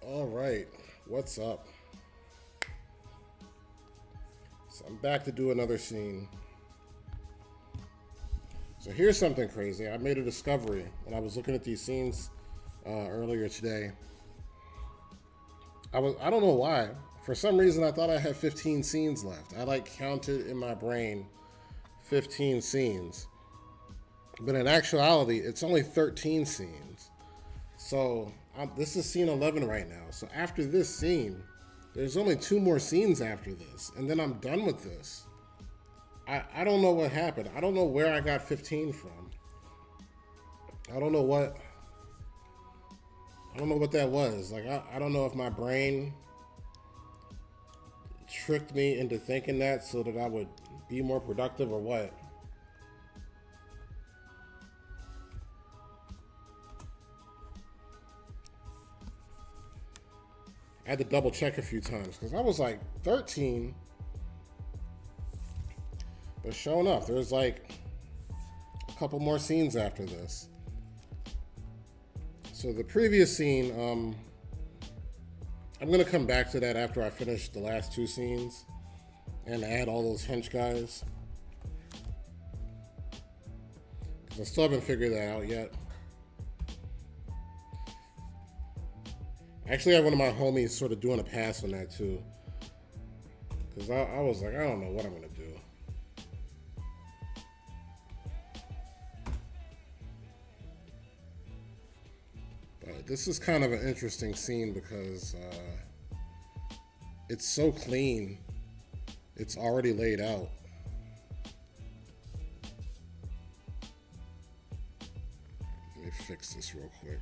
All right, what's up? So I'm back to do another scene. So here's something crazy. I made a discovery when I was looking at these scenes earlier today. I don't know why. For some reason, I thought I had 15 scenes left. I like counted in my brain 15 scenes, but in actuality, it's only 13 scenes. So this is scene 11 right now. So after this scene, there's only two more scenes after this, and then I'm done with this. I don't know what happened. I don't know where I got 15 from. I don't know what I don't know what that was. Like I don't know if my brain tricked me into thinking that so that I would be more productive or what. I had to double check a few times because I was like 13, but sure enough, there's like a couple more scenes after this. So the previous scene, I'm gonna come back to that after I finish the last two scenes and add all those hench guys. Because I still haven't figured that out yet. Actually, I have one of my homies sort of doing a pass on that too. Because I was like, I don't know what I'm gonna do. But this is kind of an interesting scene because it's so clean. It's already laid out. Let me fix this real quick.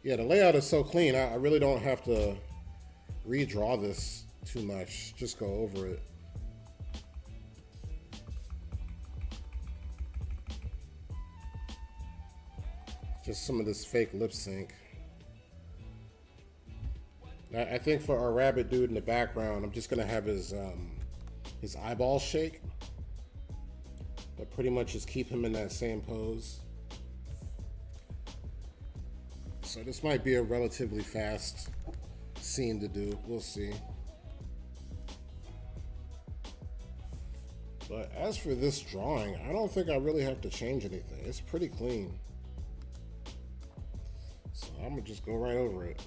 Yeah, the layout is so clean. I really don't have to redraw this too much. Just go over it. Just some of this fake lip sync. I think for our rabbit dude in the background, I'm just gonna have his eyeballs shake, but pretty much just keep him in that same pose. So this might be a relatively fast scene to do. We'll see. But as for this drawing, I don't think I really have to change anything. It's pretty clean. So I'm gonna just go right over it.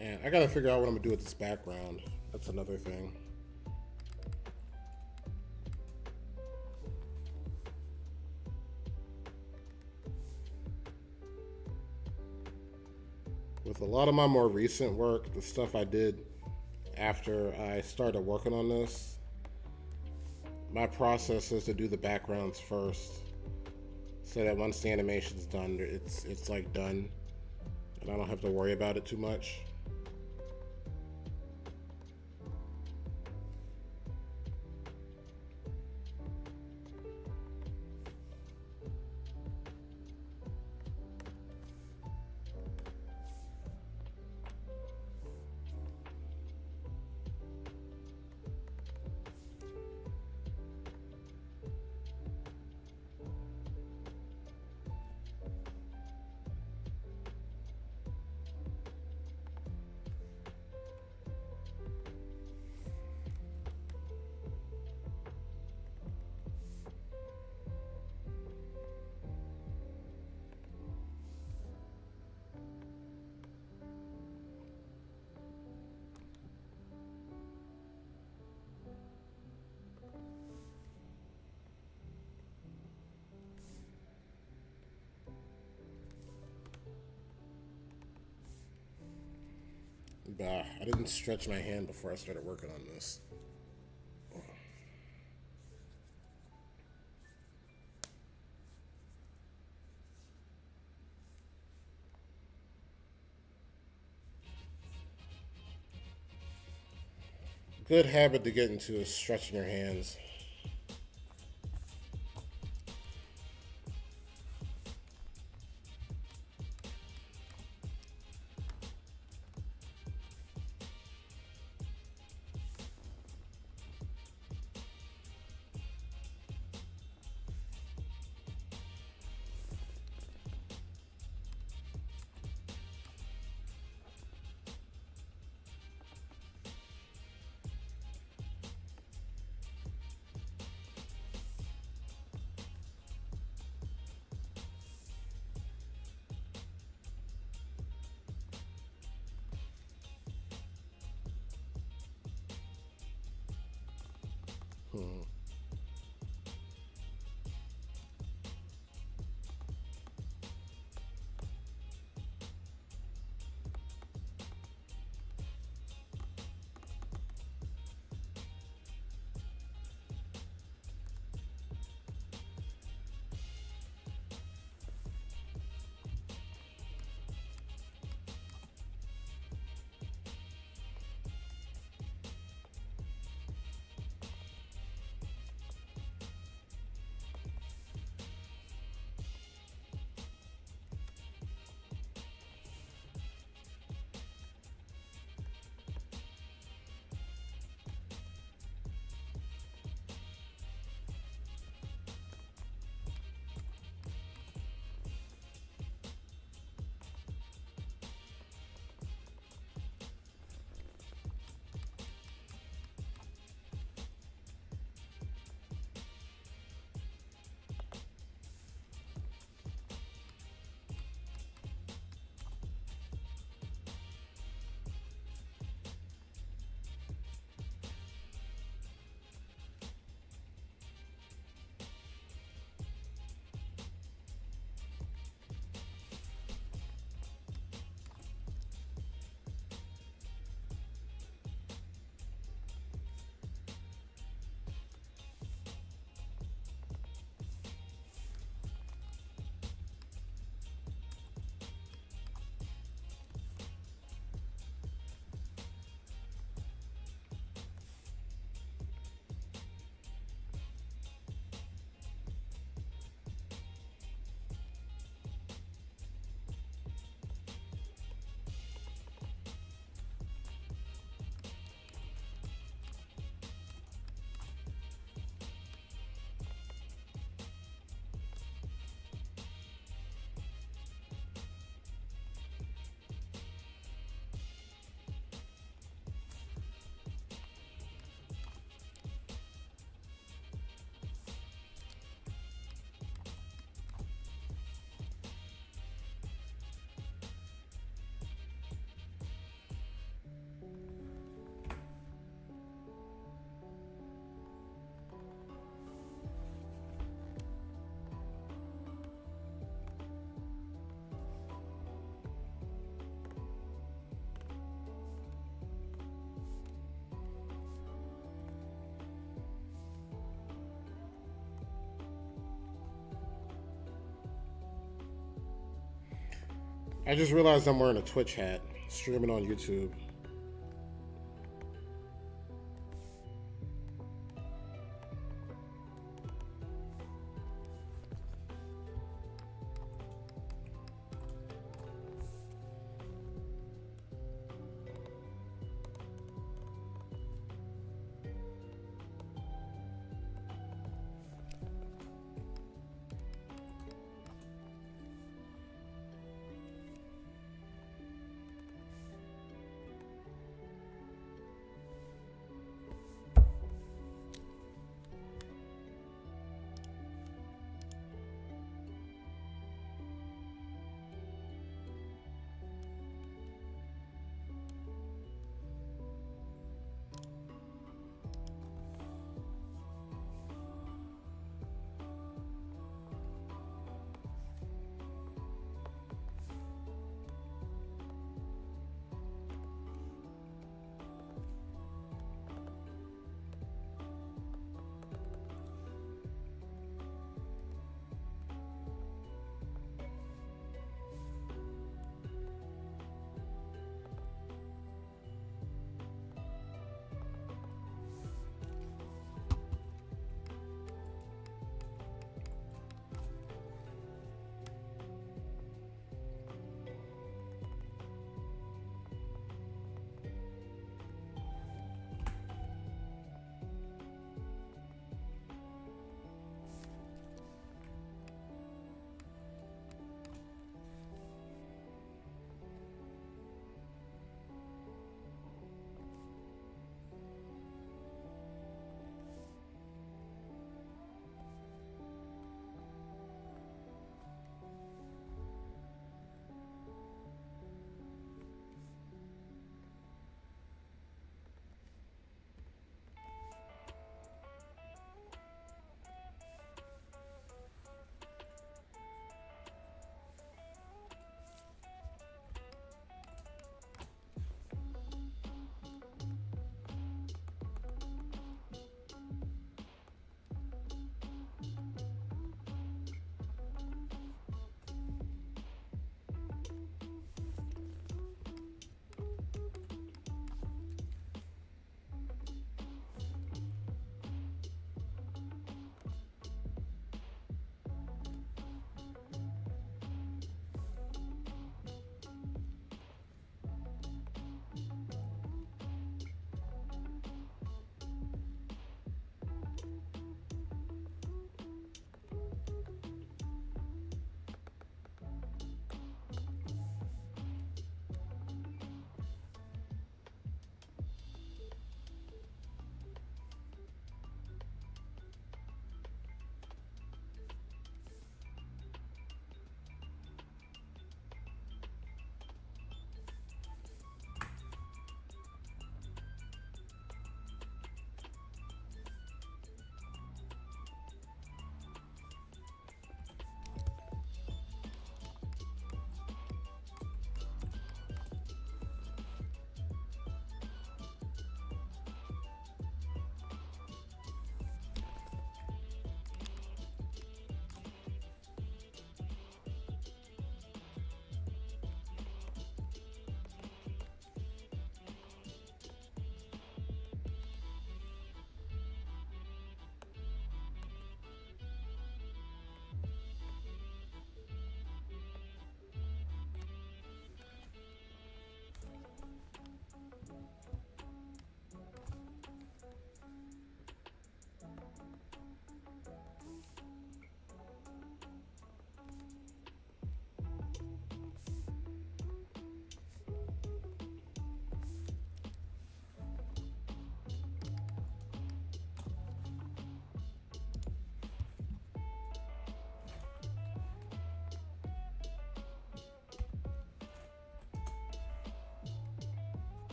And I gotta figure out what I'm gonna do with this background. That's another thing. With a lot of my more recent work, the stuff I did after I started working on this, my process is to do the backgrounds first, so that once the animation's done, it's like done, and I don't have to worry about it too much. Bah, I didn't stretch my hand before I started working on this. Good habit to get into is stretching your hands. I just realized I'm wearing a Twitch hat, streaming on YouTube.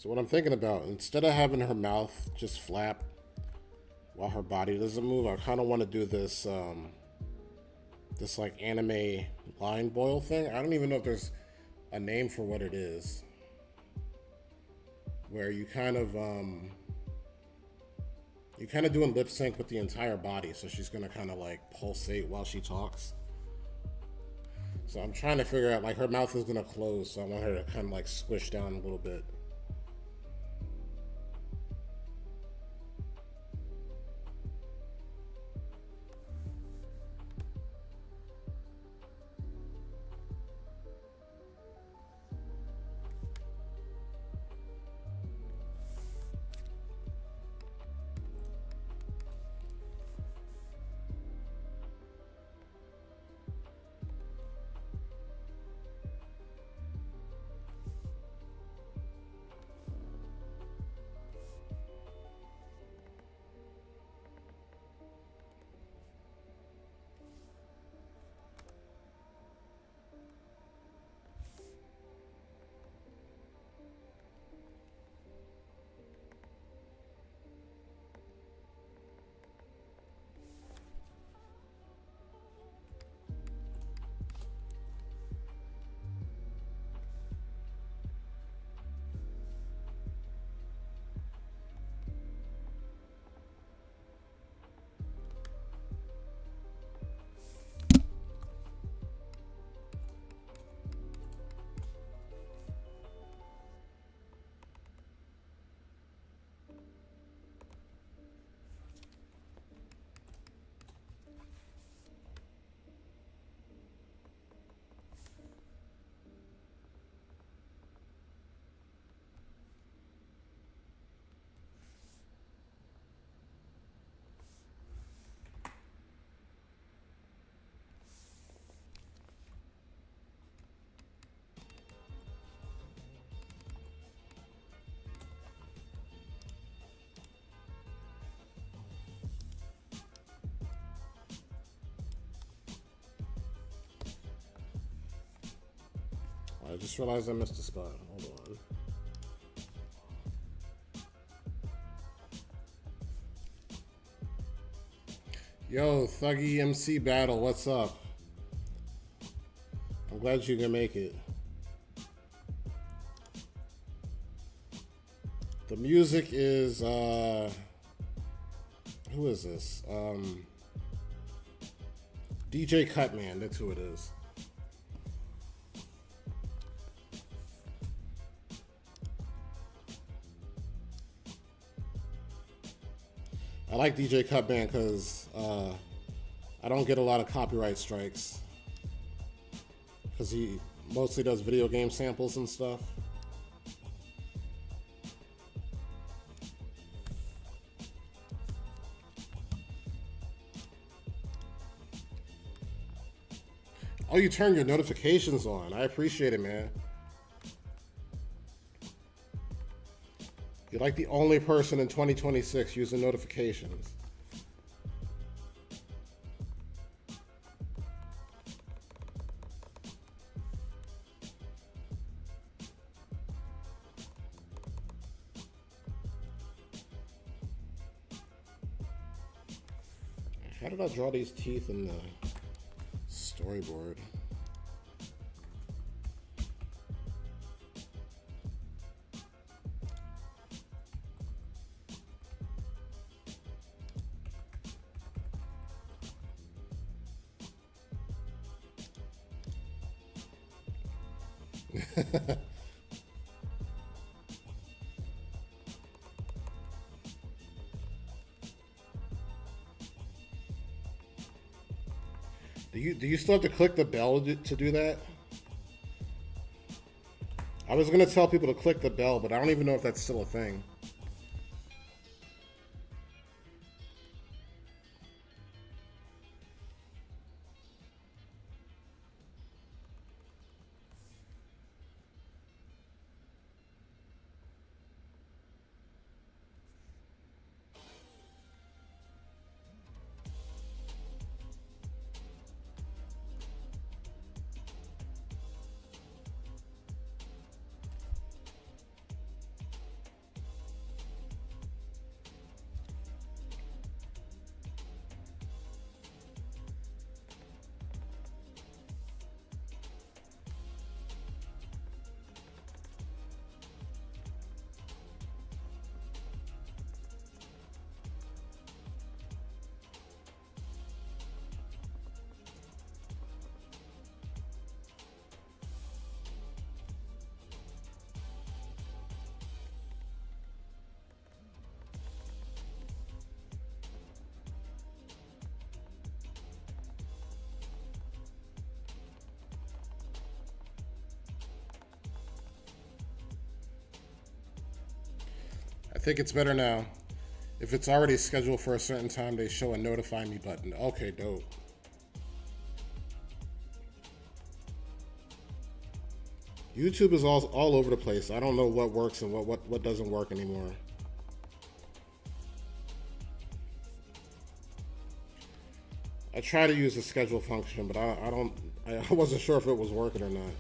So what I'm thinking about, instead of having her mouth just flap while her body doesn't move, I kind of want to do this, this like anime line boil thing. I don't even know if there's a name for what it is, where you kind of doing lip sync with the entire body, so she's gonna kind of like pulsate while she talks. So I'm trying to figure out, like, her mouth is gonna close, so I want her to kind of like squish down a little bit. I just realized I missed a spot. Hold on. Yo, Thuggy MC Battle, what's up? I'm glad you can make it. The music is, who is this? DJ Cutman, that's who it is. I like DJ Cutman because I don't get a lot of copyright strikes because he mostly does video game samples and stuff. Oh, you turned your notifications on. I appreciate it, man. You're like the only person in 2026 using notifications. How did I draw these teeth in the storyboard? Do you still have to click the bell to do that? I was gonna tell people to click the bell, but I don't even know if that's still a thing. I think it's better now. If it's already scheduled for a certain time, they show a notify me button. Okay, dope. YouTube is all over the place. I don't know what works and what doesn't work anymore. I try to use the schedule function, but I wasn't sure if it was working or not.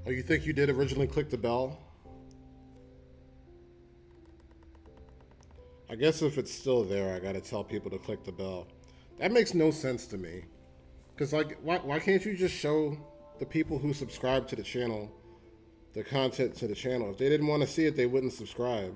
Oh, you think you did originally click the bell? I guess if it's still there, I gotta tell people to click the bell. That makes no sense to me. Because, like, why can't you just show the people who subscribe to the channel the content to the channel? If they didn't want to see it, they wouldn't subscribe.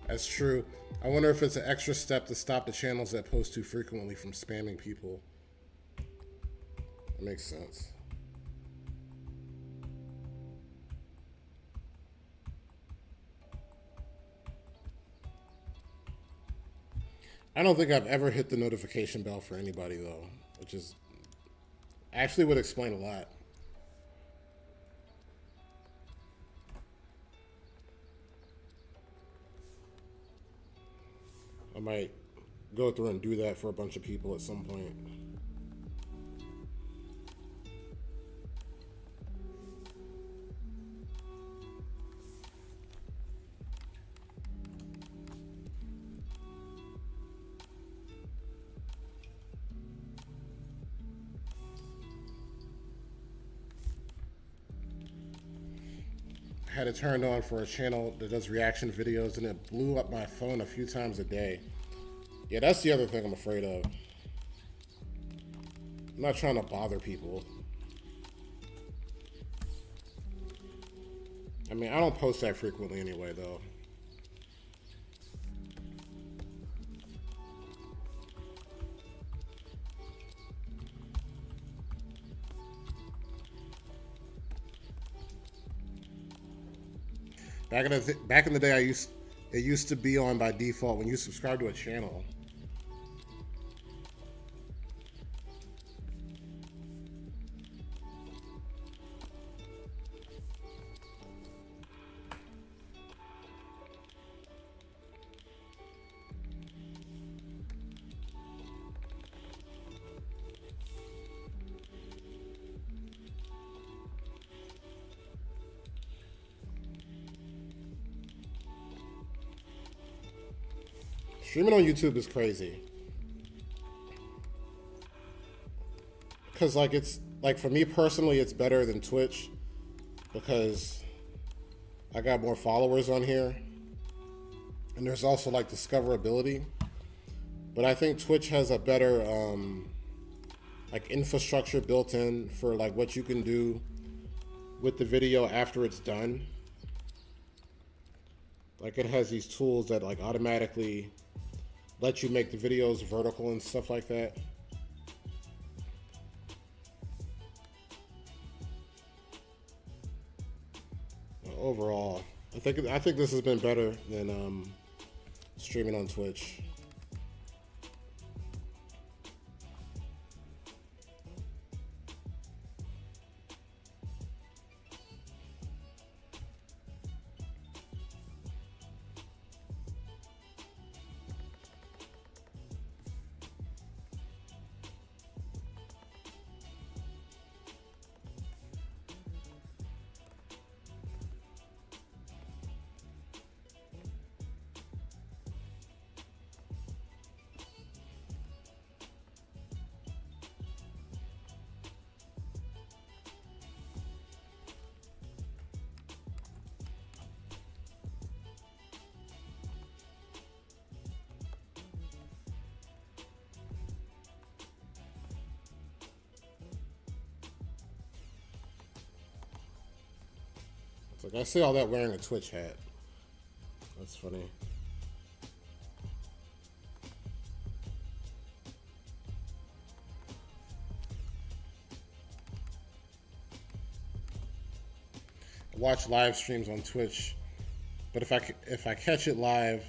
That's true. I wonder if it's an extra step to stop the channels that post too frequently from spamming people. That makes sense. I don't think I've ever hit the notification bell for anybody though, which is actually would explain a lot. I might go through and do that for a bunch of people at some point. I had it turned on for a channel that does reaction videos and it blew up my phone a few times a day. Yeah, that's the other thing I'm afraid of. I'm not trying to bother people. I mean, I don't post that frequently anyway, though. Back in the day, it used to be on by default when you subscribe to a channel. Streaming on YouTube is crazy. Because like for me personally, it's better than Twitch because I got more followers on here. And there's also like discoverability. But I think Twitch has a better like infrastructure built in for like what you can do with the video after it's done. Like it has these tools that like automatically let you make the videos vertical and stuff like that. Overall, I think this has been better than streaming on Twitch. Like I see all that wearing a Twitch hat. That's funny. I watch live streams on Twitch, but if I catch it live,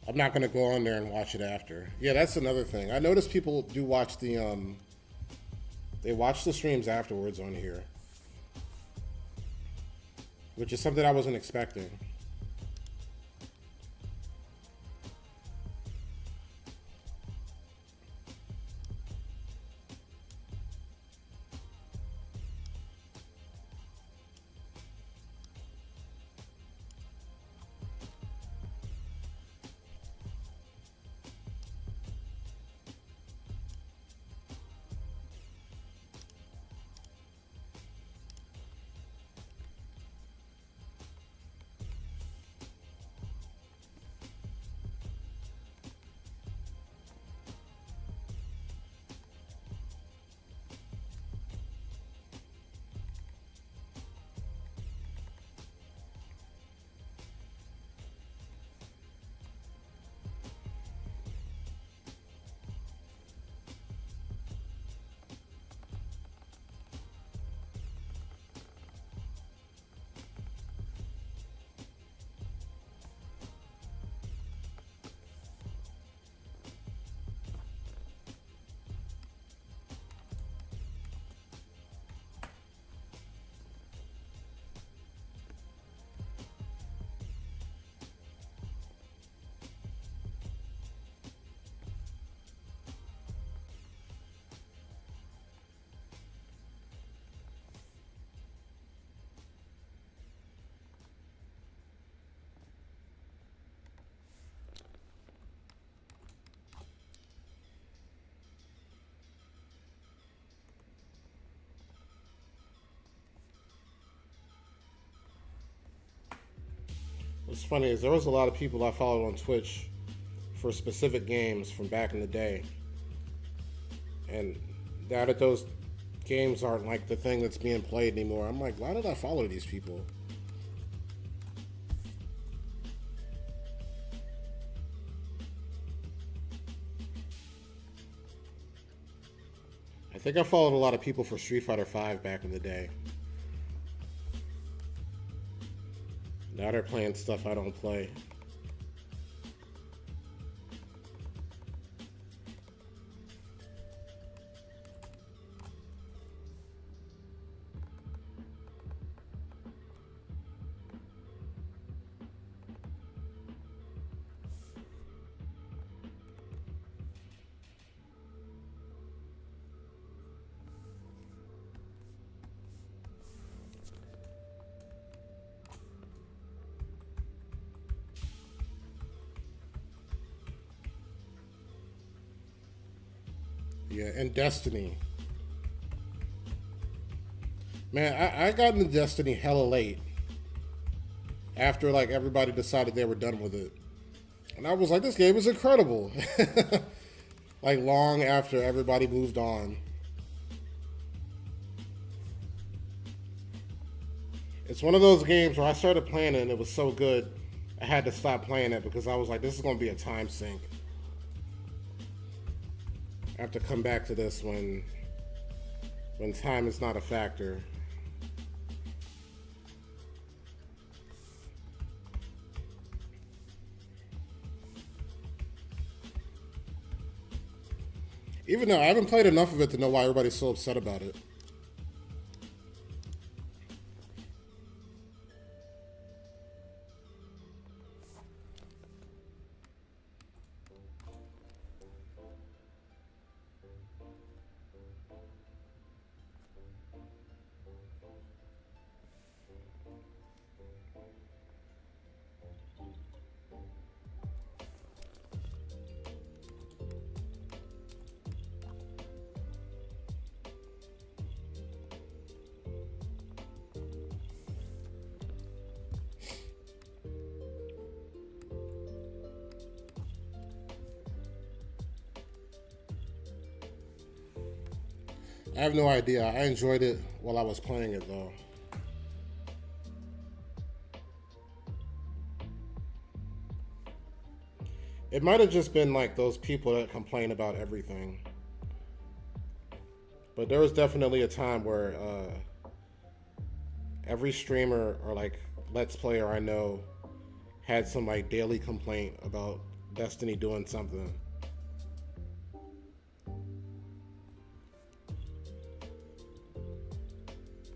I'm not gonna go on there and watch it after. Yeah, that's another thing. I notice people do watch they watch the streams afterwards on here, which is something I wasn't expecting. What's funny is there was a lot of people I followed on Twitch for specific games from back in the day. And now that those games aren't like the thing that's being played anymore, I'm like, why did I follow these people? I think I followed a lot of people for Street Fighter V back in the day. Now they're playing stuff I don't play. Yeah, and Destiny. Man, I got into Destiny hella late. After like everybody decided they were done with it. And I was like, this game is incredible. like long after everybody moved on. It's one of those games where I started playing it and it was so good, I had to stop playing it because I was like, this is going to be a time sink. I have to come back to this when time is not a factor. Even though I haven't played enough of it to know why everybody's so upset about it. I have no idea. I enjoyed it while I was playing it, though. It might have just been like those people that complain about everything. But there was definitely a time where every streamer or like Let's Player I know had some like daily complaint about Destiny doing something.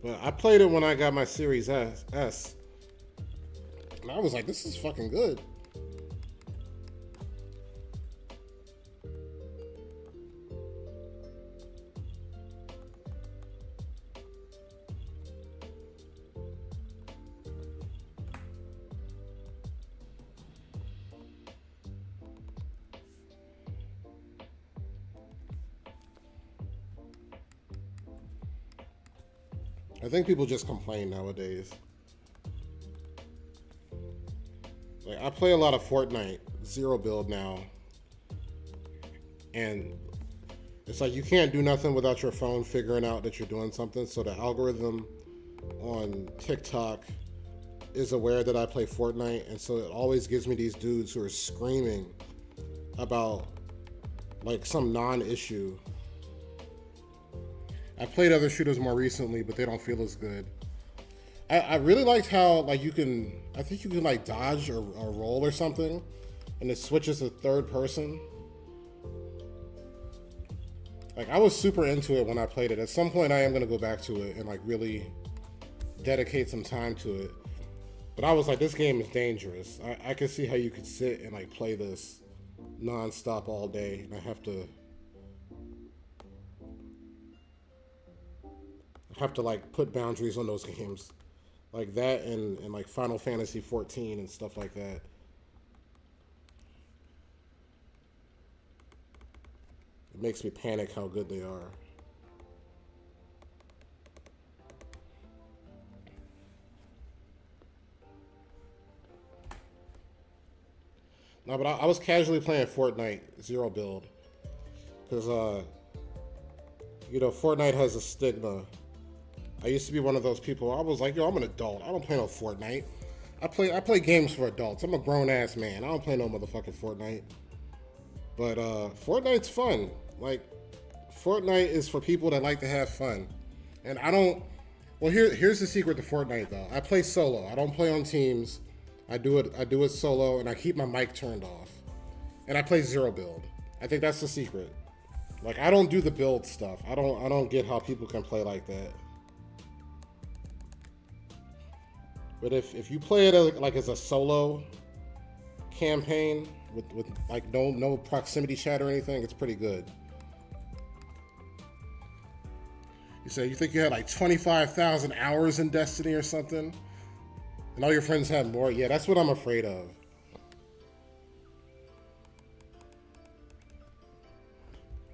But I played it when I got my Series S. And I was like, this is fucking good. I think people just complain nowadays. Like I play a lot of Fortnite Zero Build now, and it's like you can't do nothing without your phone figuring out that you're doing something. So the algorithm on TikTok is aware that I play Fortnite, and so it always gives me these dudes who are screaming about like some non-issue. I've played other shooters more recently, but they don't feel as good. I really liked how like I think you can like dodge or roll or something, and it switches to third person. Like I was super into it when I played it. At some point I am gonna go back to it and like really dedicate some time to it. But I was like, this game is dangerous. I could see how you could sit and like play this non-stop all day, and I have to like put boundaries on those games. Like that and like Final Fantasy 14 and stuff like that. It makes me panic how good they are. No, but I was casually playing Fortnite Zero Build. Because, Fortnite has a stigma. I used to be one of those people. I was like, yo, I'm an adult. I don't play no Fortnite. I play games for adults. I'm a grown ass man. I don't play no motherfucking Fortnite. But Fortnite's fun. Like, Fortnite is for people that like to have fun. And I don't. Well, here's the secret to Fortnite though. I play solo. I don't play on teams. I do it solo, and I keep my mic turned off. And I play Zero Build. I think that's the secret. Like, I don't do the build stuff. I don't get how people can play like that. But if you play it like as a solo campaign with like no proximity chat or anything, it's pretty good. You say you think you had like 25,000 hours in Destiny or something, and all your friends had more. Yeah, that's what I'm afraid of.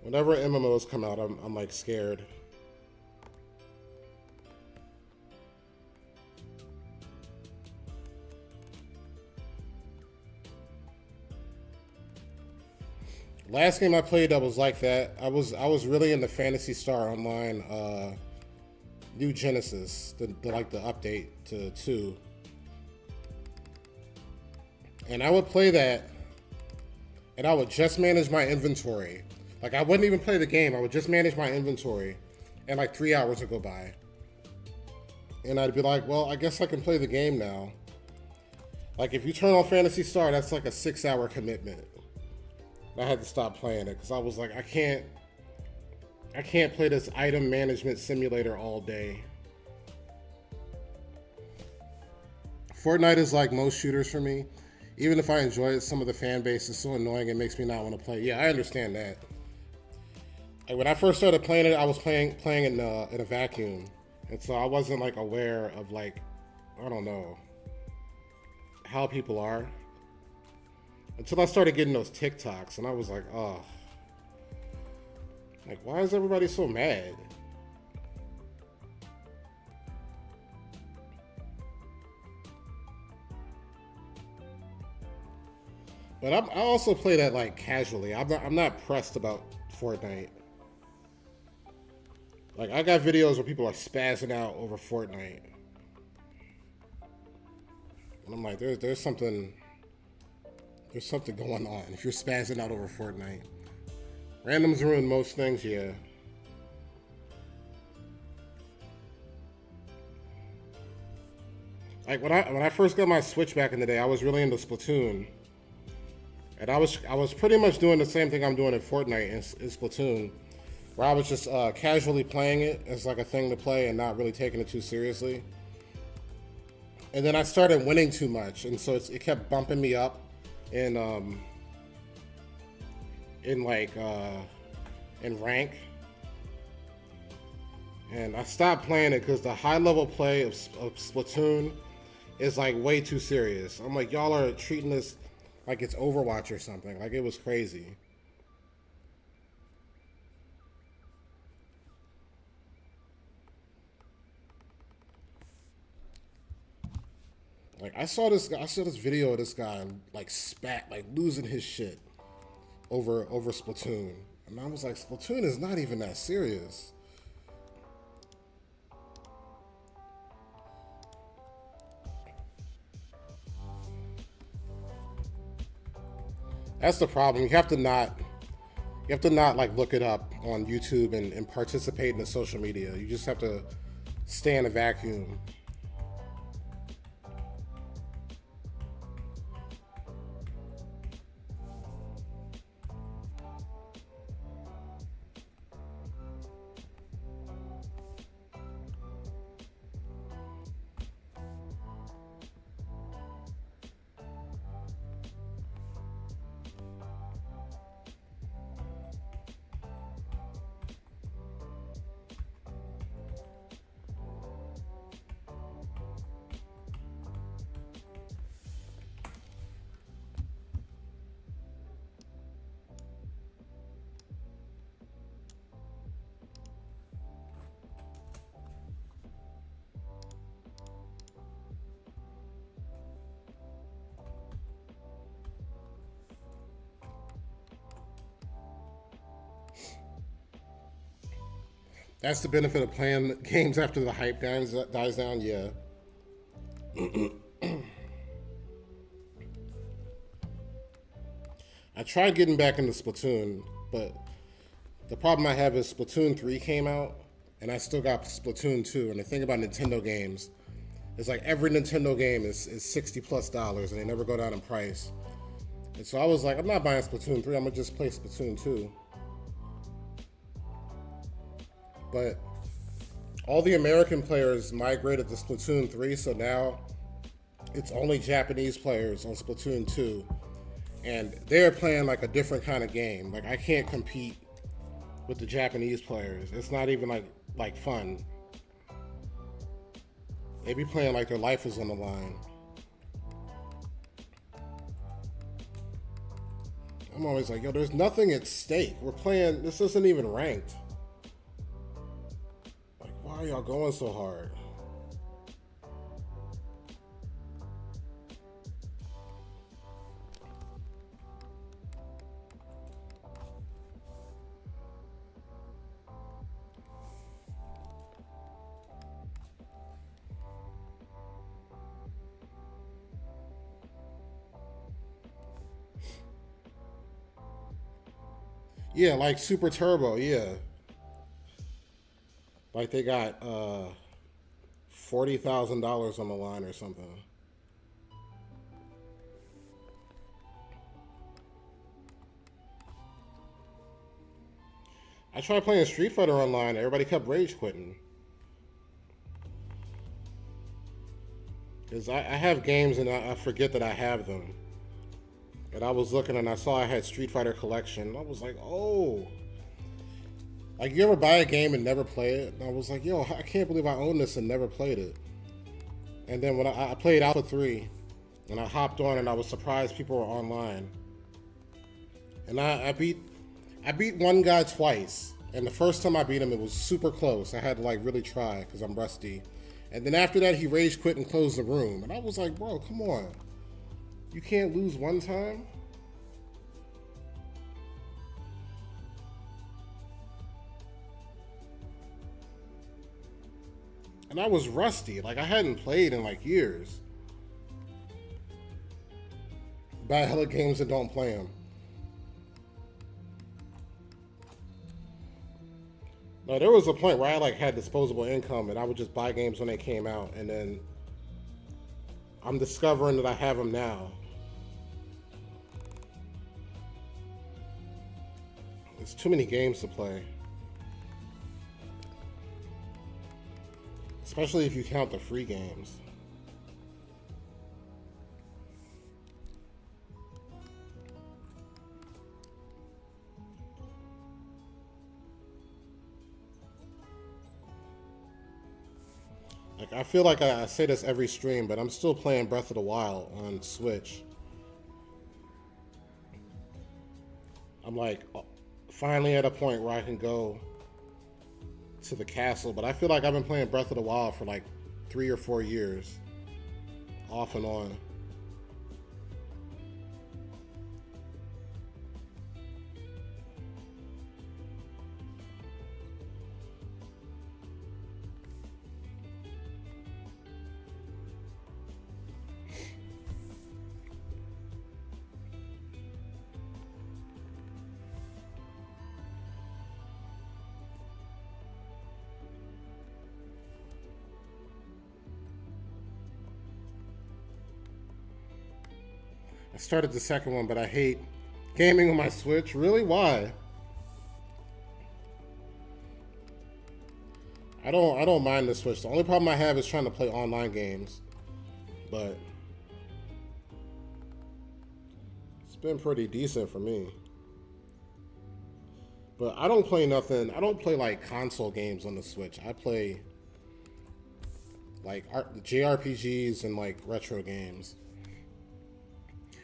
Whenever MMOs come out, I'm like scared. Last game I played that was like that. I was really into Fantasy Star Online, New Genesis, the update to 2, and I would play that, and I would just manage my inventory. Like I wouldn't even play the game. I would just manage my inventory, and like 3 hours would go by, and I'd be like, well, I guess I can play the game now. Like if you turn on Fantasy Star, that's like a 6-hour commitment. I had to stop playing it because I was like, I can't play this item management simulator all day. Fortnite is like most shooters for me. Even if I enjoy it, some of the fan base is so annoying it makes me not want to play. Yeah, I understand that. Like, when I first started playing it, I was playing in a vacuum, and so I wasn't like aware of like, I don't know, how people are. Until I started getting those TikToks, and I was like, oh. Like, why is everybody so mad? But I also play that like casually. I'm not pressed about Fortnite. Like, I got videos where people are spazzing out over Fortnite. And I'm like, there's something going on if you're spazzing out over Fortnite. Randoms ruin most things, yeah. Like when I first got my Switch back in the day, I was really into Splatoon. And I was pretty much doing the same thing I'm doing in Fortnite in Splatoon, where I was just casually playing it as like a thing to play and not really taking it too seriously. And then I started winning too much, and so it kept bumping me up in rank. And I stopped playing it because the high level play of Splatoon is like way too serious. I'm like, y'all are treating this like it's Overwatch or something. Like, it was crazy. Like, I saw this video of this guy like losing his shit over Splatoon, and I was like, Splatoon is not even that serious. That's the problem. You have to not like look it up on YouTube and participate in the social media. You just have to stay in a vacuum. That's the benefit of playing games after the hype dies down. Yeah. I tried getting back into Splatoon, but the problem I have is Splatoon 3 came out, and I still got Splatoon 2. And the thing about Nintendo games is like every Nintendo game is $60+, and they never go down in price. And so I was like, I'm not buying Splatoon 3. I'm gonna just play Splatoon 2. But all the American players migrated to Splatoon 3, so now it's only Japanese players on Splatoon 2. And they're playing like a different kind of game. Like, I can't compete with the Japanese players. It's not even like fun. They be playing like their life is on the line. I'm always like, yo, there's nothing at stake. We're playing, this isn't even ranked. Like, why are y'all going so hard? Yeah, like Super Turbo. Yeah, like they got $40,000 on the line or something. I tried playing Street Fighter online. Everybody kept rage quitting. Because I have games and I forget that I have them. And I was looking and I saw I had Street Fighter Collection. I was like, oh. Like, you ever buy a game and never play it? And I was like, yo, I can't believe I own this and never played it. And then when I played Alpha 3, and I hopped on and I was surprised people were online. And I beat one guy twice. And the first time I beat him, it was super close. I had to like really try because I'm rusty. And then after that, he rage quit and closed the room. And I was like, bro, come on. You can't lose one time? And I was rusty. Like, I hadn't played in like years. Buy hella games and don't play them. No, there was a point where I like had disposable income and I would just buy games when they came out, and then I'm discovering that I have them now. There's too many games to play. Especially if you count the free games. Like, I feel like I say this every stream, but I'm still playing Breath of the Wild on Switch. I'm like finally at a point where I can go to the castle, but I feel like I've been playing Breath of the Wild for like 3 or 4 years, off and on. I started the second one, but I hate gaming on my Switch. Really? Why? I don't mind the Switch. The only problem I have is trying to play online games. But it's been pretty decent for me. But I don't play nothing. I don't play like console games on the Switch. I play like JRPGs and like retro games.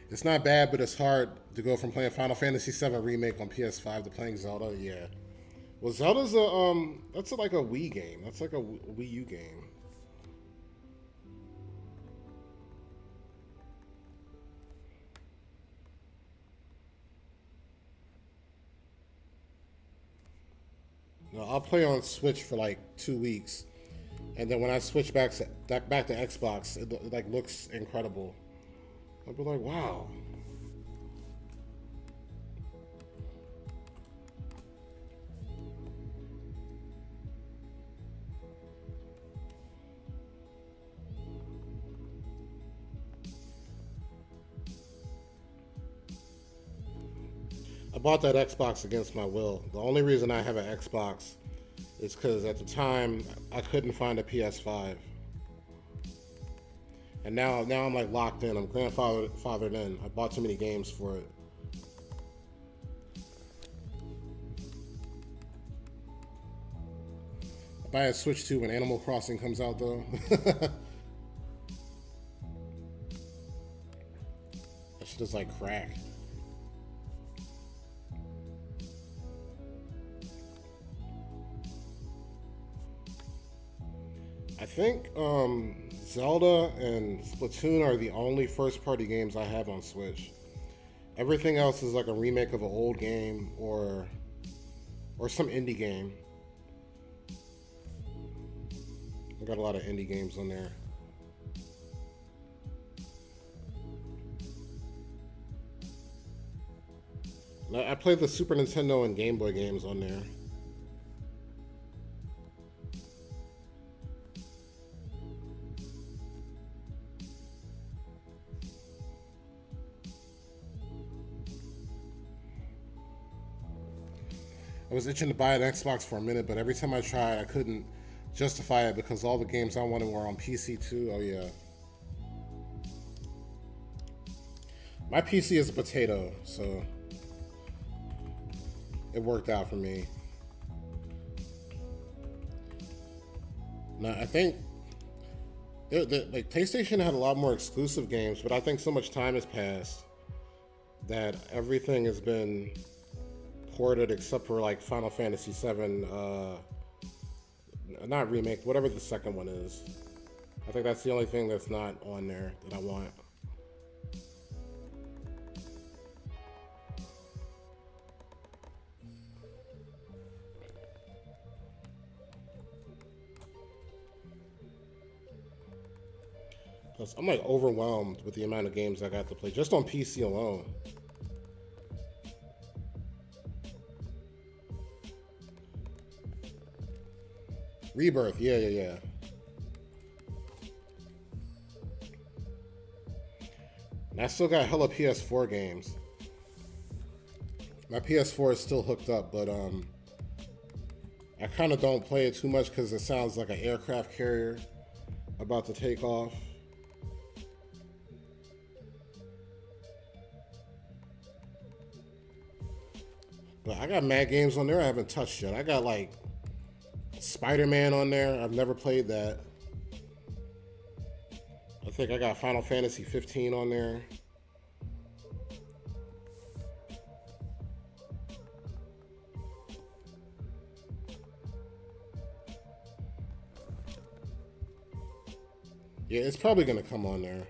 It's not bad, but it's hard to go from playing Final Fantasy VII Remake on PS5 to playing Zelda. Yeah. Well, Zelda's that's like a Wii game. That's like a Wii U game. No, I'll play on Switch for like 2 weeks, and then when I switch back to Xbox, it like looks incredible. I'll be like, wow. I bought that Xbox against my will. The only reason I have an Xbox is because at the time I couldn't find a PS5. And now I'm like locked in. I'm grandfathered in. I bought too many games for it. I buy a Switch 2 when Animal Crossing comes out though. That shit is like crack. I think Zelda and Splatoon are the only first-party games I have on Switch. Everything else is like a remake of an old game or some indie game. I got a lot of indie games on there. I played the Super Nintendo and Game Boy games on there. I was itching to buy an Xbox for a minute, but every time I tried, I couldn't justify it because all the games I wanted were on PC too. Oh yeah. My PC is a potato, so it worked out for me. Now I think like PlayStation had a lot more exclusive games, but I think so much time has passed that everything has been ported except for like Final Fantasy VII, not remake, whatever the second one is. I think that's the only thing that's not on there that I want. Plus, I'm like overwhelmed with the amount of games I got to play just on PC alone. Rebirth, yeah. And I still got hella PS4 games. My PS4 is still hooked up, but I kind of don't play it too much because it sounds like an aircraft carrier about to take off. But I got mad games on there I haven't touched yet. I got like Spider-Man on there. I've never played that. I think I got Final Fantasy 15 on there. Yeah, it's probably gonna come on there.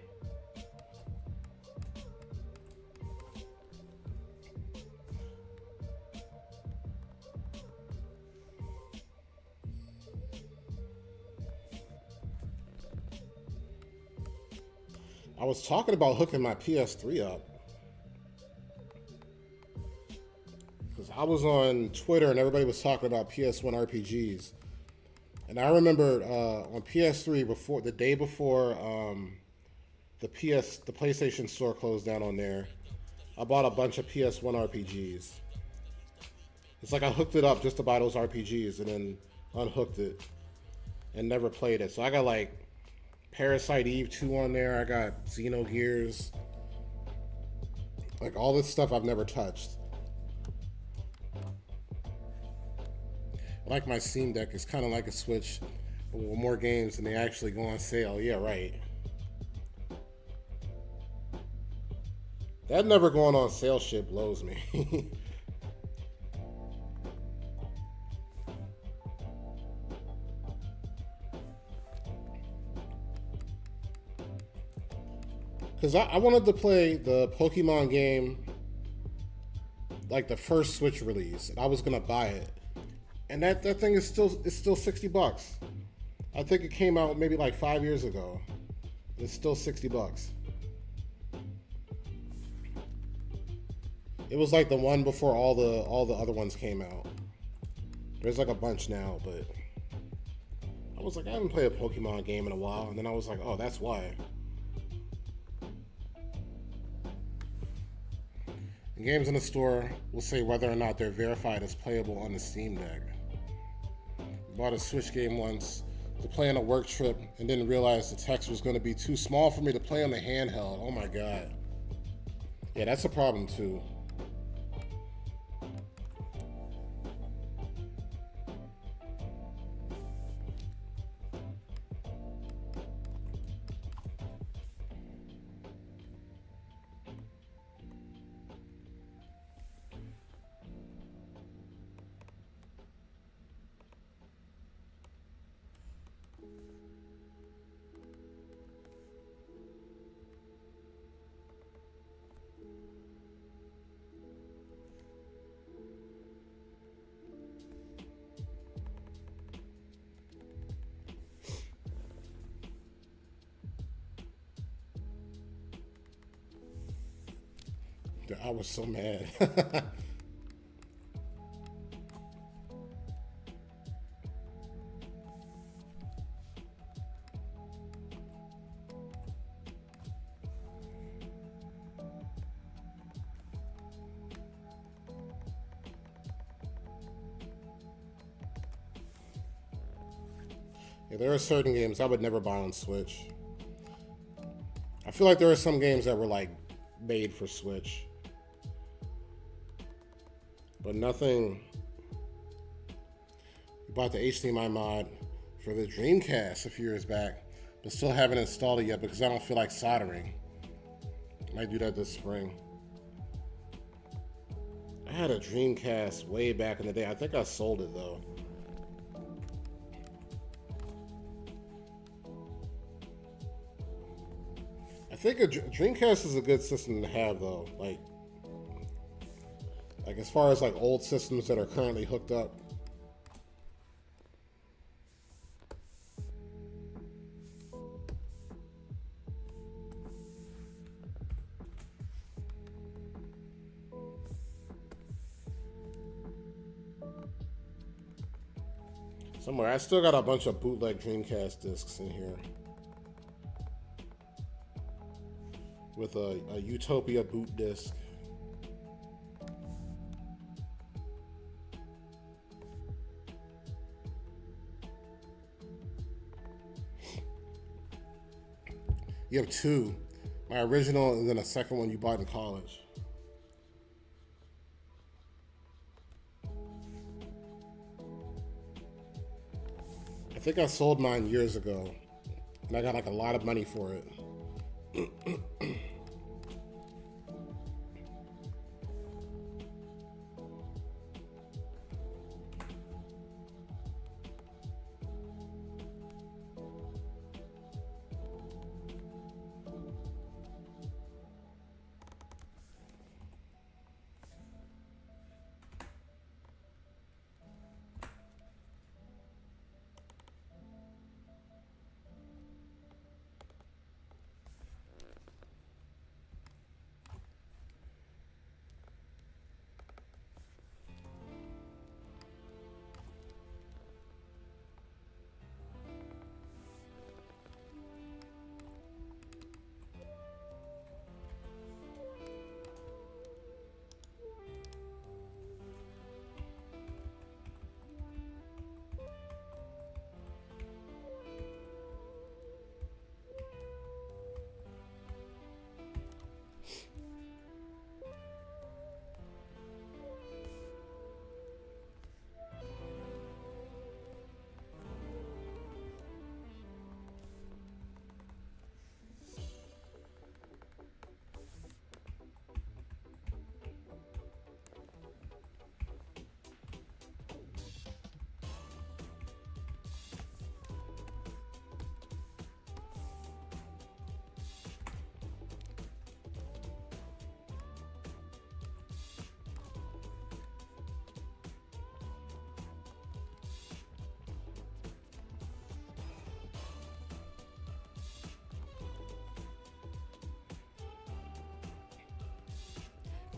I was talking about hooking my PS3 up because I was on Twitter and everybody was talking about PS1 RPGs, and I remember on PS3 before the day before the PlayStation Store closed down on there, I bought a bunch of PS1 RPGs. It's like I hooked it up just to buy those RPGs and then unhooked it and never played it. So I got like Parasite Eve 2 on there. I got Xenogears. Like all this stuff I've never touched. I like my Steam Deck. It's kind of like a Switch, but with more games and they actually go on sale. Yeah, right. That never going on sale shit blows me. Because I wanted to play the Pokemon game, like the first Switch release, and I was gonna buy it. And that thing is still $60. I think it came out maybe like 5 years ago. It's still $60. It was like the one before all the other ones came out. There's like a bunch now, but I was like, I haven't played a Pokemon game in a while, and then I was like, oh, that's why. Games in the store will say whether or not they're verified as playable on the Steam Deck. Bought a Switch game once to play on a work trip and didn't realize the text was going to be too small for me to play on the handheld. Oh my god. Yeah, that's a problem too. I was so mad. Yeah, there are certain games I would never buy on Switch. I feel like there are some games that were like made for Switch, but nothing. We bought the HDMI mod for the Dreamcast a few years back, but still haven't installed it yet because I don't feel like soldering. Might do that this spring. I had a Dreamcast way back in the day. I think I sold it though. I think a Dreamcast is a good system to have though. Like as far as like old systems that are currently hooked up. Somewhere. I still got a bunch of bootleg Dreamcast discs in here. With a Utopia boot disc. You have two. My original and then a second one you bought in college. I think I sold mine years ago, and I got like a lot of money for it.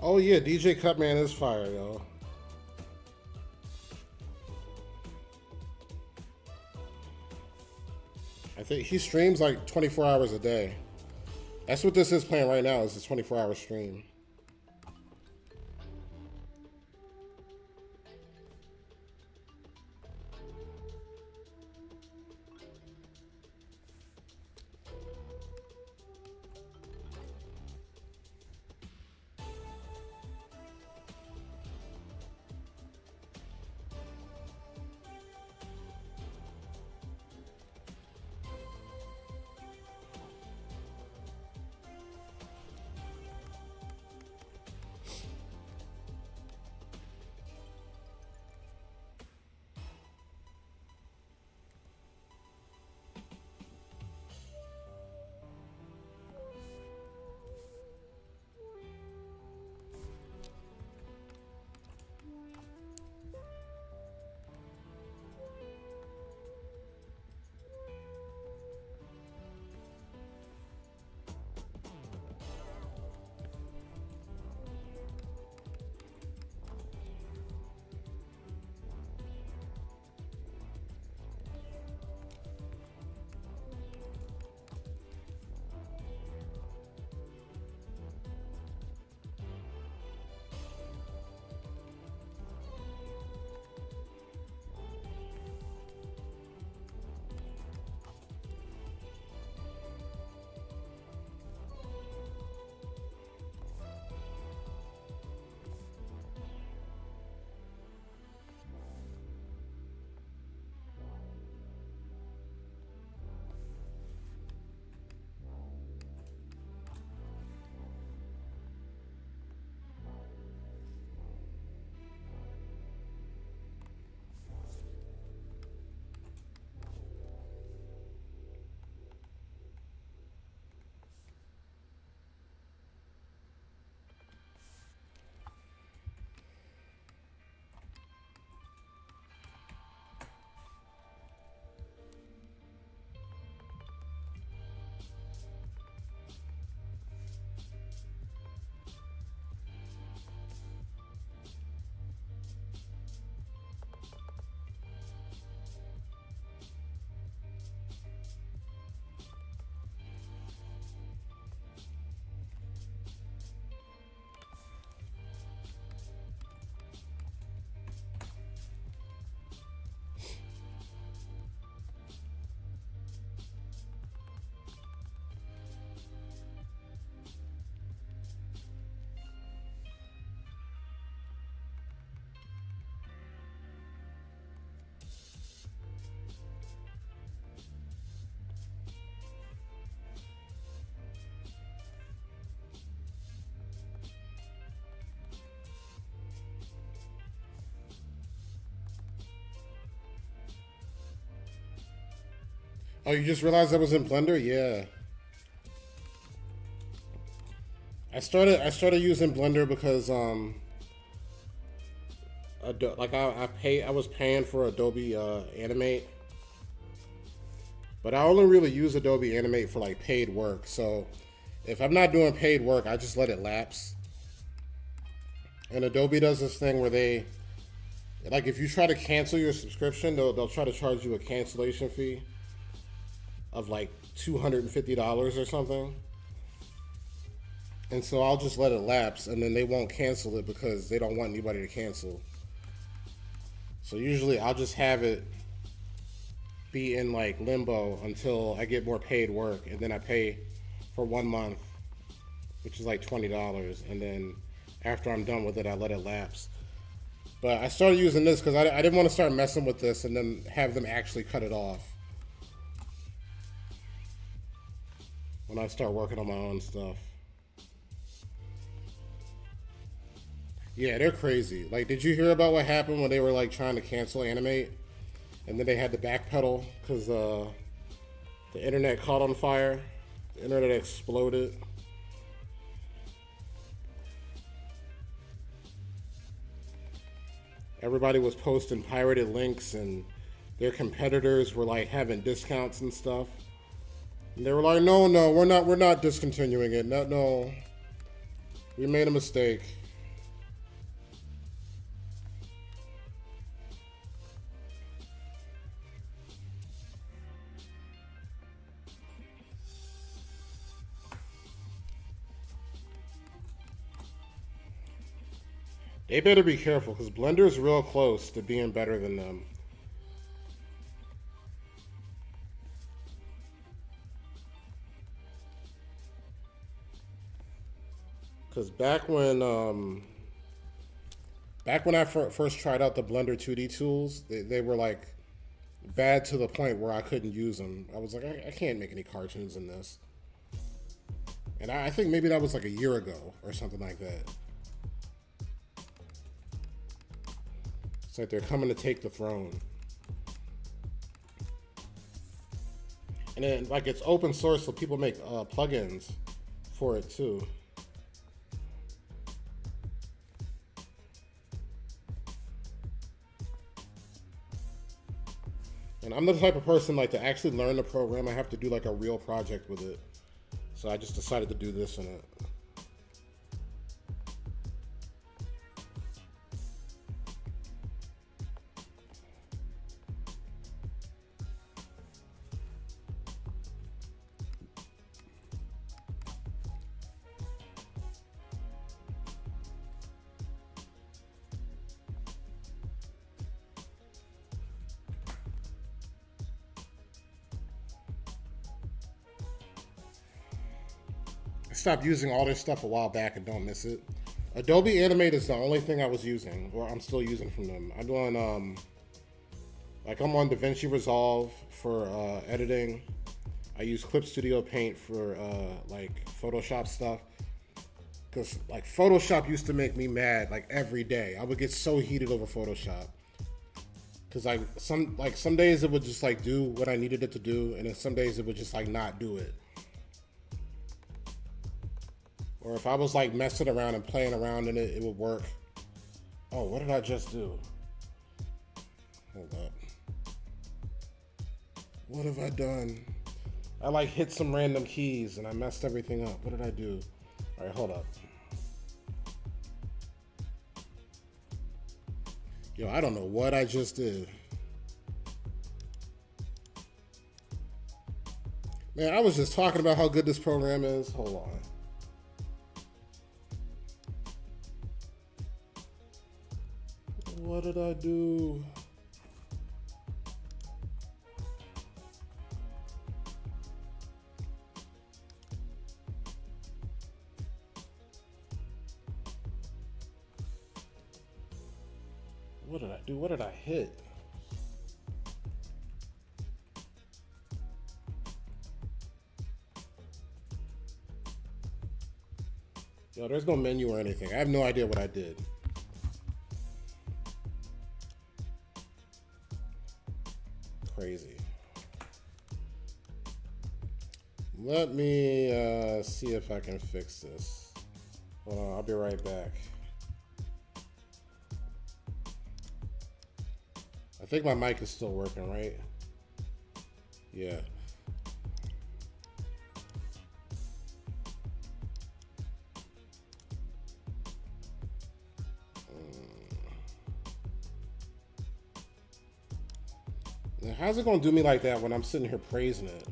Oh yeah, DJ Cutman is fire, yo. I think he streams like 24 hours a day. That's what this is playing right now, is a 24-hour stream. Oh, you just realized that was in Blender? Yeah. I started using Blender because like I was paying for Adobe Animate, but I only really use Adobe Animate for like paid work. So if I'm not doing paid work, I just let it lapse. And Adobe does this thing where they, like, if you try to cancel your subscription, they'll try to charge you a cancellation fee of like $250 or something. And so I'll just let it lapse, and then they won't cancel it because they don't want anybody to cancel. So usually I'll just have it be in like limbo until I get more paid work, and then I pay for 1 month, which is like $20, and then after I'm done with it, I let it lapse. But I started using this because I didn't want to start messing with this and then have them actually cut it off when I start working on my own stuff. Yeah, they're crazy. Like, did you hear about what happened when they were like trying to cancel Animate, and then they had to backpedal because the internet caught on fire? The internet exploded. Everybody was posting pirated links, and their competitors were like having discounts and stuff. And they were like, "No, we're not discontinuing it. No, we made a mistake." They better be careful because Blender's real close to being better than them. Because back when I first tried out the Blender 2D tools, they were like bad to the point where I couldn't use them. I was like, I can't make any cartoons in this. And I think maybe that was like a year ago or something like that. It's like they're coming to take the throne. And then, like, it's open source, so people make plugins for it too. And I'm the type of person, like, to actually learn the program, I have to do like a real project with it. So I just decided to do this in it. I stopped using all this stuff a while back and don't miss it. Adobe Animate is the only thing I was using, or I'm still using from them. I'm doing, like, I'm on DaVinci Resolve for editing. I use Clip Studio Paint for like Photoshop stuff. Because like Photoshop used to make me mad like every day. I would get so heated over Photoshop. Because like some days it would just like do what I needed it to do, and then some days it would just like not do it. Or if I was like messing around and playing around in it, it would work. Oh, what did I just do? Hold up. What have I done? I like hit some random keys and I messed everything up. What did I do? All right, hold up. Yo, I don't know what I just did. Man, I was just talking about how good this program is. Hold on. What did I do? What did I do? What did I hit? Yo, there's no menu or anything. I have no idea what I did. Crazy. Let me see if I can fix this. Hold on, I'll be right back. I think my mic is still working, right? Yeah. Now, how's it gonna do me like that when I'm sitting here praising it?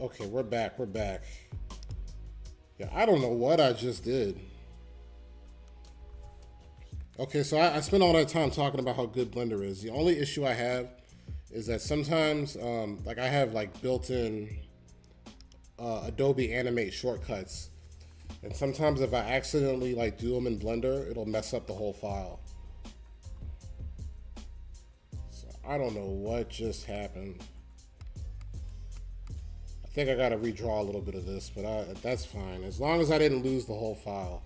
Okay, we're back. We're back. Yeah, I don't know what I just did. Okay, so I spent all that time talking about how good Blender is. The only issue I have is that sometimes, like I have like built-in Adobe Animate shortcuts, and sometimes if I accidentally like do them in Blender, it'll mess up the whole file. So I don't know what just happened. I think I gotta redraw a little bit of this, but that's fine. As long as I didn't lose the whole file.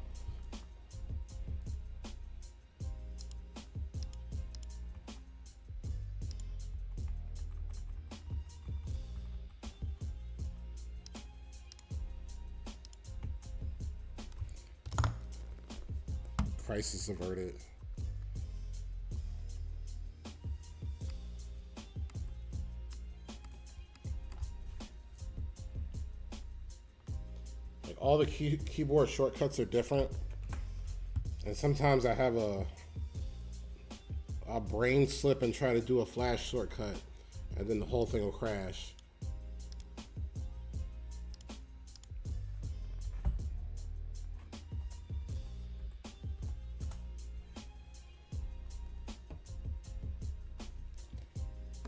Crisis averted. Like all the keyboard shortcuts are different, and sometimes I have a brain slip and try to do a flash shortcut, and then the whole thing will crash.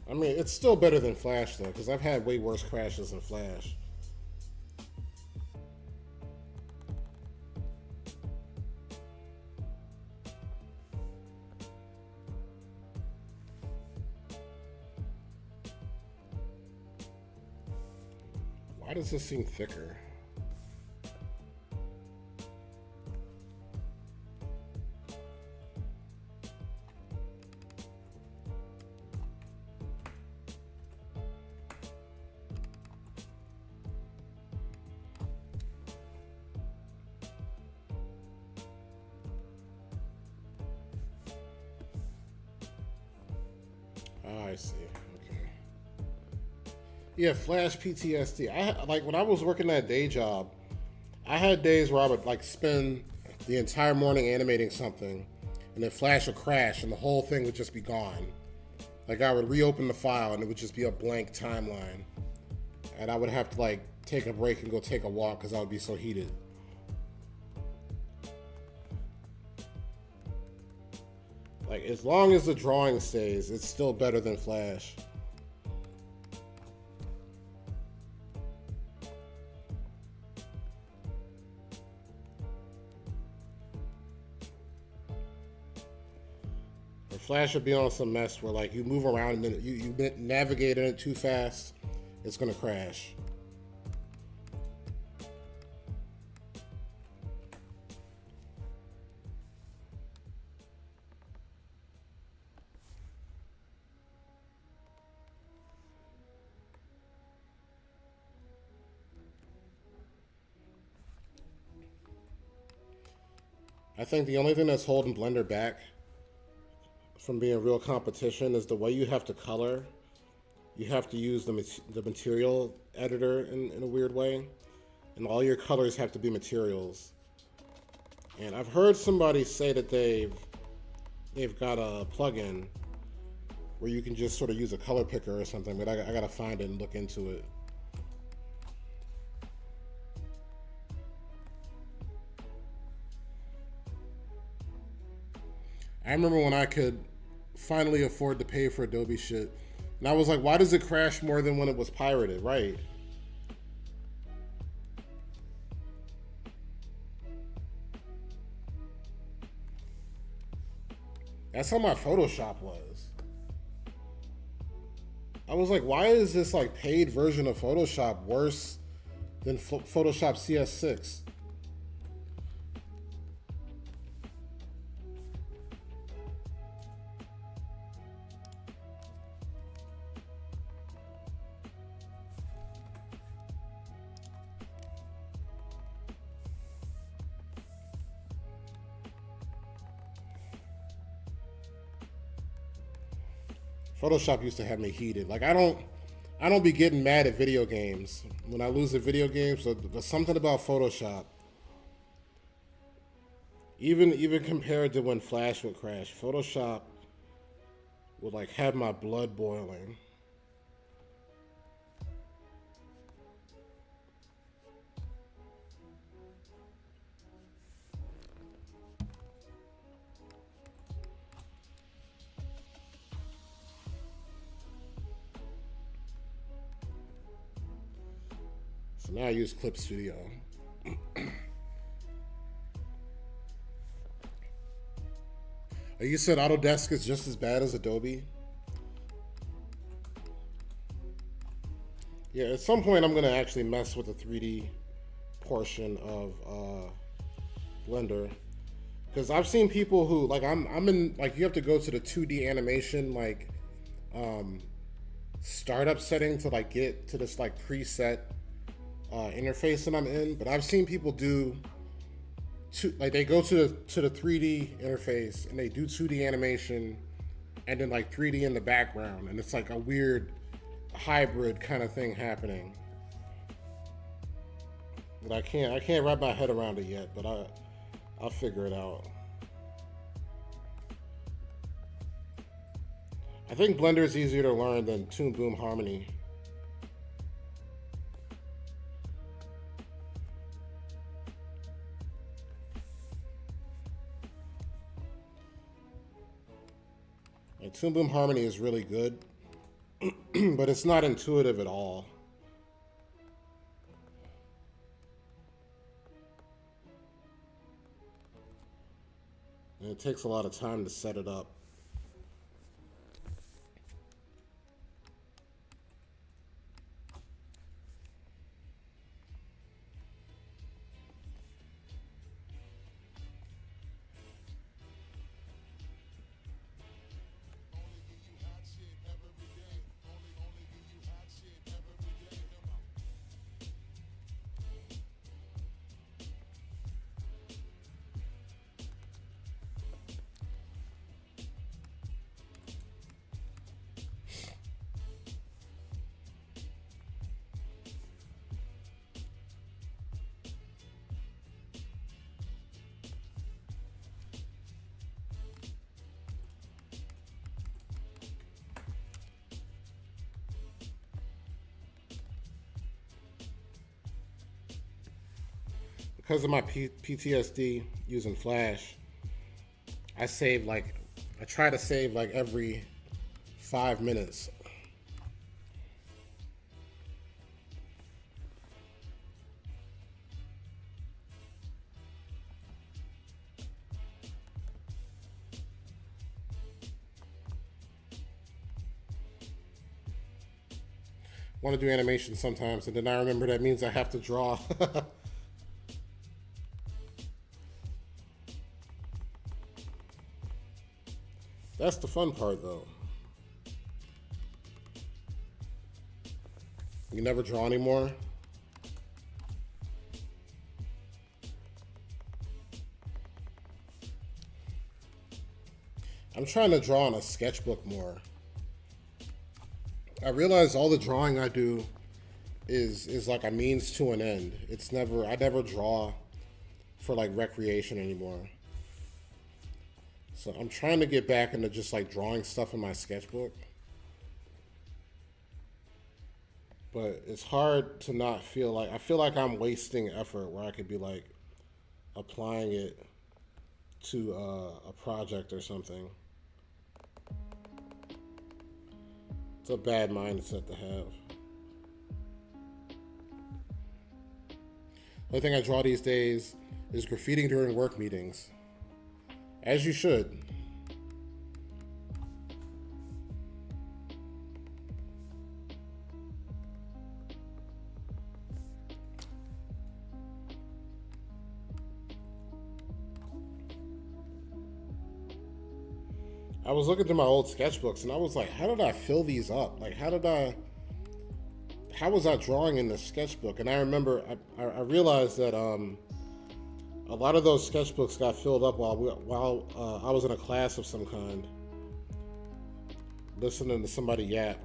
I mean, it's still better than Flash though, because I've had way worse crashes than Flash. Why does this seem thicker? Oh, I see. Okay. Yeah, Flash PTSD. I like when I was working that day job, I had days where I would like spend the entire morning animating something, and then Flash would crash, and the whole thing would just be gone. Like I would reopen the file, and it would just be a blank timeline, and I would have to like take a break and go take a walk because I would be so heated. Like as long as the drawing stays, it's still better than Flash. Flash would be on some mess where like you move around and then you navigate in it too fast, it's gonna crash. I think the only thing that's holding Blender back from being real competition is the way you have to color. You have to use the material editor in a weird way, and all your colors have to be materials. And I've heard somebody say that they've got a plugin where you can just sort of use a color picker or something, but I gotta find it and look into it. I remember when I could finally afford to pay for Adobe shit, and I was like, why does it crash more than when it was pirated? Right. That's how my Photoshop was. I was like, why is this like paid version of Photoshop worse than Photoshop CS6? Photoshop used to have me heated. Like I don't be getting mad at video games when I lose a video game. So there's something about Photoshop. Even compared to when Flash would crash, Photoshop would like have my blood boiling. So now I use Clip Studio. You said Autodesk is just as bad as Adobe? Yeah, at some point I'm going to actually mess with the 3D portion of Blender. Because I've seen people who, like, I'm in, like, you have to go to the 2D animation, like, startup setting to, like, get to this, like, preset interface that I'm in. But I've seen people do, like, they go to the 3D interface and they do 2D animation and then, like, 3D in the background. And it's, like, a weird hybrid kind of thing happening. But I can't wrap my head around it yet, but I'll figure it out. I think Blender is easier to learn than Toon Boom Harmony. And Toon Boom Harmony is really good, but it's not intuitive at all. And it takes a lot of time to set it up. Because of my PTSD using Flash, I try to save like every 5 minutes. I want to do animation sometimes, and then I remember that means I have to draw. That's the fun part, though. You never draw anymore? I'm trying to draw on a sketchbook more. I realize all the drawing I do is like a means to an end. I never draw for like recreation anymore. So I'm trying to get back into just like drawing stuff in my sketchbook. But it's hard to not feel like, I feel like I'm wasting effort where I could be like applying it to a project or something. It's a bad mindset to have. The only thing I draw these days is graffiti during work meetings. As you should. I was looking through my old sketchbooks and I was like, how did I fill these up? Like, how was I drawing in the sketchbook? And I remember, I realized that a lot of those sketchbooks got filled up while I was in a class of some kind, listening to somebody yap.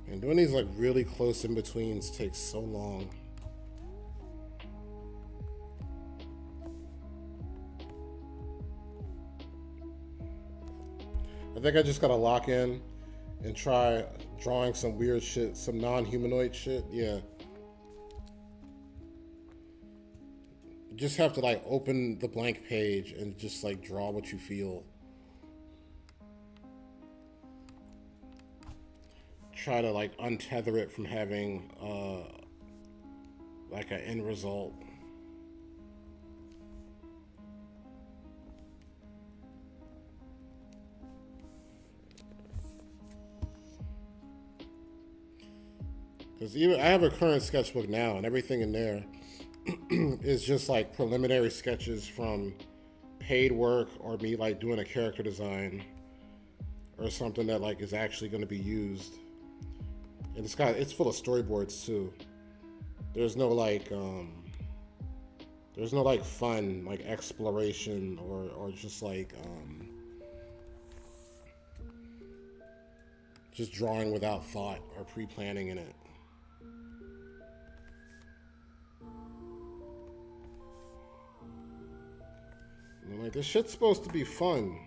And doing these like really close in betweens takes so long. I think I just gotta lock in and try drawing some weird shit, some non-humanoid shit. Yeah. You just have to like open the blank page and just like draw what you feel. Try to like untether it from having like an end result. Because even I have a current sketchbook now, and everything in there is just like preliminary sketches from paid work or me like doing a character design or something that like is actually going to be used. And it's full of storyboards too. There's no like fun like exploration or just like just drawing without thought or pre-planning in it. And I'm like, this shit's supposed to be fun.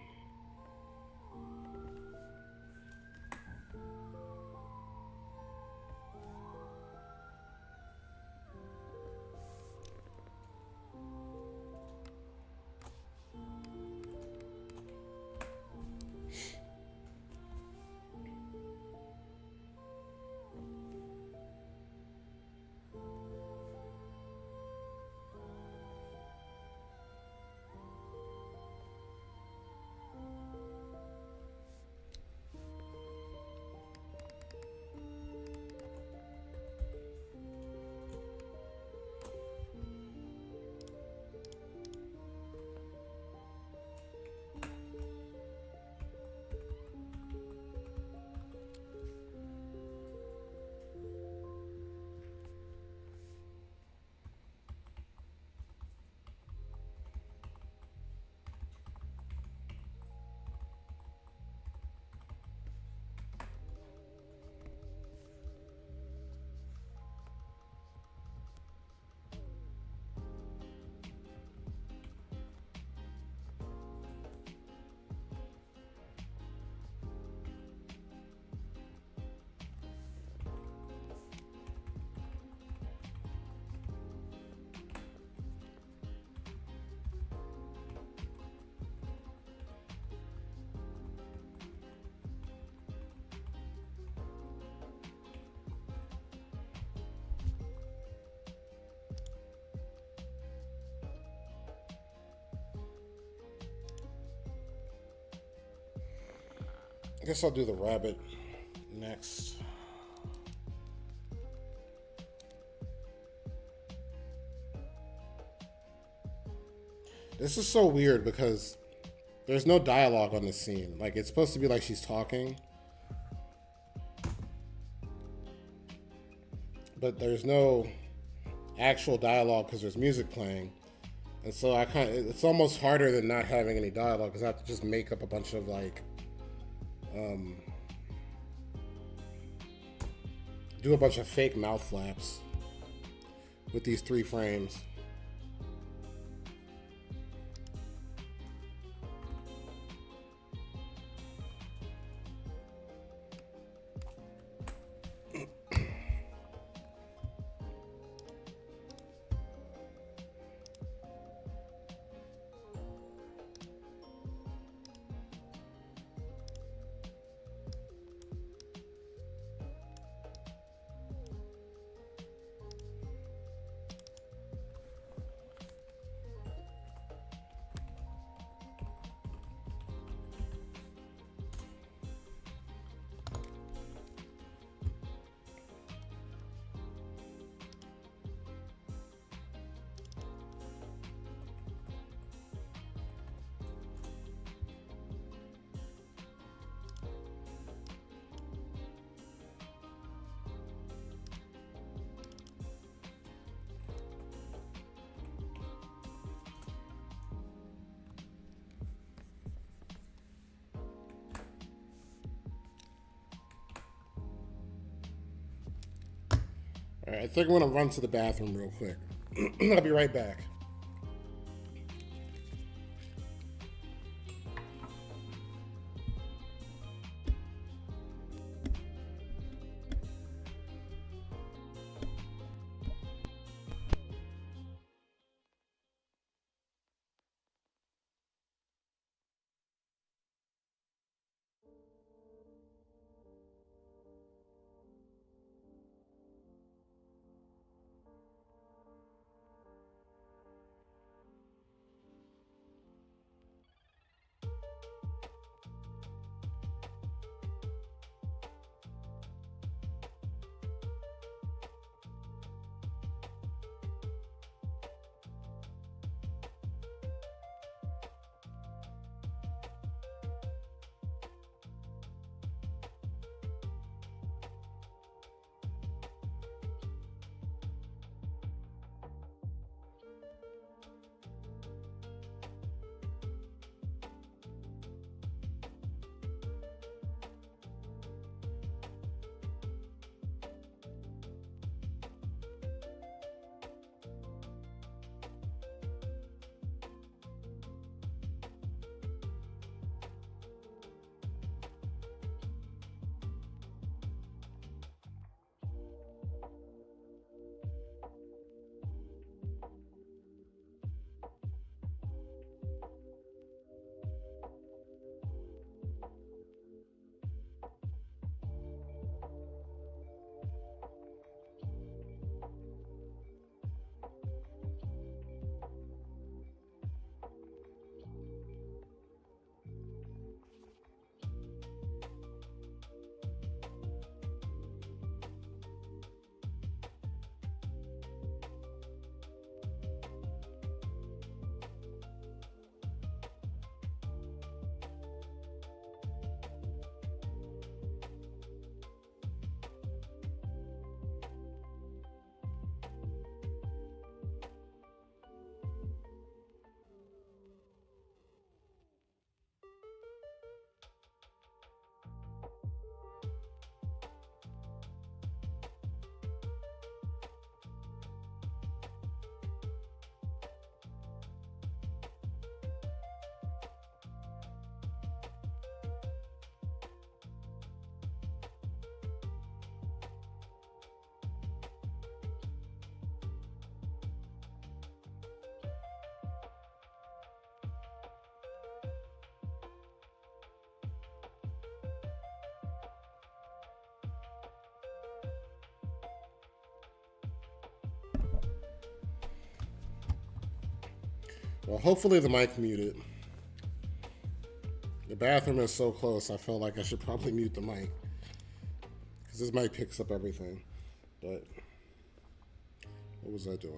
I guess I'll do the rabbit next. This is so weird because there's no dialogue on this scene. Like, it's supposed to be like she's talking, but there's no actual dialogue because there's music playing. And so it's almost harder than not having any dialogue because I have to just make up a bunch of like do a bunch of fake mouth flaps with these 3 frames. All right, I think I'm gonna run to the bathroom real quick. I'll be right back. Well, hopefully the mic muted. The bathroom is so close, I felt like I should probably mute the mic. Because this mic picks up everything. But, what was I doing?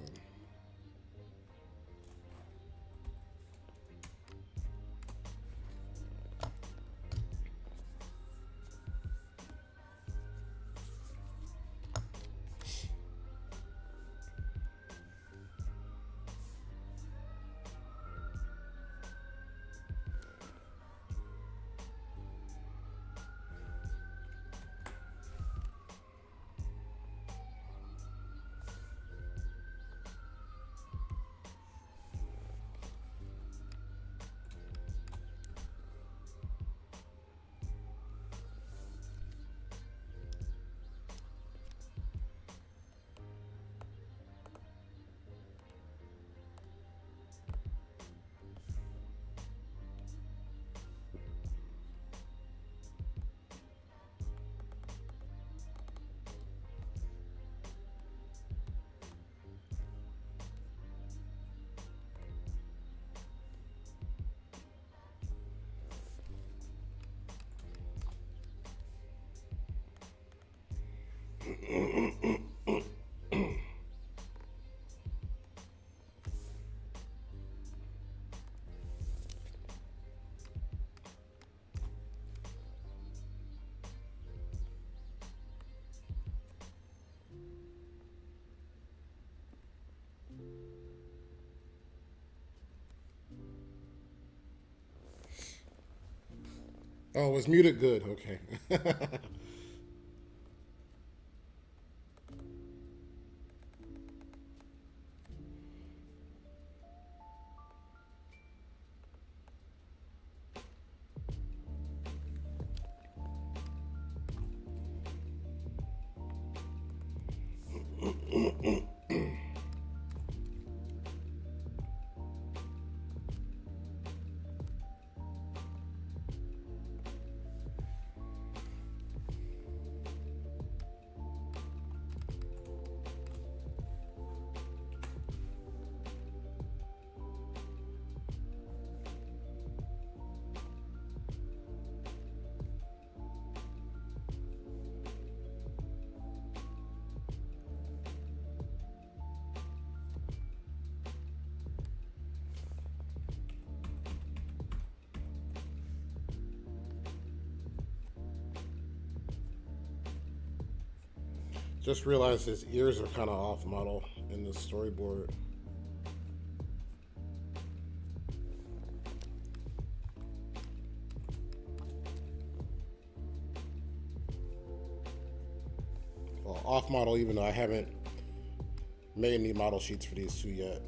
Oh, it was muted good. Okay. Just realized his ears are kind of off model in the storyboard. Well, off model, even though I haven't made any model sheets for these two yet.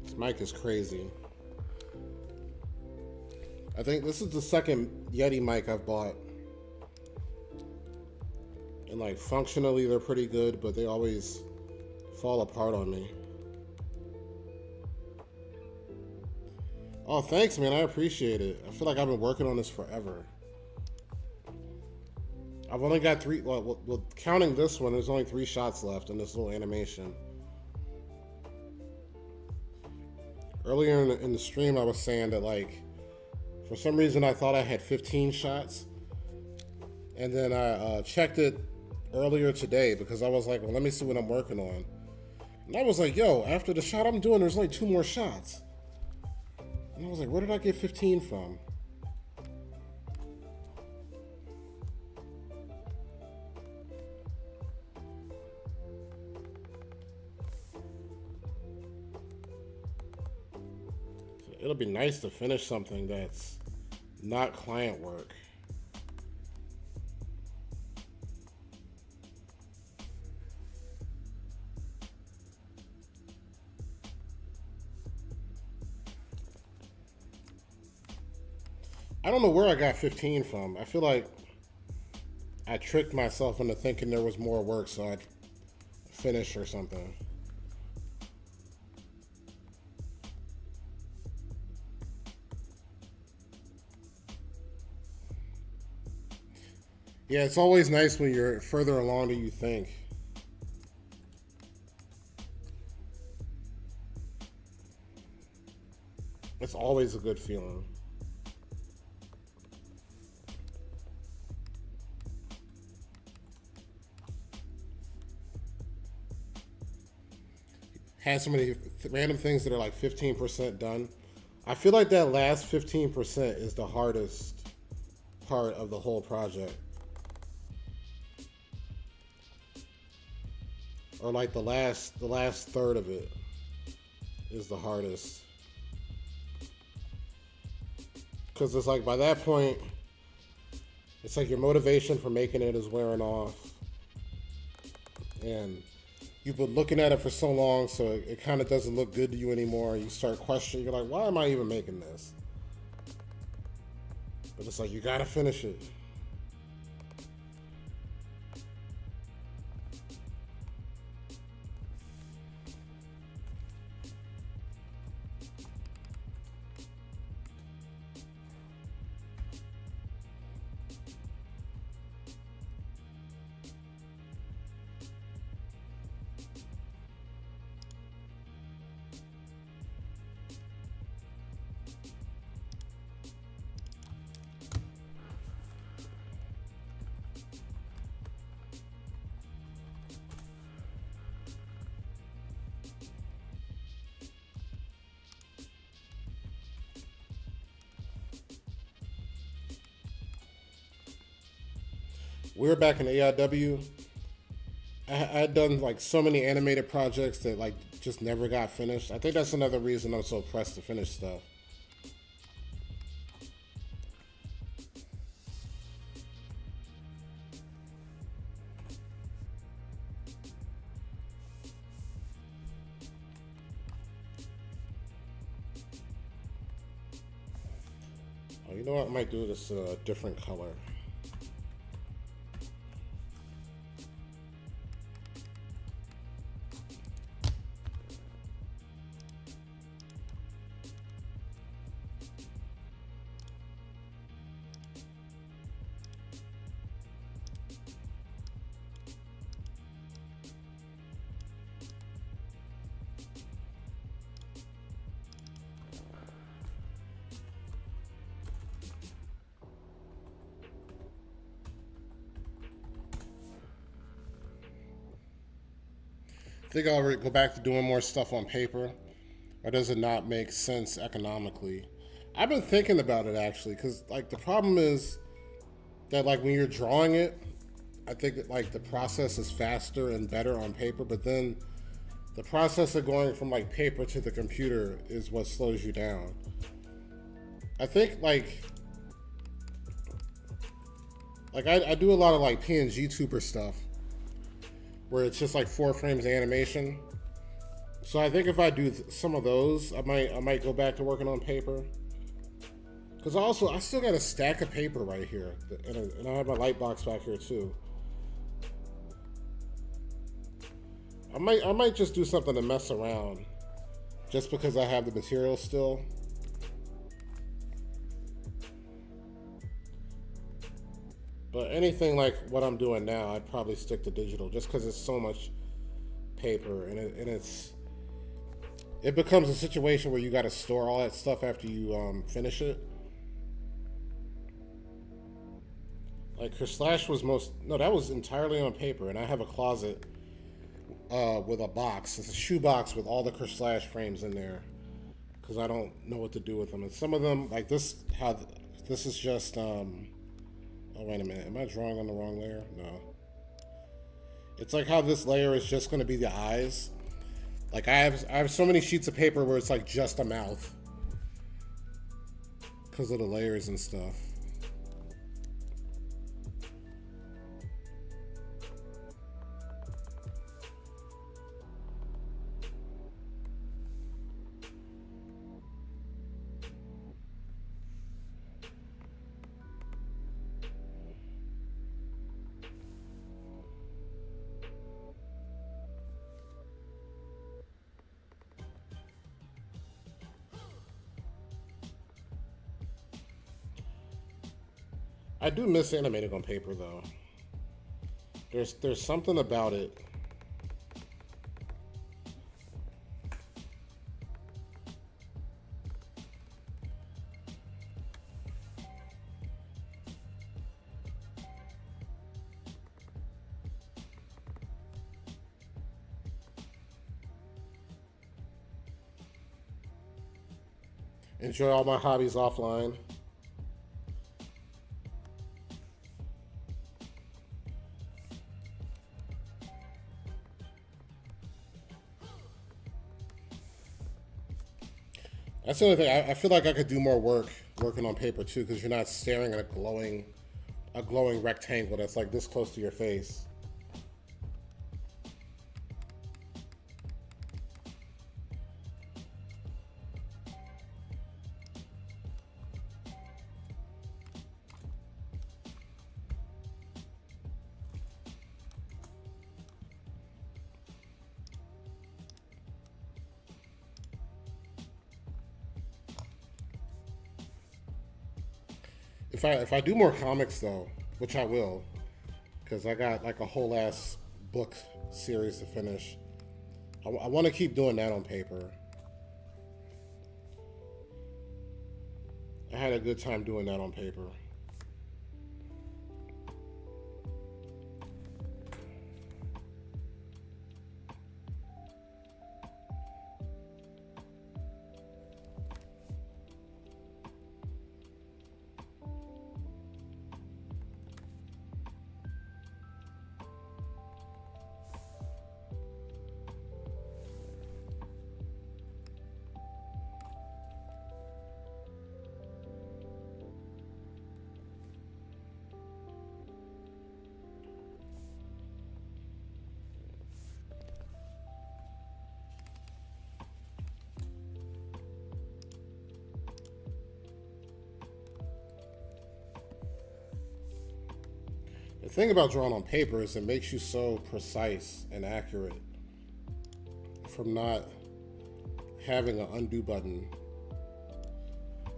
This mic is crazy. I think this is the second Yeti mic I've bought. And like functionally they're pretty good, but they always fall apart on me. Oh, thanks, man. I appreciate it. I feel like I've been working on this forever. I've only got three, well, counting this one, there's only 3 shots left in this little animation. Earlier in the stream, I was saying that, like, for some reason I thought I had 15 shots. And then I checked it earlier today because I was like, well, let me see what I'm working on. And I was like, yo, after the shot I'm doing, there's only 2 more shots. And I was like, where did I get 15 from? It'll be nice to finish something that's not client work. I don't know where I got 15 from. I feel like I tricked myself into thinking there was more work, so I'd finish or something. Yeah, it's always nice when you're further along than you think. It's always a good feeling. had so many random things that are like 15% done. I feel like that last 15% is the hardest part of the whole project. Or like the last third of it is the hardest. Because it's like by that point, it's like your motivation for making it is wearing off. And you've been looking at it for so long, so it kind of doesn't look good to you anymore. You start questioning, you're like, why am I even making this? But it's like, you gotta finish it. We were back in AIW. I had done like so many animated projects that like just never got finished. I think that's another reason I'm so pressed to finish stuff. Oh, you know what? I might do this a different color. I think I'll go back to doing more stuff on paper, or does it not make sense economically? I've been thinking about it actually, because like the problem is that like when you're drawing it, I think that like the process is faster and better on paper, but then the process of going from like paper to the computer is what slows you down. I think I do a lot of like PNG tuber stuff where it's just like 4 frames of animation. So I think if I do some of those, I might go back to working on paper. Because I still got a stack of paper right here, and I have my light box back here too. I might just do something to mess around, just because I have the material still. But anything like what I'm doing now, I'd probably stick to digital, just because it's so much paper, and it becomes a situation where you got to store all that stuff after you finish it. Like her slash was that was entirely on paper, and I have a closet with a box. It's a shoe box with all the Chris Slash frames in there, because I don't know what to do with them. And some of them, like this, this is just. Oh, wait a minute. Am I drawing on the wrong layer? No. It's like how this layer is just going to be the eyes. Like I have so many sheets of paper where it's like just a mouth because of the layers and stuff. I do miss animating on paper though. There's something about it. enjoy all my hobbies offline. That's the only thing. I feel like I could do more work working on paper too, because you're not staring at a glowing rectangle that's like this close to your face. If I do more comics though, which I will, because I got like a whole ass book series to finish. I want to keep doing that on paper. I had a good time doing that on paper. The thing about drawing on paper is it makes you so precise and accurate from not having an undo button.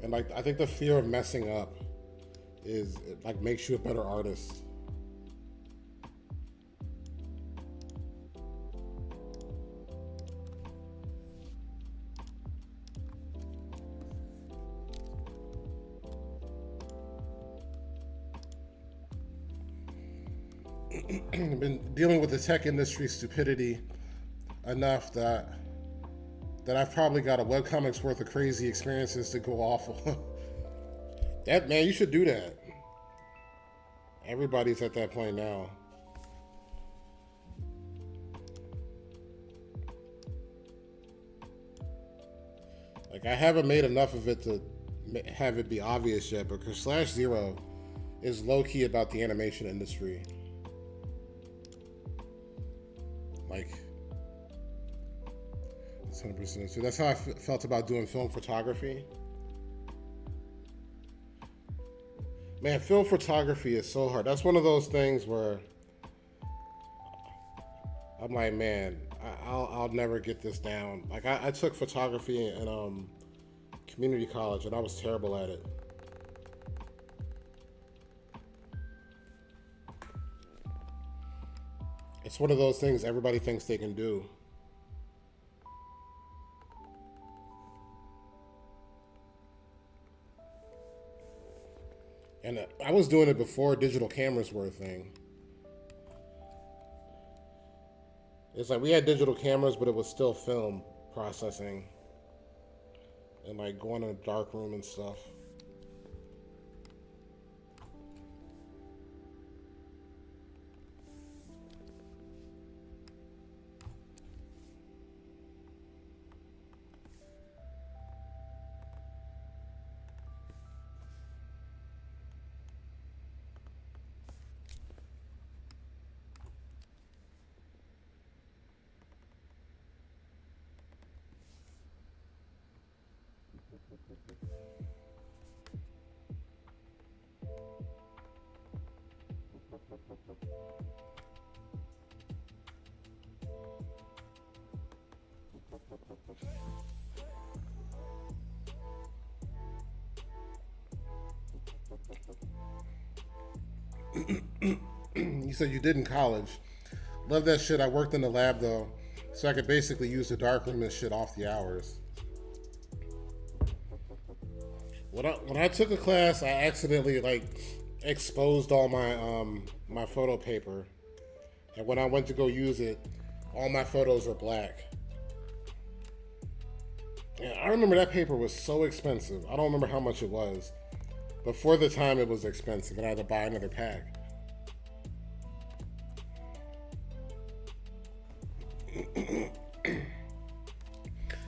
And like I think the fear of messing up is it like makes you a better artist. I've been dealing with the tech industry stupidity enough that I've probably got a webcomic's worth of crazy experiences to go off on. That man, you should do that. Everybody's at that point now. Like I haven't made enough of it to have it be obvious yet, because Slash Zero is low key about the animation industry. Like, that's 100%. So that's how I felt about doing film photography. Man, film photography is so hard. That's one of those things where I'm like, man, I'll never get this down. Like, I took photography in community college, and I was terrible at it. It's one of those things everybody thinks they can do. And I was doing it before digital cameras were a thing. It's like we had digital cameras, but it was still film processing. And like going in a dark room and stuff. You said you did in college. Love that shit. I worked in the lab though, so I could basically use the darkroom and shit off the hours. When I took a class, I accidentally like exposed all my photo paper, and when I went to go use it, all my photos were black. And I remember that paper was so expensive. I don't remember how much it was, but for the time it was expensive, and I had to buy another pack.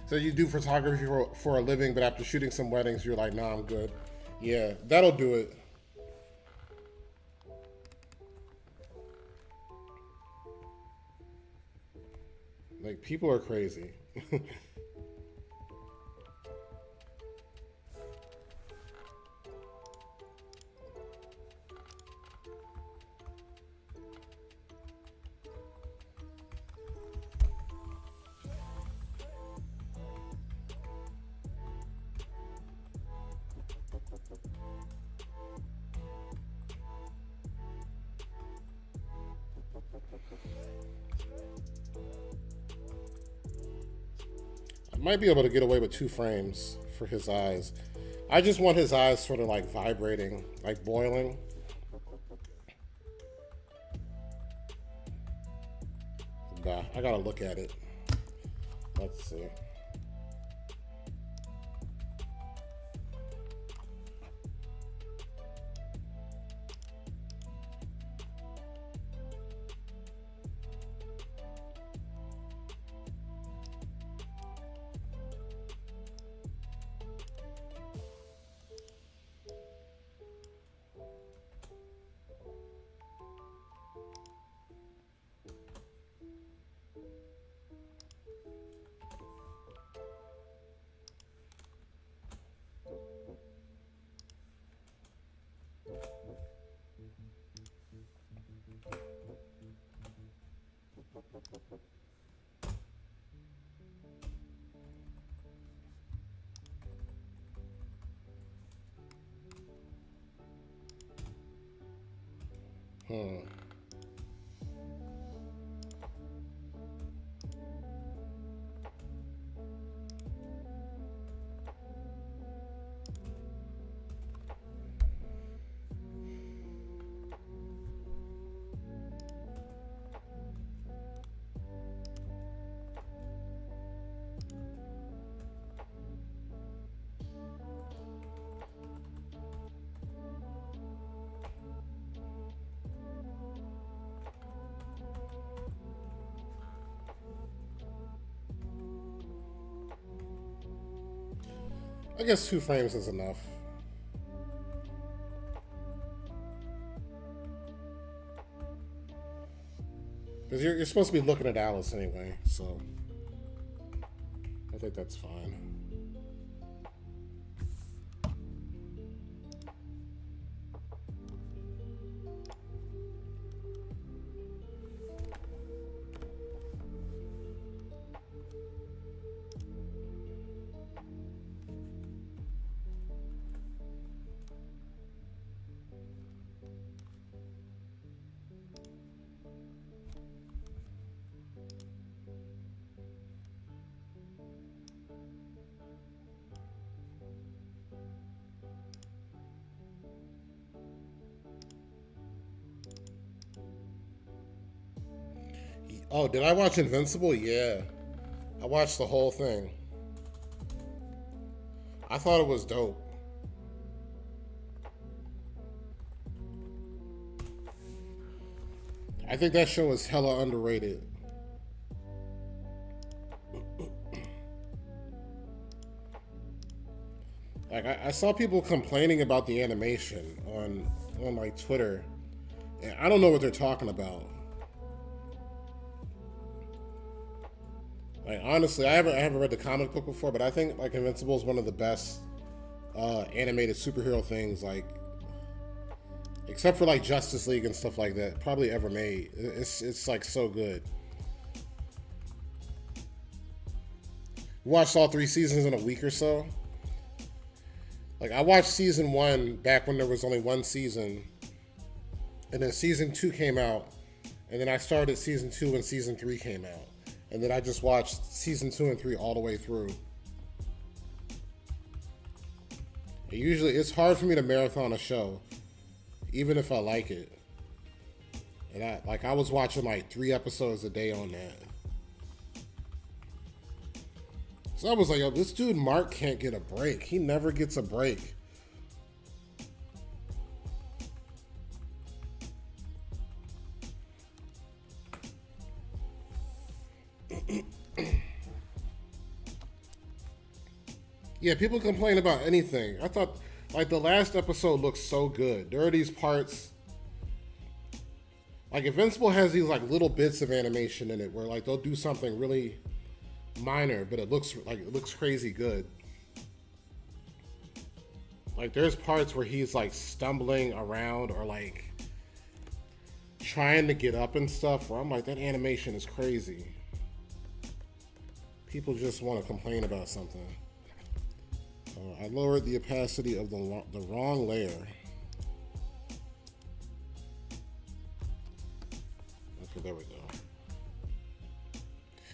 So you do photography for a living, but after shooting some weddings, you're like, nah, I'm good. Yeah, that'll do it. Like, people are crazy. I might be able to get away with 2 frames for his eyes. I just want his eyes sort of like vibrating, like boiling. Nah, I gotta look at it. Let's see. Hmm. I guess 2 frames is enough. Because you're supposed to be looking at Alice anyway, so I think that's fine. Oh, did I watch Invincible? Yeah. I watched the whole thing. I thought it was dope. I think that show is hella underrated. Like I saw people complaining about the animation on like Twitter, and I don't know what they're talking about. Like honestly, I haven't read the comic book before, but I think like Invincible is one of the best animated superhero things, like except for like Justice League and stuff like that, probably ever made. It's like so good. Watched all 3 seasons in a week or so. Like I watched season 1 back when there was only 1 season, and then season 2 came out, and then I started season 2 when season 3 came out, and then I just watched season 2 and 3 all the way through. And usually, it's hard for me to marathon a show, even if I like it. And I was watching like 3 episodes a day on that. So I was like, yo, this dude Mark can't get a break. He never gets a break. Yeah, people complain about anything. I thought, like, the last episode looks so good. There are these parts, like, Invincible has these, like, little bits of animation in it where, like, they'll do something really minor, but it looks crazy good. Like, there's parts where he's, like, stumbling around or, like, trying to get up and stuff where I'm like, that animation is crazy. People just want to complain about something. I lowered the opacity of the wrong layer. Okay, there we go.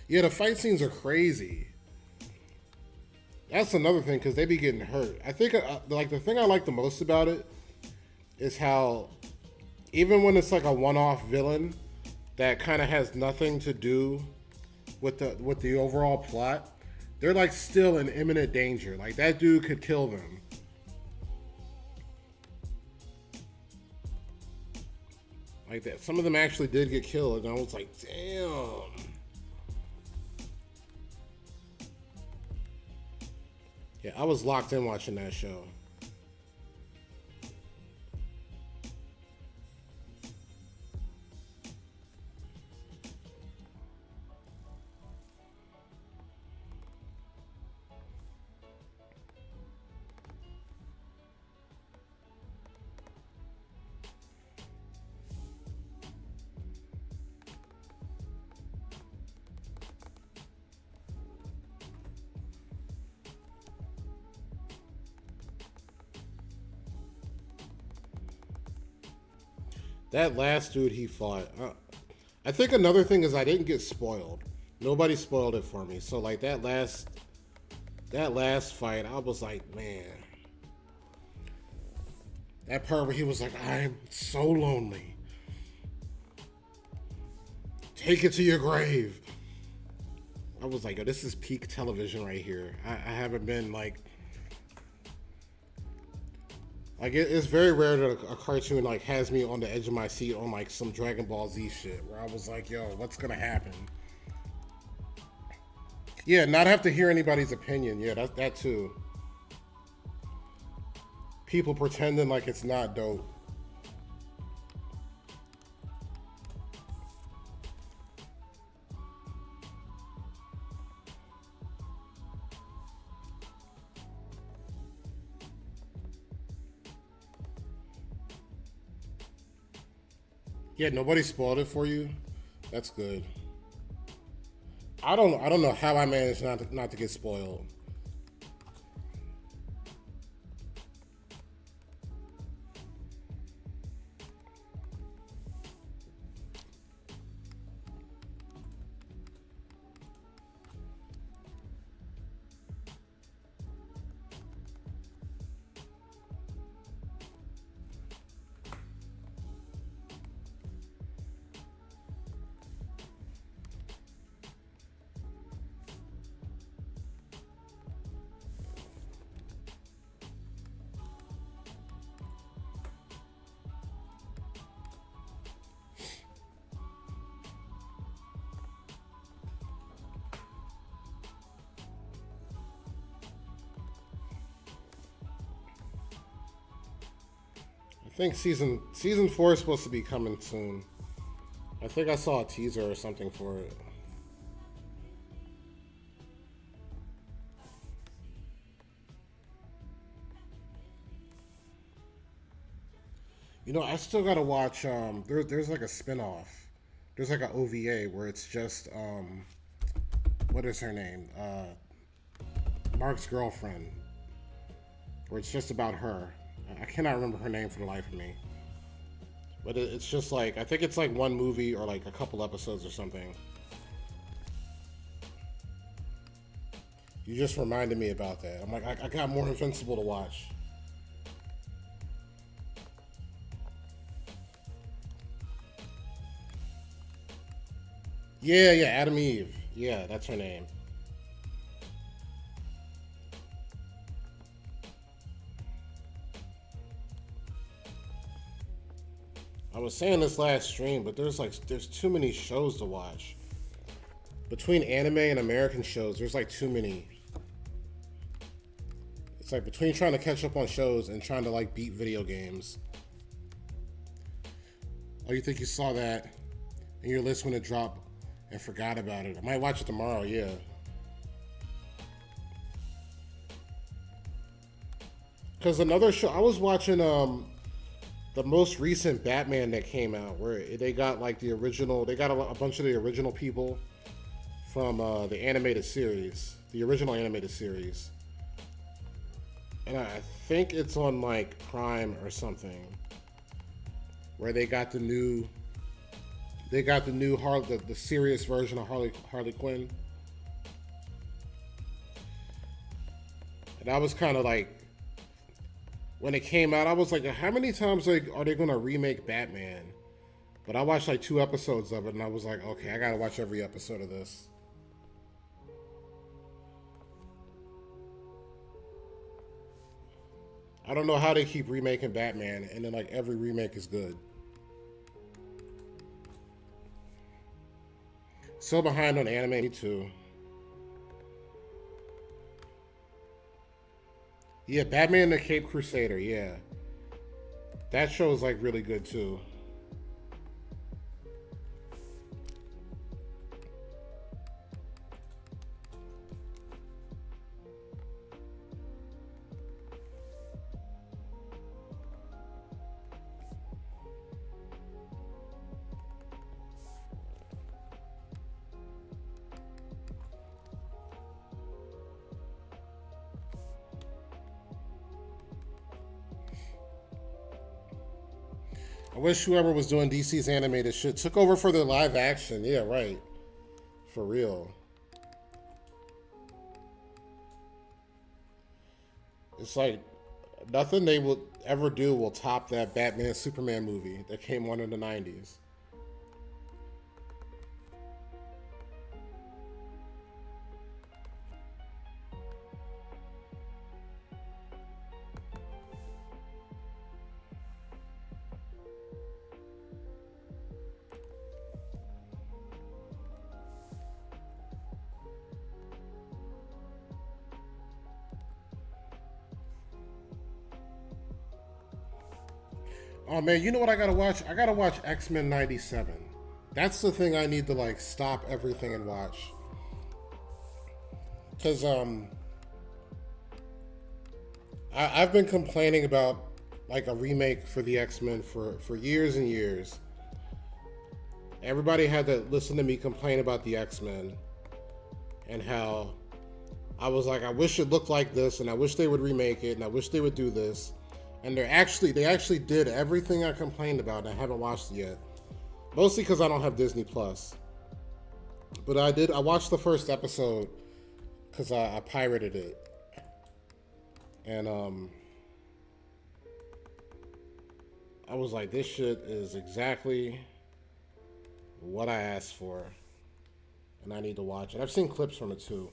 Yeah, the fight scenes are crazy. That's another thing, because they be getting hurt. I think, like, the thing I like the most about it is how, even when it's like a one-off villain that kind of has nothing to do with the overall plot, they're like still in imminent danger. Like, that dude could kill them. Like that. Some of them actually did get killed, and I was like, damn. Yeah, I was locked in watching that show. That last dude he fought, I think another thing is I didn't get spoiled. Nobody spoiled it for me. So like that last fight, I was like, man. That part where he was like, I'm so lonely. Take it to your grave. I was like, oh, this is peak television right here. I haven't been like it's very rare that a cartoon like has me on the edge of my seat on like some Dragon Ball Z shit where I was like, yo, what's gonna happen? Yeah, not have to hear anybody's opinion. Yeah, that too. People pretending like it's not dope. Yeah, nobody spoiled it for you. That's good. I don't know how I managed not to get spoiled. I think season 4 is supposed to be coming soon. I think I saw a teaser or something for it. You know, I still gotta watch. There's like a spinoff. There's like an OVA where it's just what is her name? Mark's girlfriend. Where it's just about her. I cannot remember her name for the life of me. But it's just like, I think it's like one movie or like a couple episodes or something. You just reminded me about that. I'm like, I got more Invincible to watch. Yeah, Adam Eve. Yeah, that's her name. I was saying this last stream, but there's too many shows to watch. Between anime and American shows, there's like too many. It's like between trying to catch up on shows and trying to like beat video games. Oh, you think you saw that in your list when it dropped and forgot about it? I might watch it tomorrow, yeah. Because another show, I was watching the most recent Batman that came out, where they got like the original, they got a bunch of the original people from the animated series, the original animated series. And I think it's on like Prime or something, where they got the new the serious version of Harley Quinn. And I was kind of like, when it came out, I was like, how many times are they gonna remake Batman? But I watched like 2 episodes of it, and I was like, okay, I gotta watch every episode of this. I don't know how they keep remaking Batman, and then like every remake is good. So behind on anime, me too. Yeah, Batman and the Cape Crusader, yeah. That show is like really good too. I wish whoever was doing DC's animated shit took over for their live action. Yeah, right. For real. It's like nothing they will ever do will top that Batman Superman movie that came on in the 90s. Oh man, you know what I gotta watch? I gotta watch X-Men 97. That's the thing I need to like stop everything and watch. Cause I've been complaining about like a remake for the X-Men for years and years. Everybody had to listen to me complain about the X-Men and how I was like, I wish it looked like this, and I wish they would remake it, and I wish they would do this. And they actually did everything I complained about, and I haven't watched it yet. Mostly because I don't have Disney Plus. But I watched the first episode because I pirated it. And I was like, this shit is exactly what I asked for. And I need to watch it. I've seen clips from it too.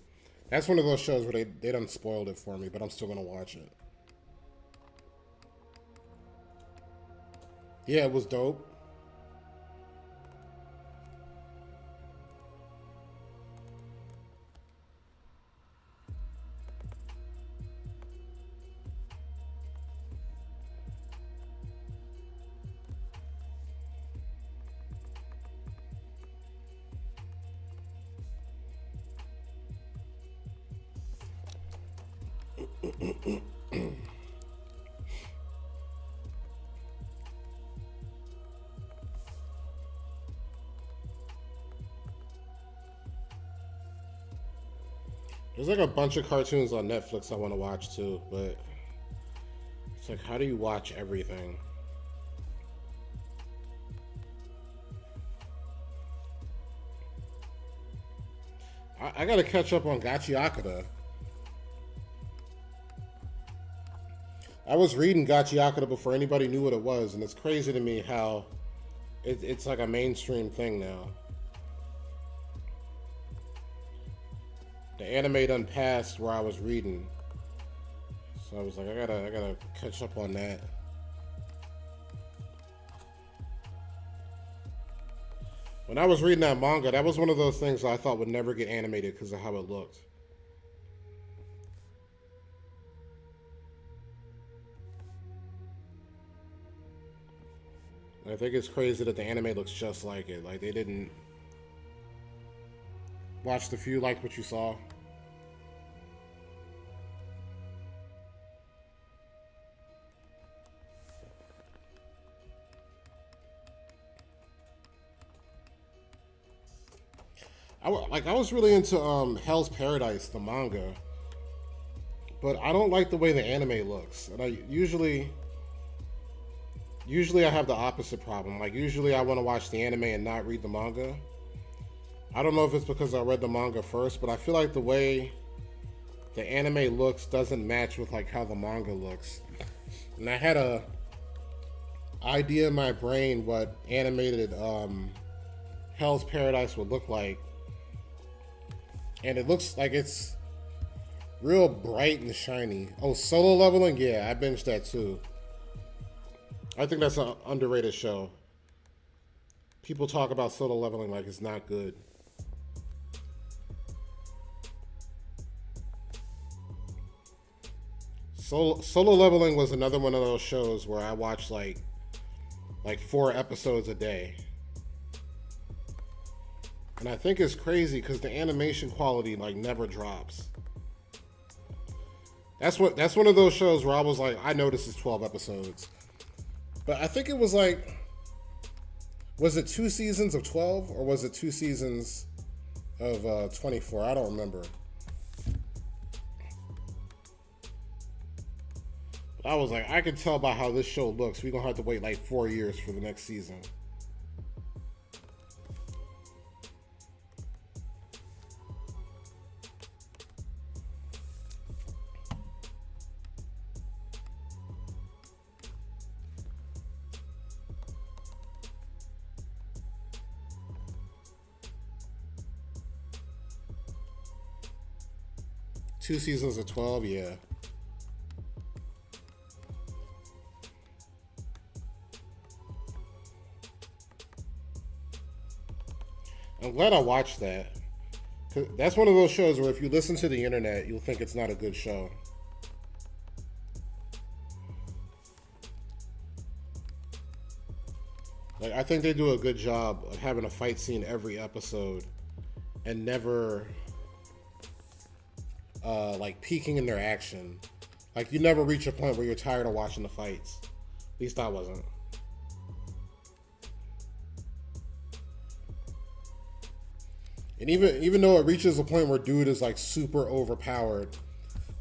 That's one of those shows where they done spoiled it for me, but I'm still gonna watch it. Yeah, it was dope. There's like a bunch of cartoons on Netflix I want to watch too, but it's like, how do you watch everything? I gotta catch up on Gachiakata. I was reading Gachiakata before anybody knew what it was, and it's crazy to me how it's like a mainstream thing now. The anime done passed where I was reading, so I was like, I gotta catch up on that. When I was reading that manga, that was one of those things that I thought would never get animated because of how it looked. I think it's crazy that the anime looks just like it. Like they didn't watch the few like what you saw. I was really into Hell's Paradise, the manga, but I don't like the way the anime looks. And I usually I have the opposite problem. Like usually I want to watch the anime and not read the manga. I don't know if it's because I read the manga first, but I feel like the way the anime looks doesn't match with like how the manga looks. And I had a idea in my brain what animated Hell's Paradise would look like. And it looks like it's real bright and shiny. Oh, Solo Leveling? Yeah, I binged that too. I think that's an underrated show. People talk about Solo Leveling like it's not good. Solo Leveling was another one of those shows where I watched like 4 episodes a day. And I think it's crazy because the animation quality like never drops. That's one of those shows where I was like, I know this is 12 episodes. But I think it was like, was it 2 seasons of 12 or was it 2 seasons of 24? I don't remember. But I was like, I can tell by how this show looks, we're going to have to wait like 4 years for the next season. Two seasons of 12, yeah. I'm glad I watched that. That's one of those shows where if you listen to the internet, you'll think it's not a good show. Like, I think they do a good job of having a fight scene every episode and never like peaking in their action. Like you never reach a point where you're tired of watching the fights. At least I wasn't. And even though it reaches a point where dude is like super overpowered,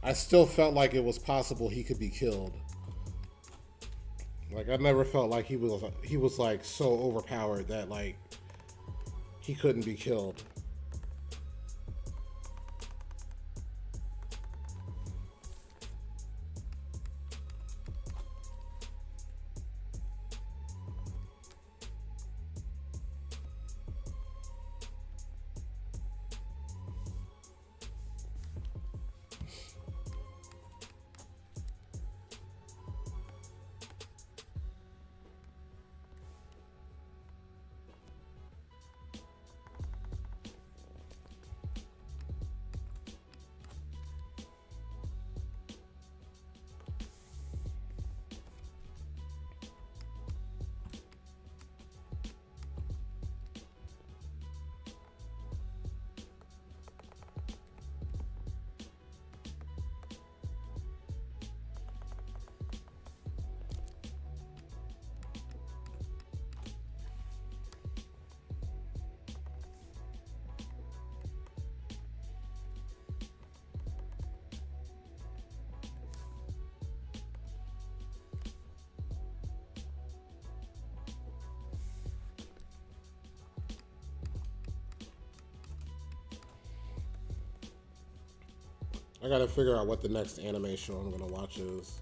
I still felt like it was possible he could be killed. Like I never felt like he was like so overpowered that like he couldn't be killed. I gotta figure out what the next anime show I'm gonna watch is.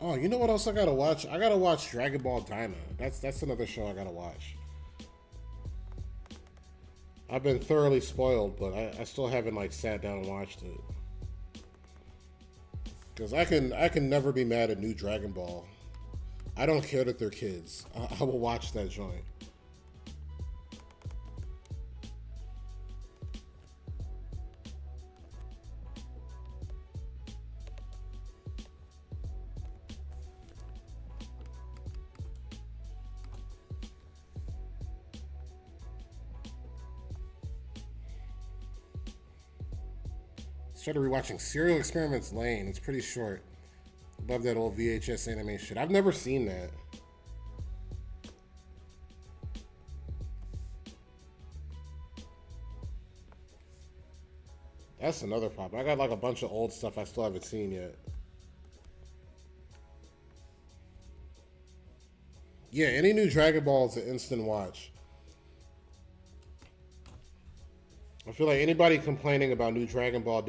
Oh, you know what else I gotta watch? I gotta watch Dragon Ball Daima. That's another show I gotta watch. I've been thoroughly spoiled, but I still haven't like sat down and watched it. Because I can never be mad at new Dragon Ball. I don't care that they're kids. I will watch that joint. Started rewatching Serial Experiments Lane. It's pretty short. Love that old VHS animation. I've never seen that. That's another problem. I got like a bunch of old stuff I still haven't seen yet. Yeah, any new Dragon Ball is an instant watch. I feel like anybody complaining about new Dragon Ball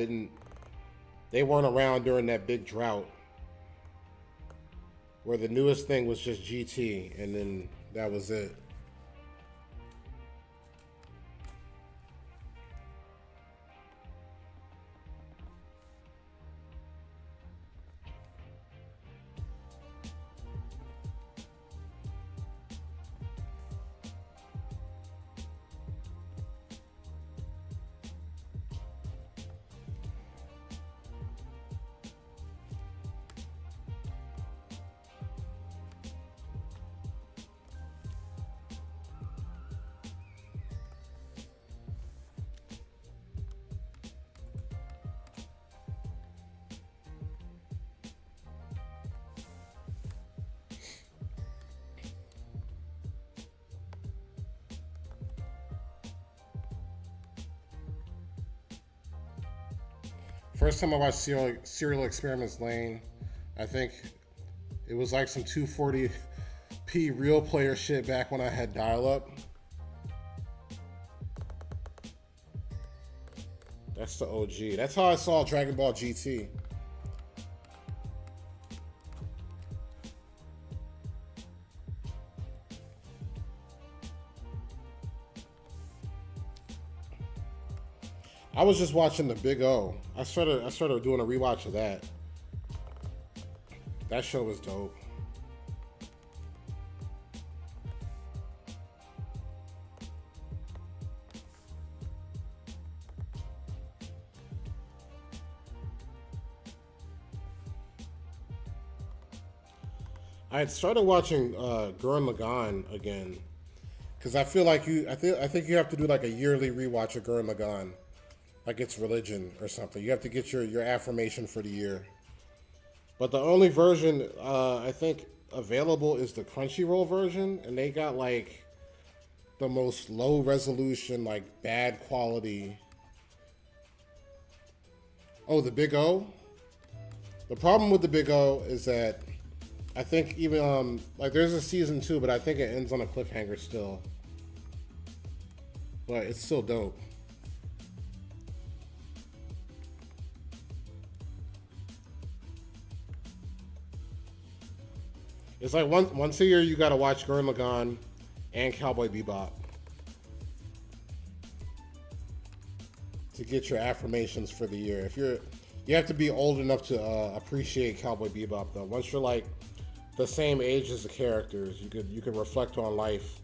they weren't around during that big drought where the newest thing was just GT and then that was it. First time I watched Serial Experiments Lane, I think it was like some 240p real player shit back when I had dial up. That's the OG. That's how I saw Dragon Ball GT. I was just watching the Big O. I started doing a rewatch of that. That show was dope. I had started watching Gurren Lagann again because I feel like I think you have to do like a yearly rewatch of Gurren Lagann, like it's religion or something. You have to get your affirmation for the year. But the only version I think available is the Crunchyroll version, and they got like the most low resolution, like bad quality. Oh, the Big O. The problem with the Big O is that I think even like there's a season 2, but I think it ends on a cliffhanger still. But it's still dope. It's like once a year you gotta watch Gurren Lagann and Cowboy Bebop to get your affirmations for the year. You have to be old enough to appreciate Cowboy Bebop though. Once you're like the same age as the characters, you could reflect on life.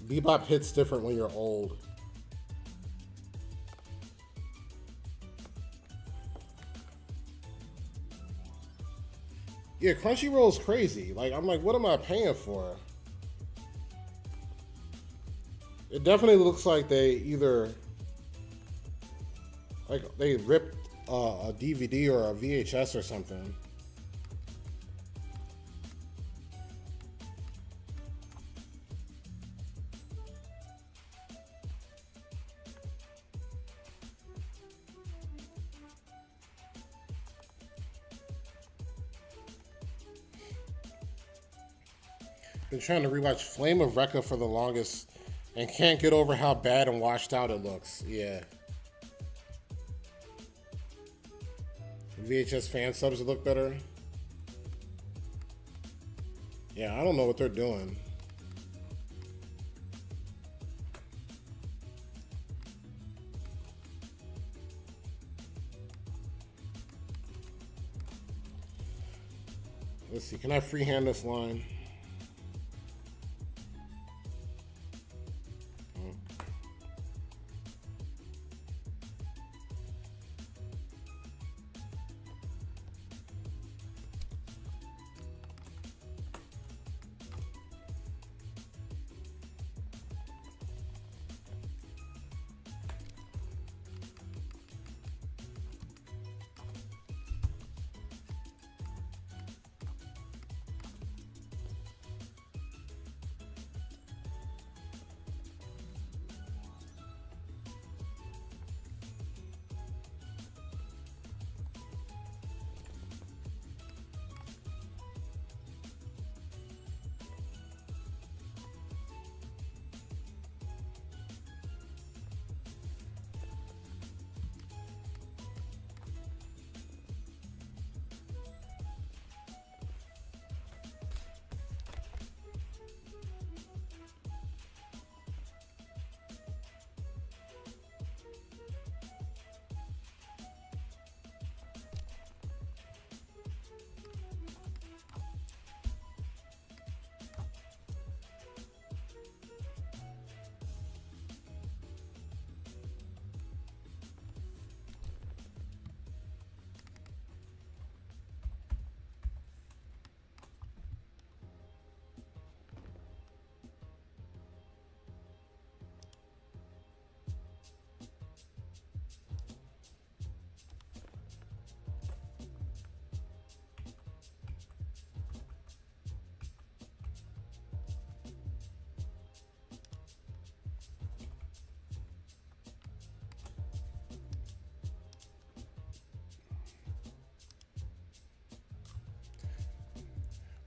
Bebop hits different when you're old. Yeah, Crunchyroll's crazy. Like, I'm like, what am I paying for? It definitely looks like they either like they ripped a DVD or a VHS or something. Been trying to rewatch Flame of Recca for the longest and can't get over how bad and washed out it looks. Yeah. VHS fan subs look better. Yeah, I don't know what they're doing. Let's see, can I freehand this line?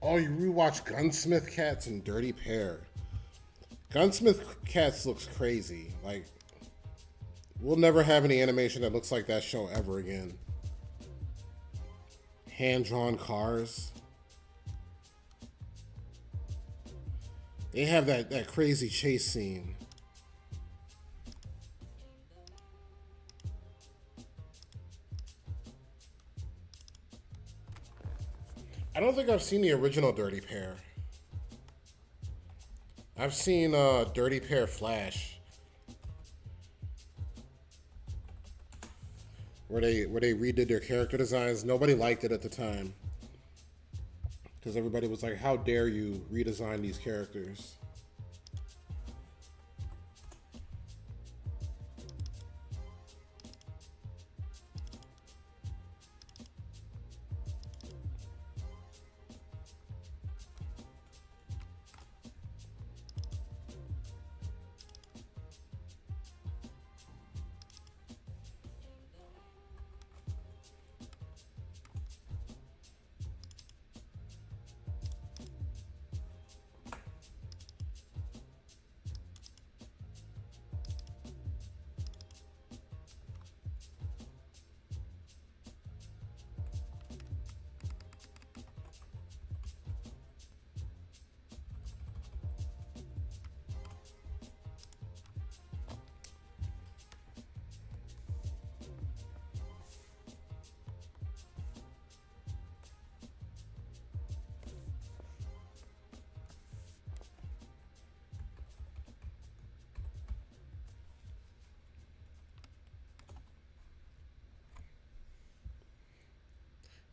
Oh, you rewatch Gunsmith Cats and Dirty Pair. Gunsmith Cats looks crazy. Like, we'll never have any animation that looks like that show ever again. Hand-drawn cars. They have that crazy chase scene. I don't think I've seen the original Dirty Pair. I've seen Dirty Pair Flash, where they redid their character designs. Nobody liked it at the time because everybody was like, "How dare you redesign these characters?"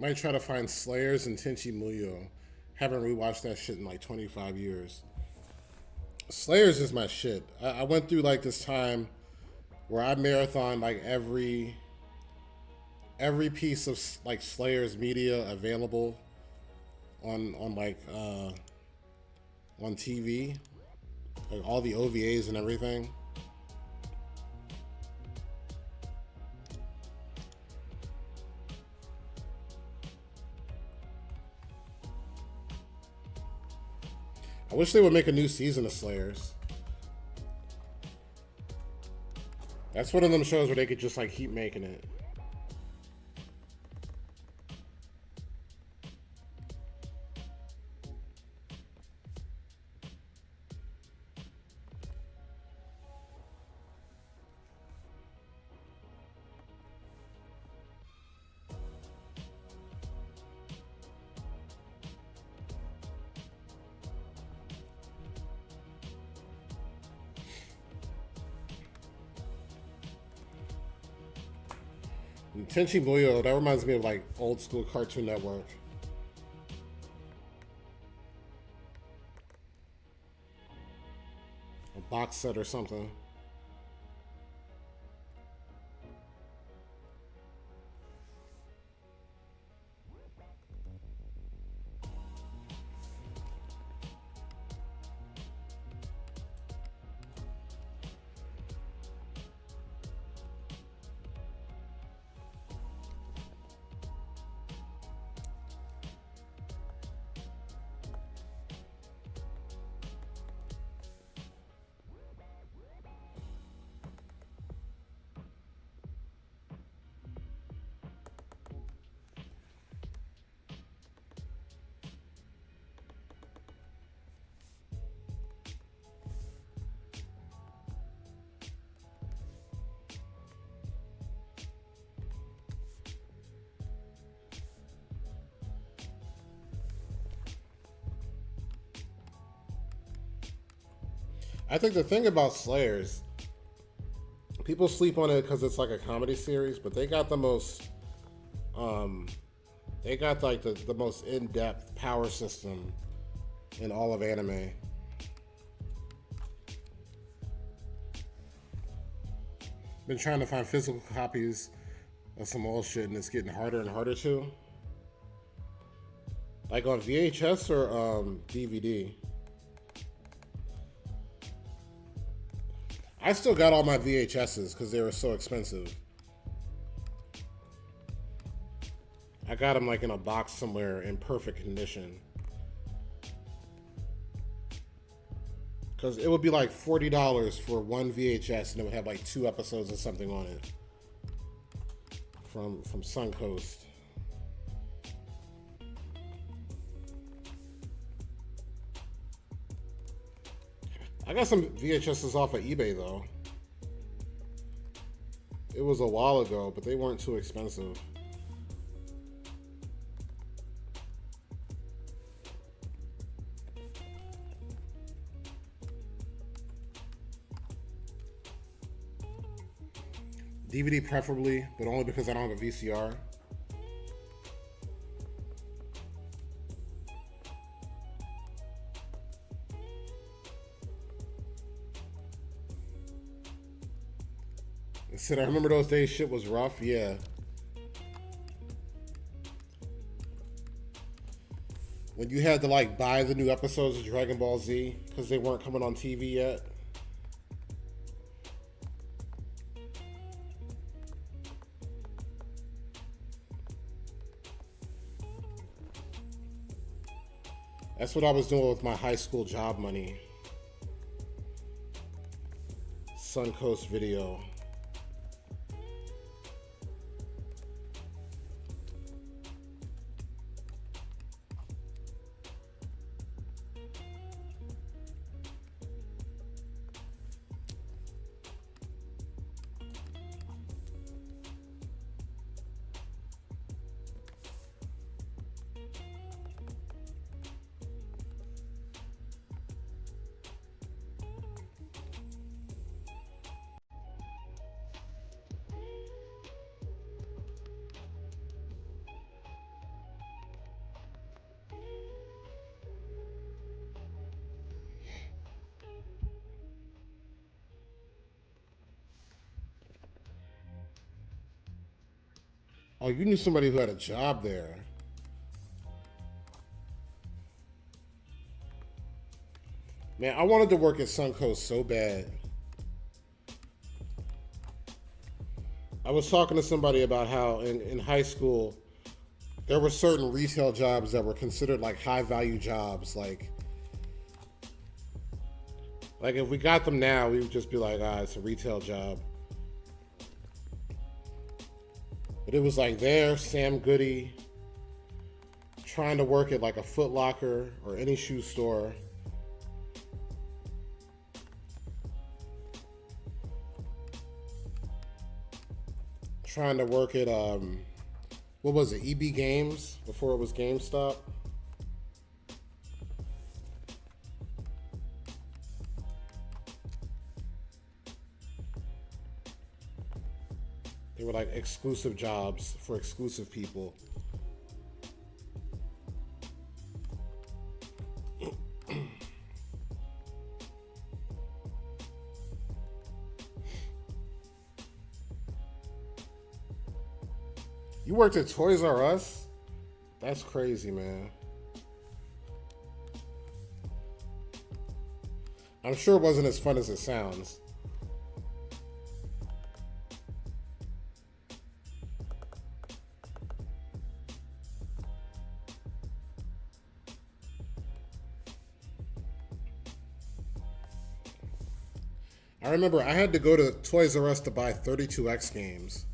Might try to find Slayers and Tenchi Muyo. Haven't rewatched that shit in like 25 years. Slayers is my shit. I went through like this time where I marathon like every piece of like Slayers media available on on TV, like all the OVAs and everything. I wish they would make a new season of Slayers. That's one of them shows where they could just like keep making it. Tenchi Muyo, that reminds me of like old school Cartoon Network. A box set or something. I think the thing about Slayers, people sleep on it because it's like a comedy series, but they got the most, they got like the most in-depth power system in all of anime. Been trying to find physical copies of some old shit, and it's getting harder and harder to. Like on VHS or DVD. I still got all my VHSs because they were so expensive. I got them like in a box somewhere in perfect condition. Because it would be like $40 for one VHS and it would have like 2 episodes of something on it. From Suncoast. I got some VHSs off of eBay though. It was a while ago, but they weren't too expensive. DVD preferably, but only because I don't have a VCR. I said, I remember those days shit was rough, yeah. When you had to like buy the new episodes of Dragon Ball Z because they weren't coming on TV yet. That's what I was doing with my high school job money. Suncoast Video. Oh, you knew somebody who had a job there. Man, I wanted to work at Suncoast so bad. I was talking to somebody about how in high school, there were certain retail jobs that were considered like high value jobs. Like if we got them now, we would just be like, it's a retail job. But it was like there, Sam Goody, trying to work at like a Foot Locker or any shoe store. Trying to work at, what was it, EB Games before it was GameStop. They were like exclusive jobs for exclusive people. You worked at Toys R Us? That's crazy, man. I'm sure it wasn't as fun as it sounds. I remember I had to go to Toys R Us to buy 32X games.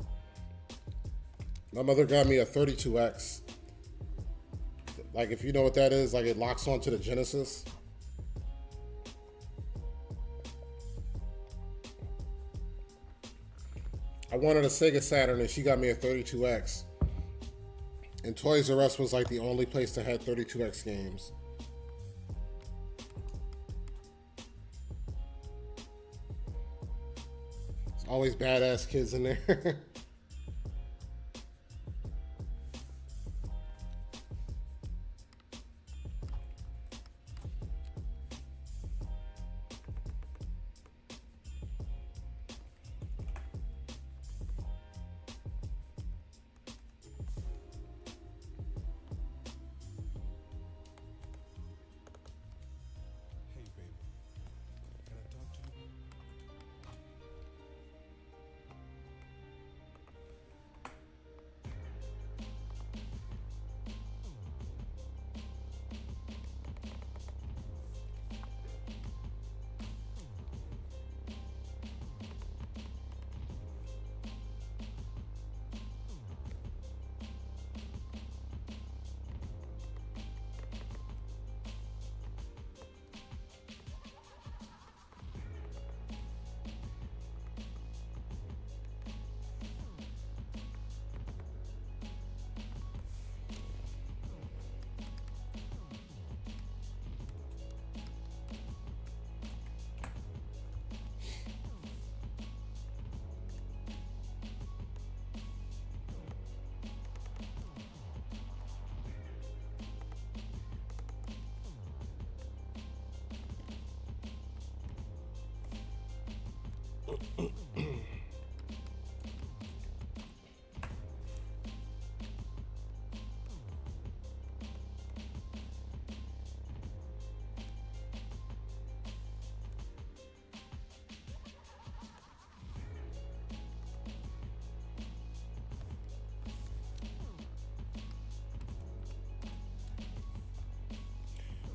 My mother got me a 32X. Like, if you know what that is, like it locks onto the Genesis. I wanted a Sega Saturn and she got me a 32X. And Toys R Us was like the only place that had 32X games. There's always badass kids in there.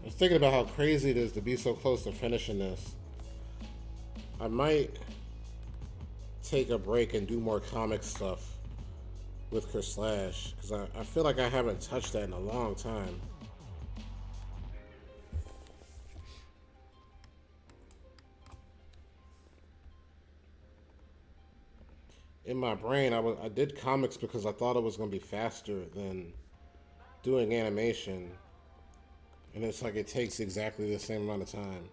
I was thinking about how crazy it is to be so close to finishing this. I might take a break and do more comic stuff with Chris Slash, because I feel like I haven't touched that in a long time. In my brain, I did comics because I thought it was going to be faster than doing animation. And it's like it takes exactly the same amount of time.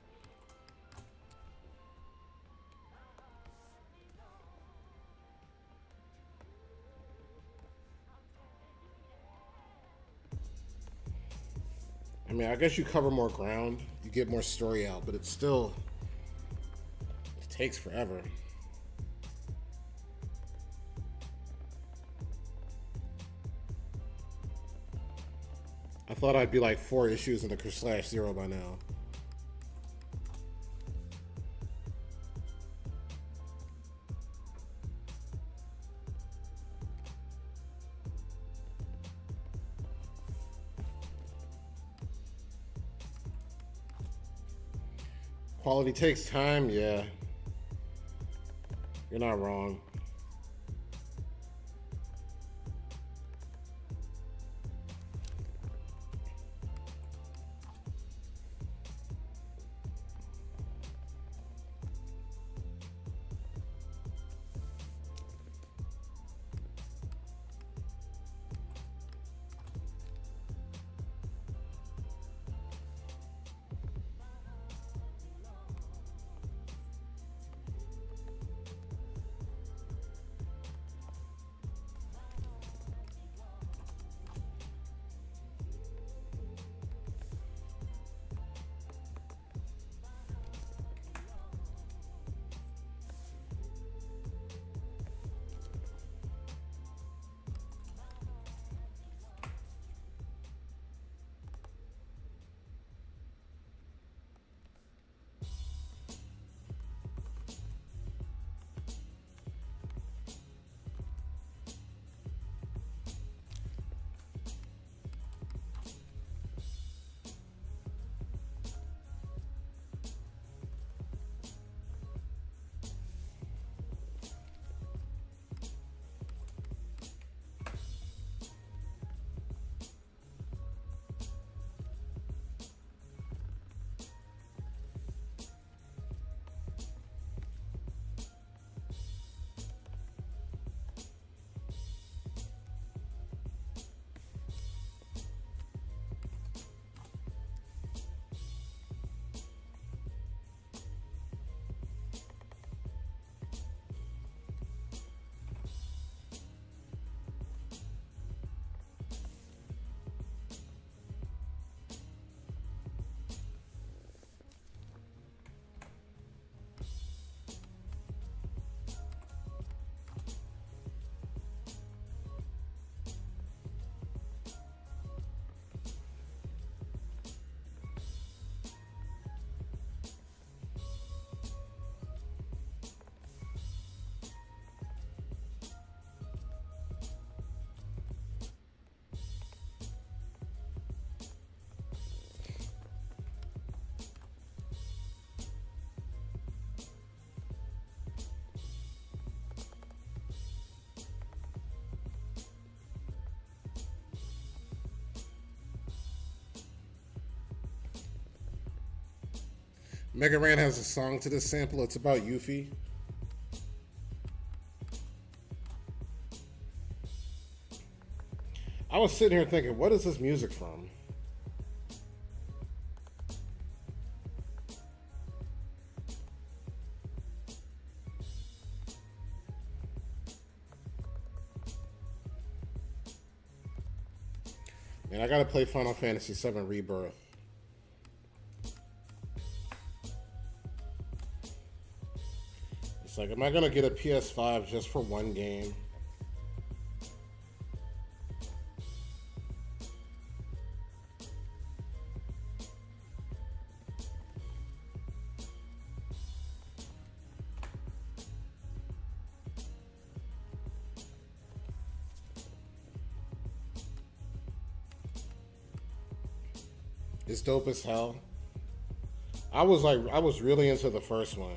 I mean, I guess you cover more ground, you get more story out, but it takes forever. I thought I'd be like 4 issues into Chris Slash Zero by now. Quality takes time, yeah. You're not wrong. Mega Ran has a song to this sample. It's about Yuffie. I was sitting here thinking, what is this music from? And I gotta play Final Fantasy VII Rebirth. It's like, am I gonna get a PS5 just for one game? It's dope as hell. I was really into the first one.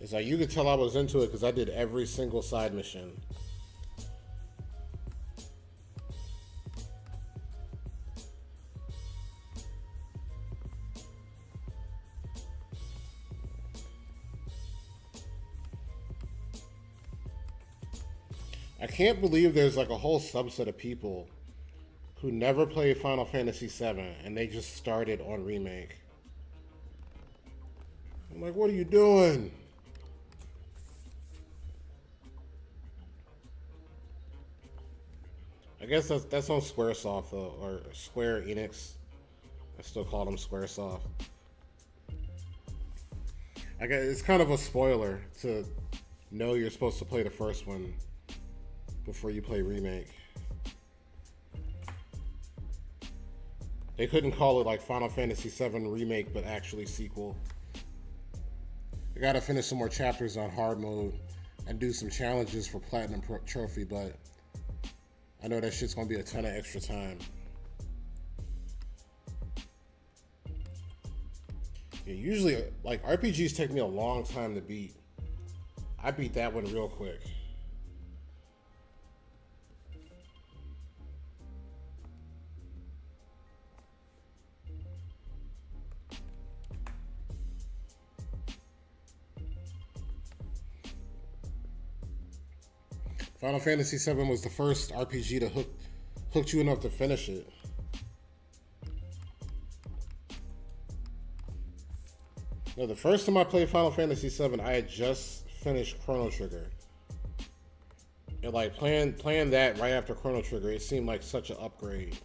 It's like you could tell I was into it because I did every single side mission. I can't believe there's like a whole subset of people who never played Final Fantasy VII and they just started on Remake. I'm like, what are you doing? I guess that's on Squaresoft though, or Square Enix. I still call them Squaresoft. I guess it's kind of a spoiler to know you're supposed to play the first one before you play Remake. They couldn't call it like Final Fantasy VII Remake, but actually sequel. I gotta finish some more chapters on hard mode and do some challenges for Platinum Trophy, but I know that shit's gonna be a ton of extra time. Yeah, usually, like, RPGs take me a long time to beat. I beat that one real quick. Final Fantasy VII was the first RPG to hook you enough to finish it. No, the first time I played Final Fantasy VII, I had just finished Chrono Trigger. And like playing that right after Chrono Trigger, it seemed like such an upgrade.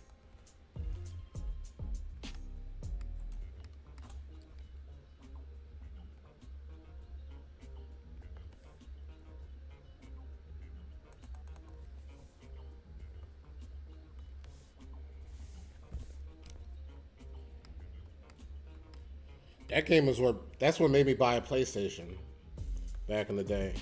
That game is that's what made me buy a PlayStation back in the day.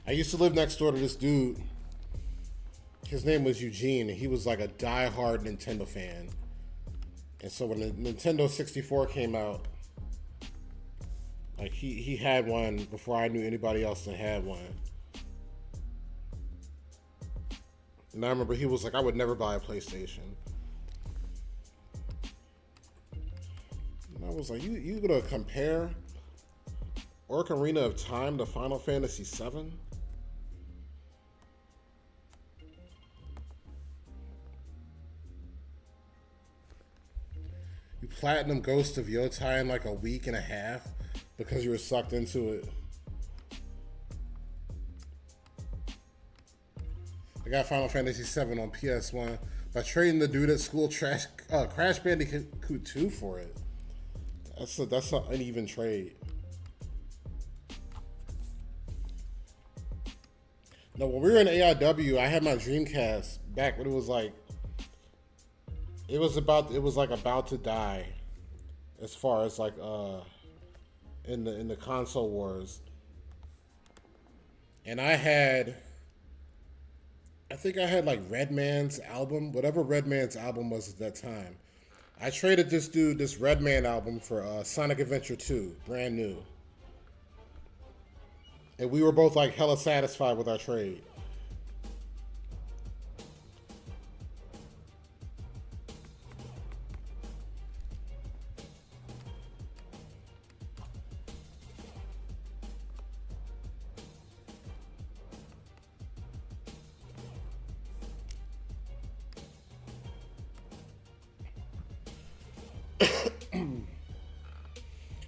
I used to live next door to this dude. His name was Eugene, and he was like a die-hard Nintendo fan. And so when the Nintendo 64 came out, like he had one before I knew anybody else that had one. And I remember he was like, I would never buy a PlayStation. And I was like, you gonna compare Ocarina of Time to Final Fantasy VII? You platinum Ghost of Yotai in like a week and a half because you were sucked into it. I got Final Fantasy VII on PS1 by trading the dude at school Crash Bandicoot 2 for it. That's an uneven trade. No, when we were in AIW, I had my Dreamcast back when it was like about to die, as far as like in the console wars. And I had I think I had like Redman's album, whatever Redman's album was at that time. I traded this dude this Redman album for Sonic Adventure 2, brand new, and we were both like hella satisfied with our trade.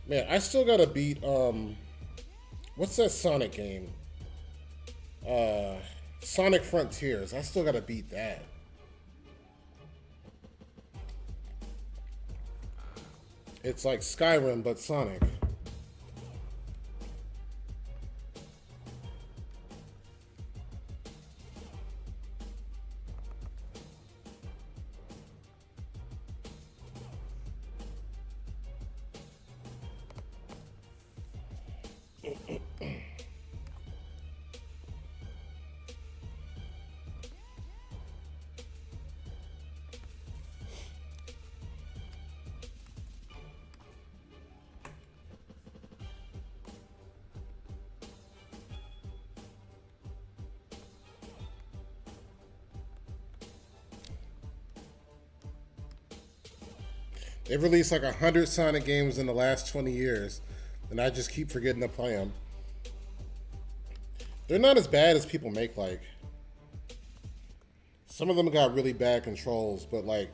Man, I still gotta beat what's that Sonic game? Uh, Sonic Frontiers. I still gotta beat that. It's like Skyrim but Sonic. They've released like 100 Sonic games in the last 20 years, and I just keep forgetting to play them. They're not as bad as people make. Like some of them got really bad controls, but like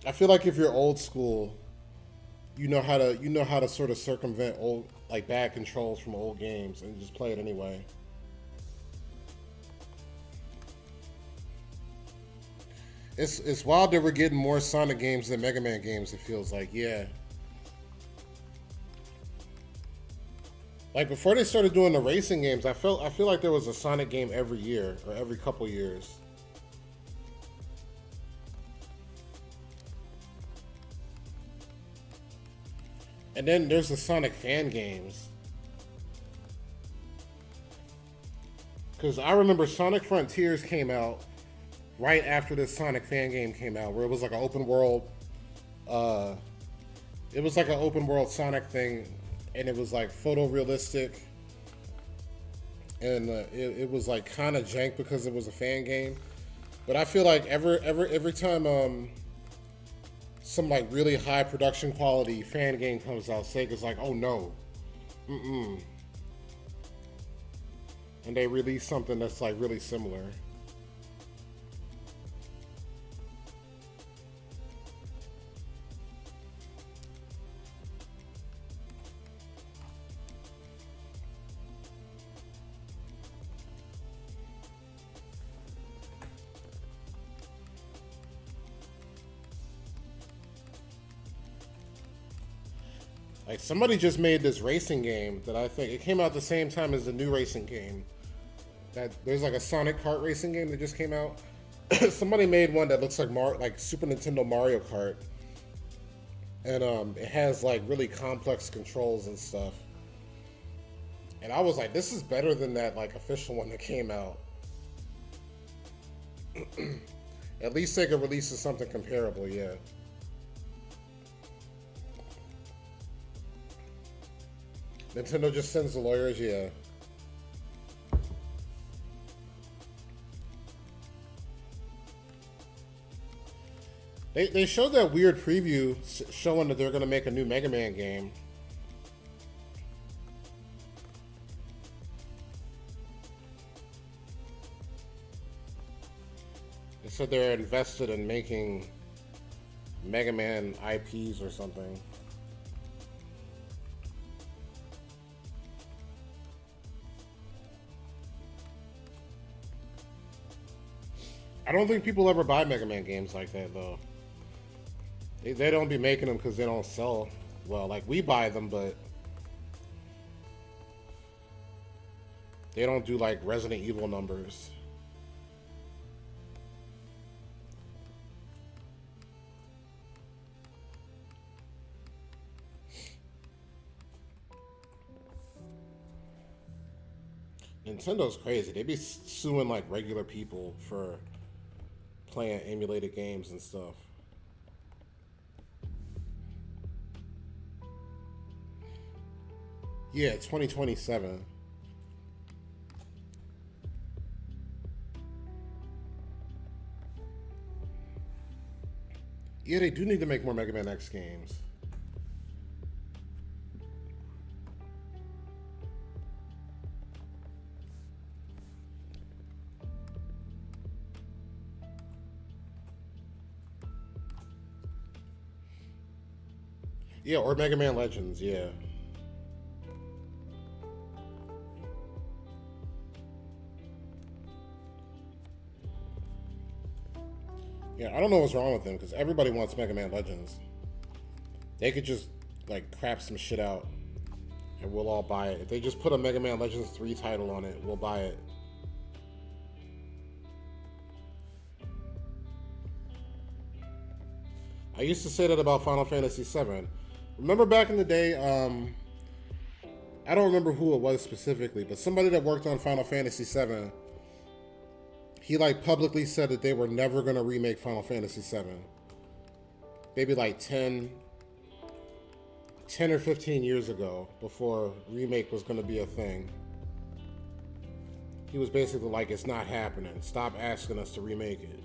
I feel like if you're old school, you know how to sort of circumvent old like bad controls from old games and just play it anyway. It's wild that we're getting more Sonic games than Mega Man games. It feels like, yeah. Like before they started doing the racing games, I feel like there was a Sonic game every year or every couple years. And then there's the Sonic fan games. Because I remember Sonic Frontiers came out right after this Sonic fan game came out, where it was like an open world. Uh, it was like an open world Sonic thing, and it was like photorealistic, and it was like kind of jank because it was a fan game. But I feel like every time some like really high production quality fan game comes out, Sega's like, oh no, mm-mm, and they release something that's like really similar. Like somebody just made this racing game that I think it came out the same time as the new racing game. That there's like a Sonic Kart racing game that just came out. Somebody made one that looks like like Super Nintendo Mario Kart, and it has like really complex controls and stuff. And I was like, this is better than that like official one that came out. At least Sega releases something comparable, yeah. Nintendo just sends the lawyers, yeah. They showed that weird preview showing that they're going to make a new Mega Man game. They said they're invested in making Mega Man IPs or something. I don't think people ever buy Mega Man games like that, though. They don't be making them because they don't sell well. Like, we buy them, but they don't do, like, Resident Evil numbers. Nintendo's crazy. They be suing like regular people for playing emulated games and stuff. Yeah, 2027. Yeah, they do need to make more Mega Man X games. Yeah, or Mega Man Legends, yeah. Yeah, I don't know what's wrong with them because everybody wants Mega Man Legends. They could just like crap some shit out and we'll all buy it. If they just put a Mega Man Legends 3 title on it, we'll buy it. I used to say that about Final Fantasy VII. Remember back in the day, I don't remember who it was specifically, but somebody that worked on Final Fantasy VII, he like publicly said that they were never going to remake Final Fantasy VII. Maybe like 10 or 15 years ago, before remake was going to be a thing. He was basically like, it's not happening. Stop asking us to remake it.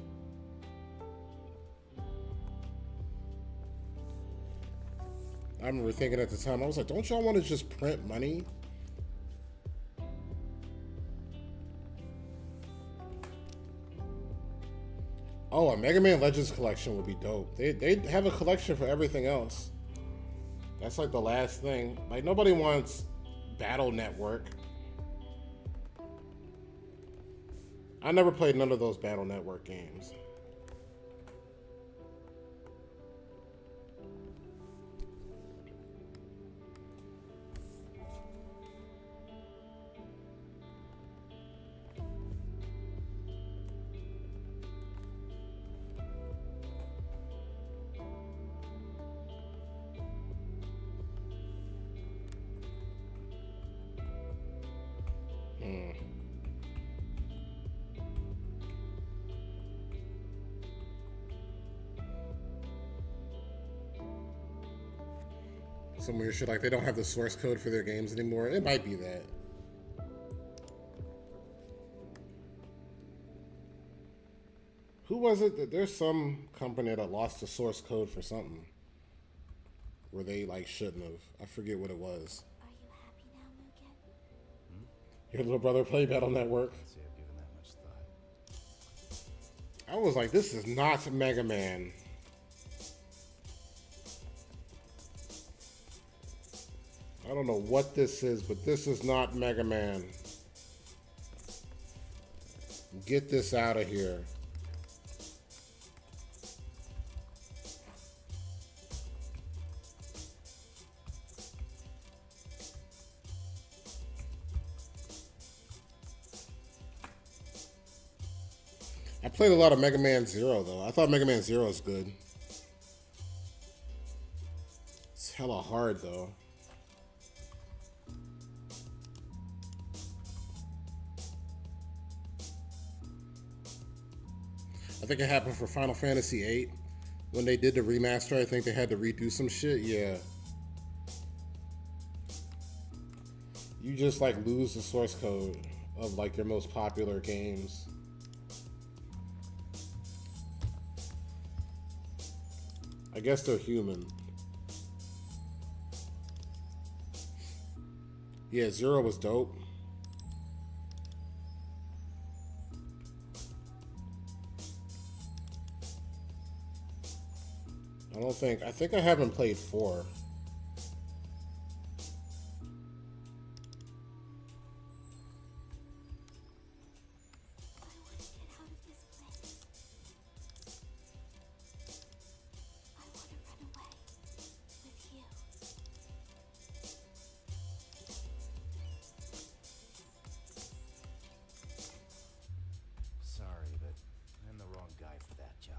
I remember thinking at the time, I was like, don't y'all want to just print money? Oh, a Mega Man Legends collection would be dope. They have a collection for everything else. That's like the last thing. Like, nobody wants Battle Network. I never played none of those Battle Network games. Some weird shit like they don't have the source code for their games anymore. It might be that. Who was it? There's some company that lost the source code for something where they like shouldn't have. I forget what it was. Are you happy now, Mugen? Your little brother played Battle Network. See, I've given that much thought. I was like, this is not Mega Man. I don't know what this is, but this is not Mega Man. Get this out of here. I played a lot of Mega Man Zero, though. I thought Mega Man Zero was good. It's hella hard, though. I think it happened for Final Fantasy VIII. When they did the remaster, I think they had to redo some shit. Yeah. You just like lose the source code of like your most popular games. I guess they're human. Yeah, Zero was dope. I think I haven't played 4. Sorry, but I'm the wrong guy for that job.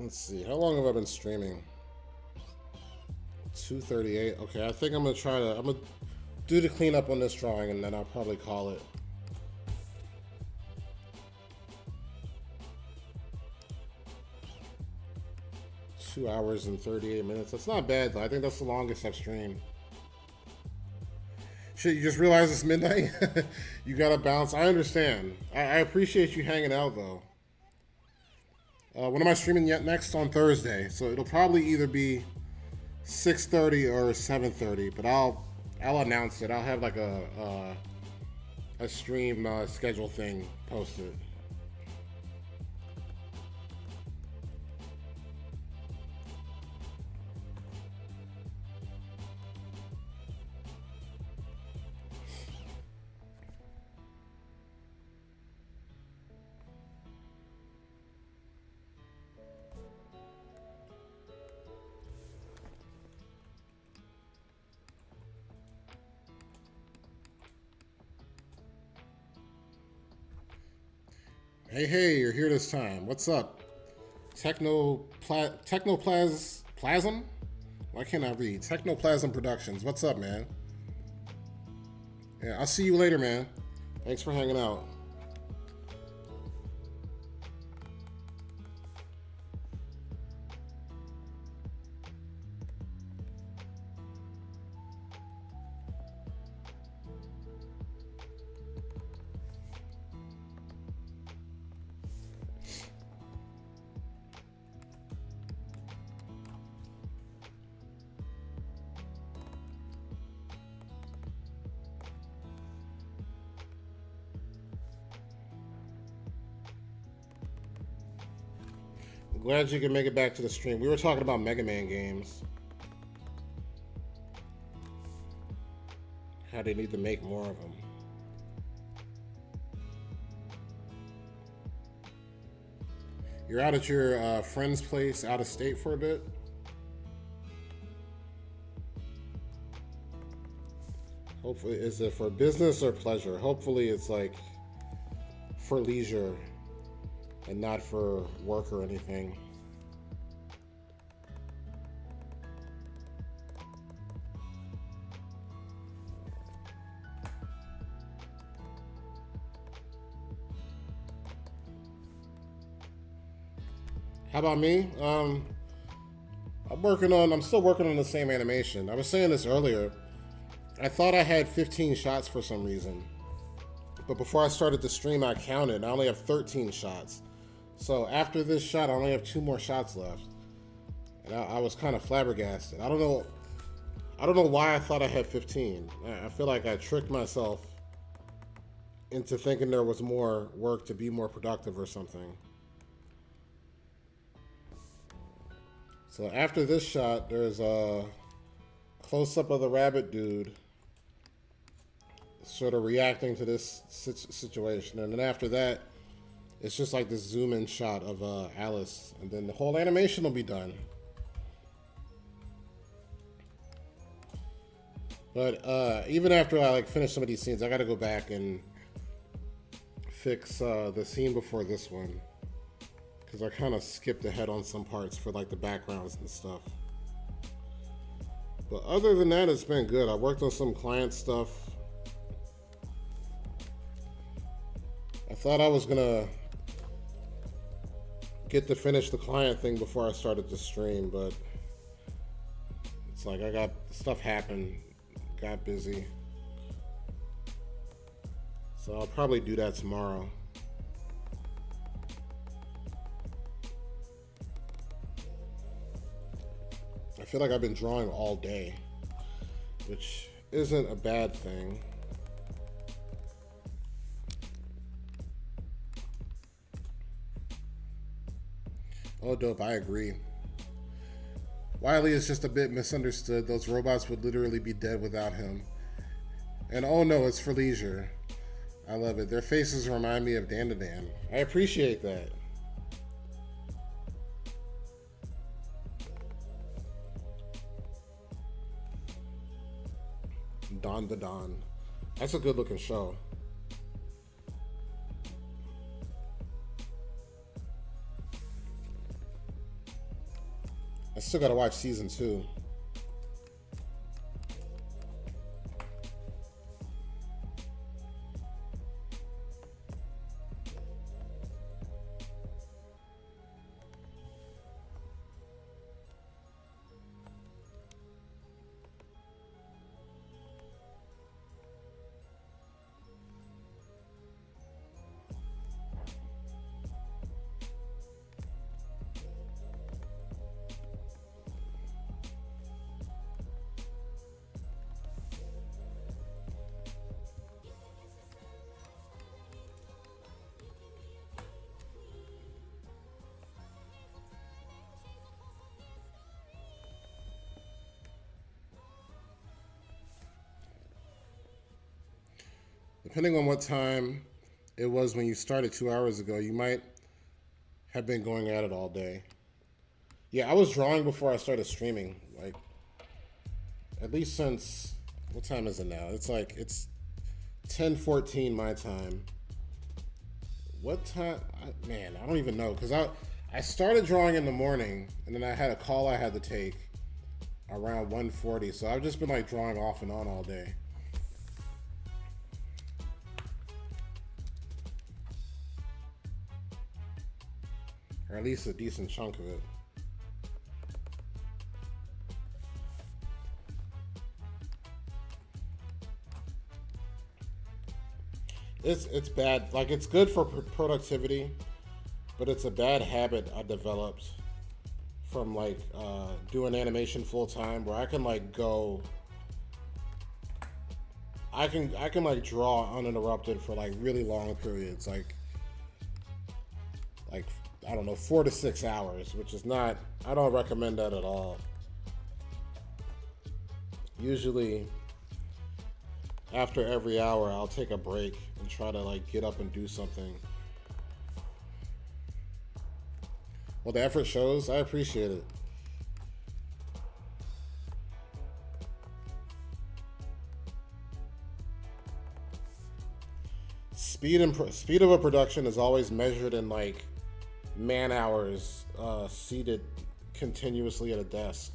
Let's see. How long have I been streaming? 2:38. Okay, I think I'm gonna do the cleanup on this drawing, and then I'll probably call it. Two hours and 38 minutes. That's not bad though. I think that's the longest I've streamed. Shit, you just realized it's midnight? You gotta bounce. I understand. I appreciate you hanging out though. When am I streaming yet? Next on Thursday, so it'll probably either be 6:30 or 7:30. But I'll announce it. I'll have like a stream schedule thing posted. Hey, you're here this time. What's up? Technoplasm? Why can't I read? Technoplasm Productions. What's up, man? Yeah, I'll see you later, man. Thanks for hanging out. Glad you could make it back to the stream. We were talking about Mega Man games. How they need to make more of them. You're out at your friend's place out of state for a bit? Hopefully, is it for business or pleasure? Hopefully it's like for leisure and not for work or anything. How about me? I'm still working on the same animation. I was saying this earlier. I thought I had 15 shots for some reason. But before I started the stream, I counted. I only have 13 shots. So after this shot, I only have 2 more shots left. And I was kind of flabbergasted. I don't know why I thought I had 15. I feel like I tricked myself into thinking there was more work to be more productive or something. So after this shot, there's a close-up of the rabbit dude sort of reacting to this situation. And then after that, it's just like this zoom-in shot of Alice. And then the whole animation will be done. But even after I finish some of these scenes, I got to go back and fix the scene before this one. Because I kind of skipped ahead on some parts for the backgrounds and stuff. But other than that, it's been good. I worked on some client stuff. I thought I was gonna get to finish the client thing before I started the stream, but it's like I got stuff happened, got busy. So I'll probably do that tomorrow. I feel like I've been drawing all day, which isn't a bad thing. Oh, dope, I agree. Wiley is just a bit misunderstood. Those robots would literally be dead without him. And oh no, it's for leisure. I love it. Their faces remind me of Dan to Dan. I appreciate that. Dawn to Dawn. That's a good looking show. still gotta watch season 2. Depending on what time it was when you started 2 hours ago, you might have been going at it all day. Yeah, I was drawing before I started streaming. Like, at least since, what time is it now? It's 10:14 my time. What time? Man, I don't even know. Because I started drawing in the morning, and then I had a call I had to take around 1:40. So I've just been like drawing off and on all day. Or at least a decent chunk of it. It's bad. Like, it's good for productivity, but it's a bad habit I developed from like doing animation full time, where I can like go. I can like draw uninterrupted for like really long periods, like I don't know, 4 to 6 hours, which is not. I don't recommend that at all. Usually, after every hour, I'll take a break and try to like get up and do something. Well, the effort shows. I appreciate it. Speed of a production is always measured in like man hours seated continuously at a desk.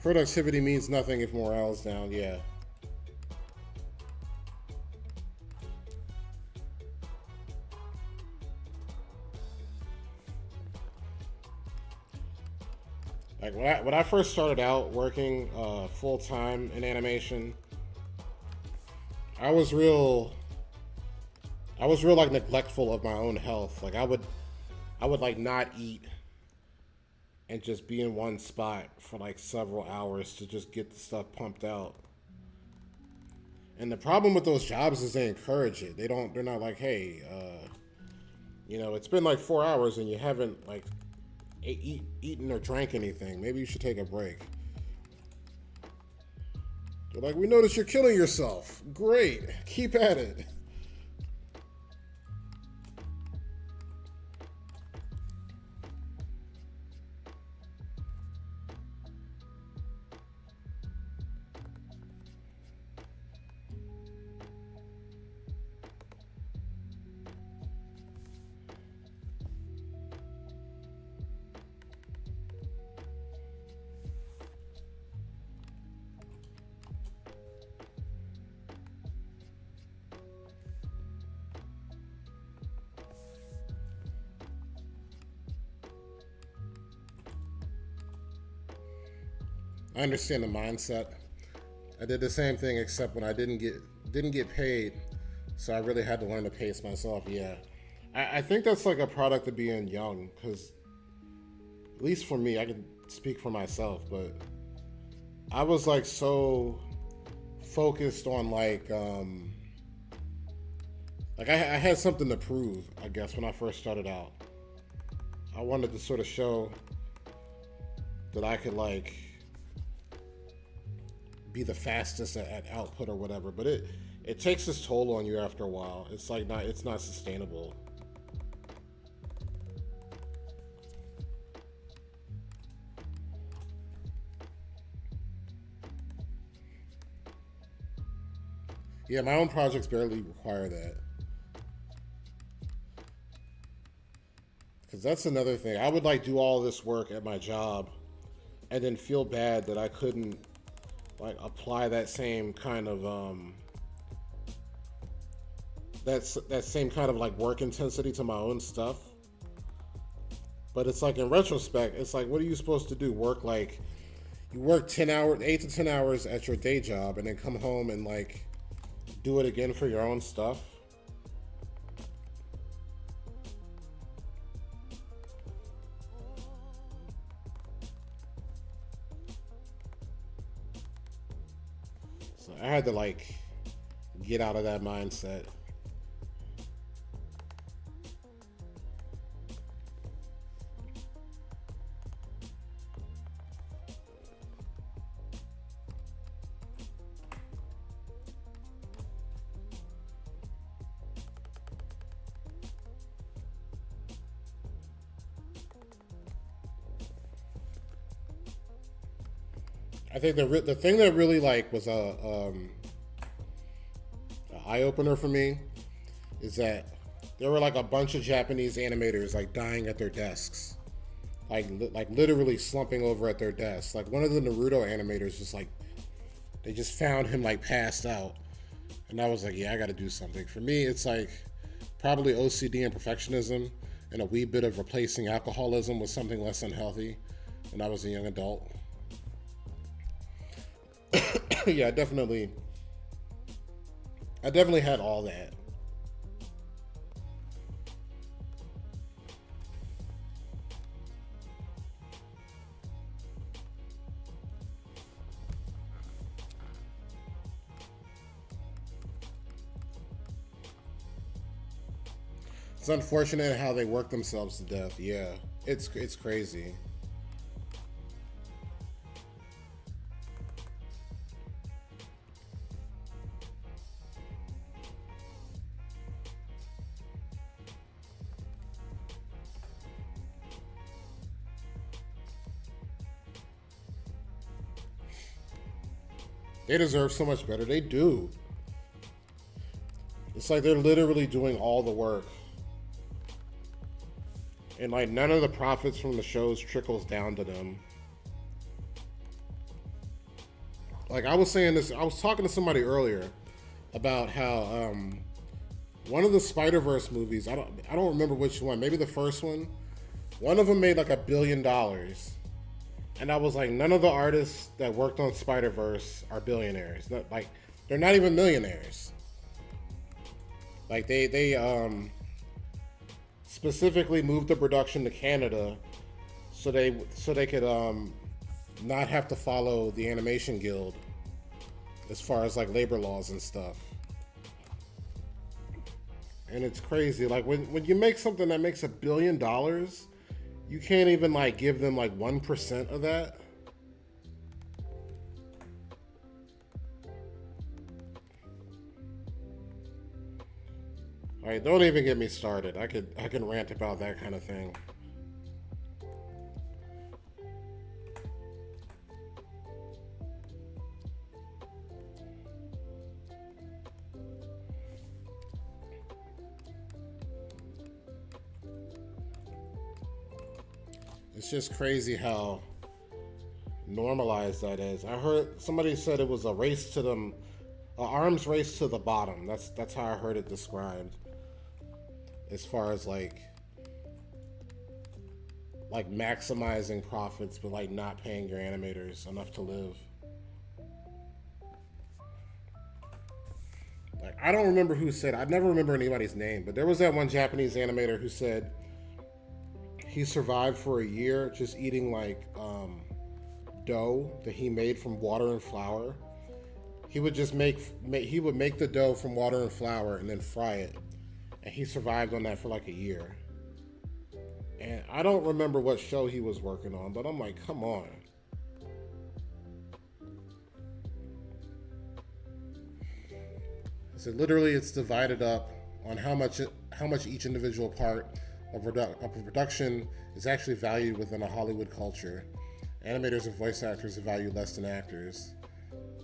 Productivity means nothing if morale's down, yeah. Like when I first started out working full time in animation, I was real like neglectful of my own health. Like I would like not eat and just be in one spot for like several hours to just get the stuff pumped out. And the problem with those jobs is they encourage it. They're not like, hey, it's been like 4 hours and you haven't like eaten or drank anything. Maybe you should take a break. They're like, we notice you're killing yourself. Great. Keep at it. I understand the mindset. I did the same thing, except when I didn't get paid, so I really had to learn to pace myself. Yeah, I think that's like a product of being young, because at least for me, I can speak for myself, but I was like so focused on like I had something to prove, I guess, when I first started out. I wanted to sort of show that I could like be the fastest at output or whatever, but it takes its toll on you after a while. It's not sustainable. Yeah, my own projects barely require that. Because that's another thing. I would like do all this work at my job and then feel bad that I couldn't like apply that same kind of that same kind of like work intensity to my own stuff. But it's like in retrospect, it's like, what are you supposed to do? Work like you work 10 hours, 8 to 10 hours at your day job and then come home and like do it again for your own stuff. So I had to like get out of that mindset. I think the thing that really like was a eye opener for me is that there were like a bunch of Japanese animators like dying at their desks, like literally slumping over at their desks. Like one of the Naruto animators just like they just found him like passed out, and I was like, yeah, I got to do something. For me, it's like probably OCD and perfectionism, and a wee bit of replacing alcoholism with something less unhealthy when I was a young adult. Yeah, I definitely had all that. It's unfortunate how they work themselves to death. Yeah, it's crazy. They deserve so much better. They do. It's like they're literally doing all the work. And like none of the profits from the shows trickles down to them. Like I was saying this, I was talking to somebody earlier about how one of the Spider-Verse movies, I don't remember which one, maybe the first one of them made like $1 billion. And I was like, none of the artists that worked on Spider-Verse are billionaires. Like, they're not even millionaires. Like, they specifically moved the production to Canada so they could not have to follow the Animation Guild as far as like labor laws and stuff. And it's crazy. Like when you make something that makes $1 billion, you can't even like give them like 1% of that. All right, don't even get me started. I can rant about that kind of thing. It's just crazy how normalized that is. I heard somebody said it was a race to them, an arms race to the bottom. That's how I heard it described. As far as like maximizing profits, but like not paying your animators enough to live. Like I don't remember who said. I never remember anybody's name, but there was that one Japanese animator who said he survived for a year just eating like dough that he made from water and flour. He would just make the dough from water and flour and then fry it, and he survived on that for like a year. And I don't remember what show he was working on, but I'm like, come on. So literally, it's divided up on how much each individual part of a production is actually valued within a Hollywood culture. Animators and voice actors are valued less than actors.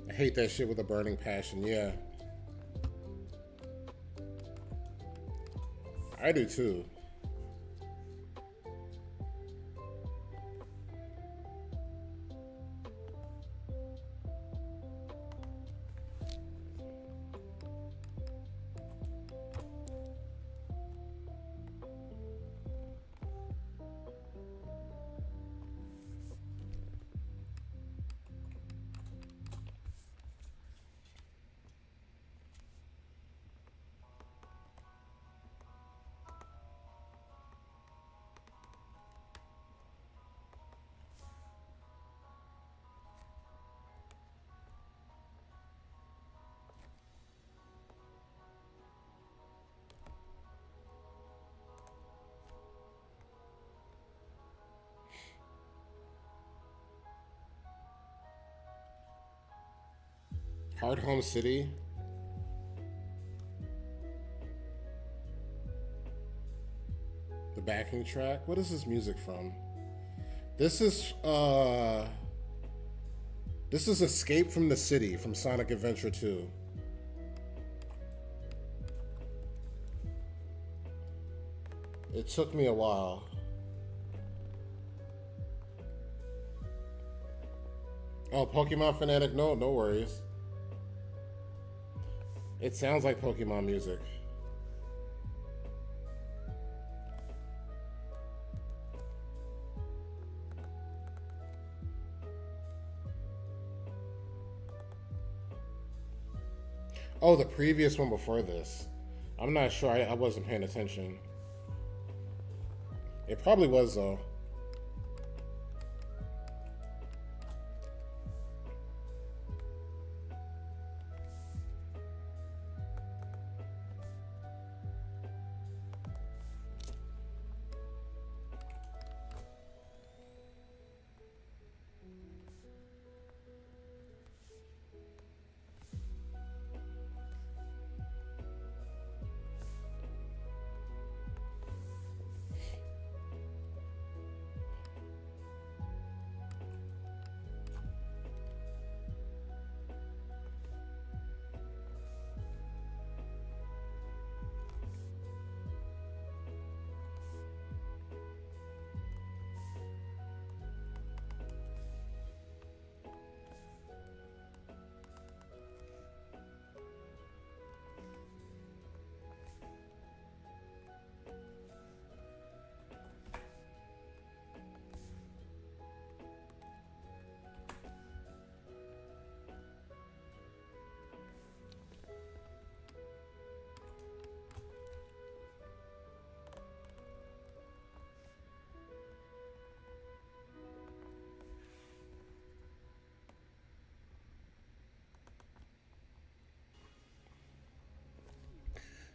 I hate that shit with a burning passion. Yeah, I do too. Hard Home City. The backing track. What is this music from? This is Escape from the City from Sonic Adventure 2. It took me a while. Oh, Pokemon fanatic? No, no worries. It sounds like Pokemon music. Oh, the previous one before this. I'm not sure. I wasn't paying attention. It probably was, though.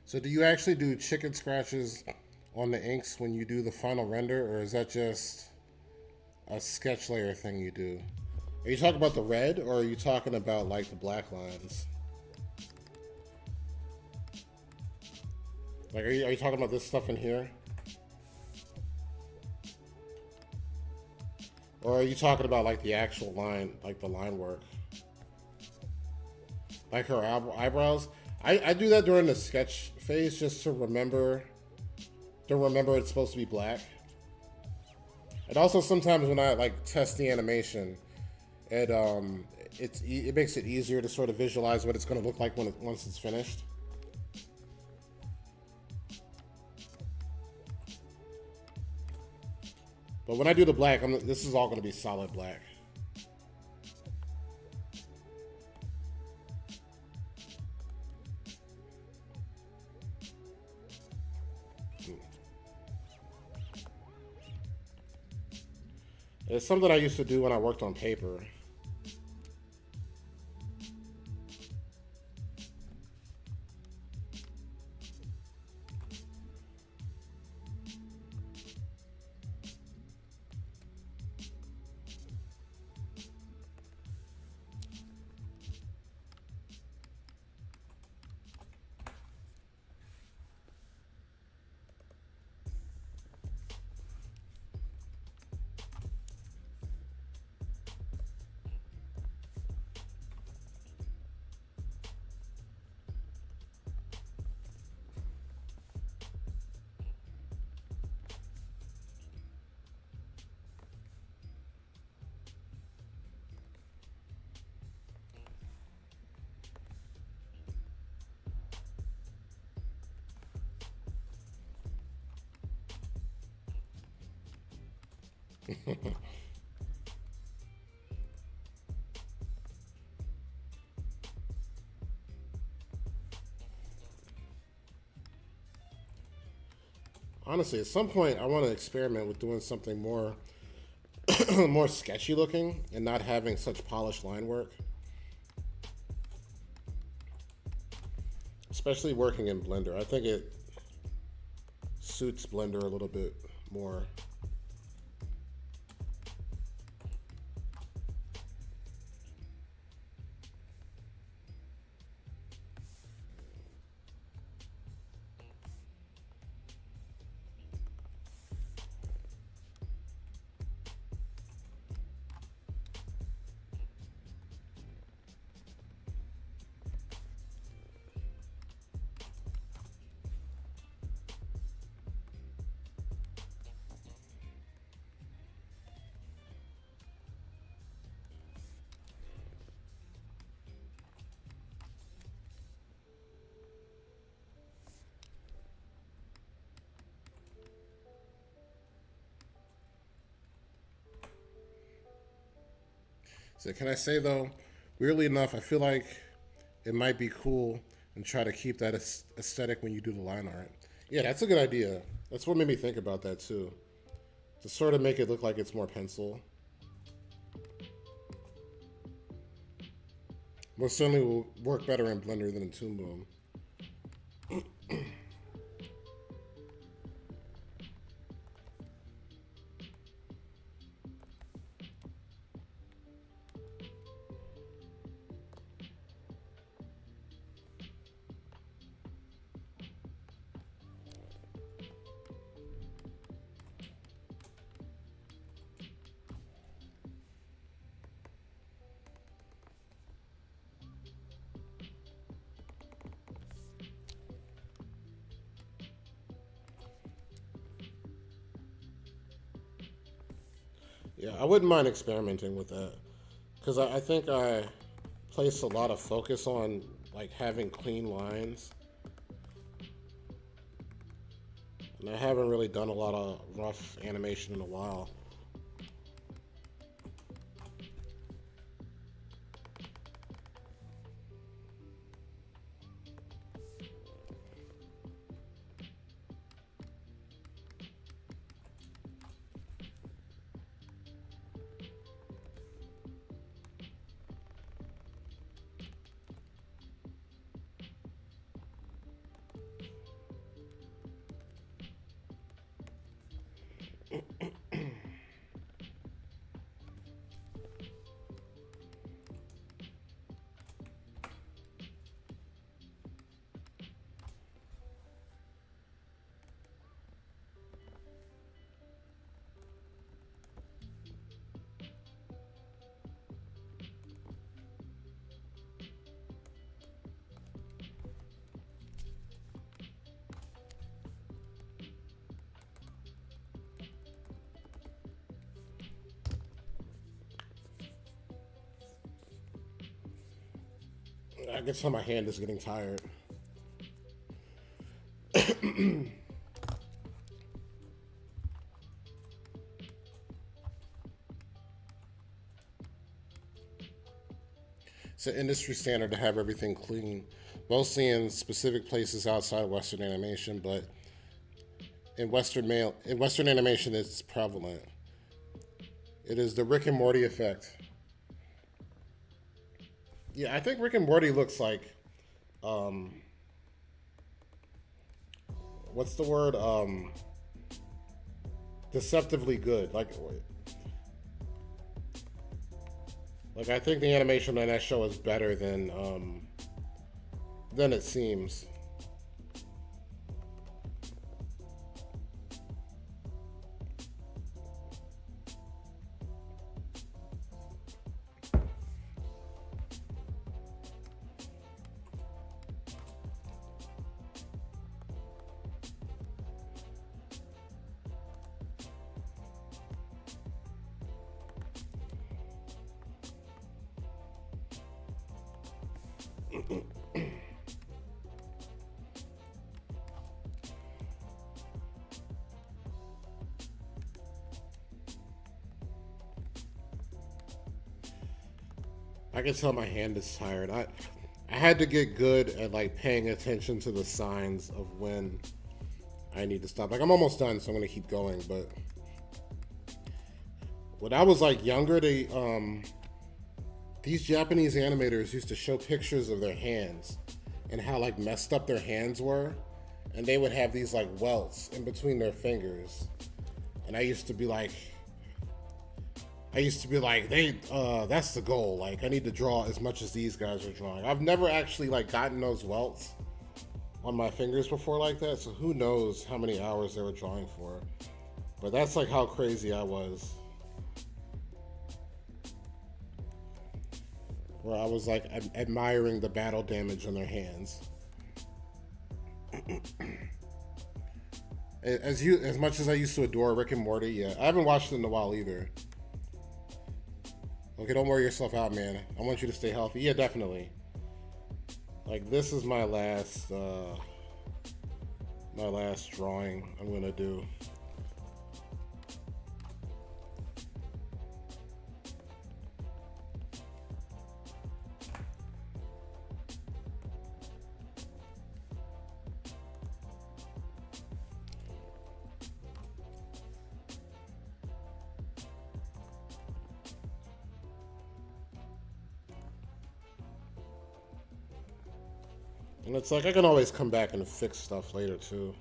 So do you actually do chicken scratches on the inks when you do the final render, or is that just a sketch layer thing you do? Are you talking about the red, or are you talking about like the black lines? Like, are you talking about this stuff in here? Or are you talking about like the actual line, like the line work? Like her eyebrows? I do that during the sketch phase just to remember it's supposed to be black. And also sometimes when I like test the animation, it makes it easier to sort of visualize what it's going to look like once it's finished. But when I do the black, this is all going to be solid black. It's something I used to do when I worked on paper. Honestly, at some point, I want to experiment with doing something more, more sketchy looking and not having such polished line work. Especially working in Blender. I think it suits Blender a little bit more. So can I say though, weirdly enough, I feel like it might be cool and try to keep that aesthetic when you do the line art. Yeah, that's a good idea. That's what made me think about that too. To sort of make it look like it's more pencil. Most certainly will work better in Blender than in Toon Boom. Yeah, I wouldn't mind experimenting with that because I think I place a lot of focus on like having clean lines, and I haven't really done a lot of rough animation in a while. I can tell my hand is getting tired. It's an industry standard to have everything clean, mostly in specific places outside Western animation, but in Western animation it's prevalent. It is the Rick and Morty effect. Yeah, I think Rick and Morty looks like, um, what's the word? Deceptively good. Like I think the animation on that show is better than it seems. I can tell my hand is tired. I had to get good at like paying attention to the signs of when I need to stop. Like I'm almost done, so I'm gonna keep going. But when I was like younger, these Japanese animators used to show pictures of their hands and how like messed up their hands were, and they would have these like welts in between their fingers, and I used to be like, that's the goal. Like I need to draw as much as these guys are drawing. I've never actually like gotten those welts on my fingers before like that, so who knows how many hours they were drawing for. But that's like how crazy I was. Where I was like admiring the battle damage on their hands. As much as I used to adore Rick and Morty, yeah, I haven't watched it in a while either. Okay, don't wear yourself out, man. I want you to stay healthy. Yeah, definitely. Like this is my last drawing I'm gonna do. And it's like I can always come back and fix stuff later too.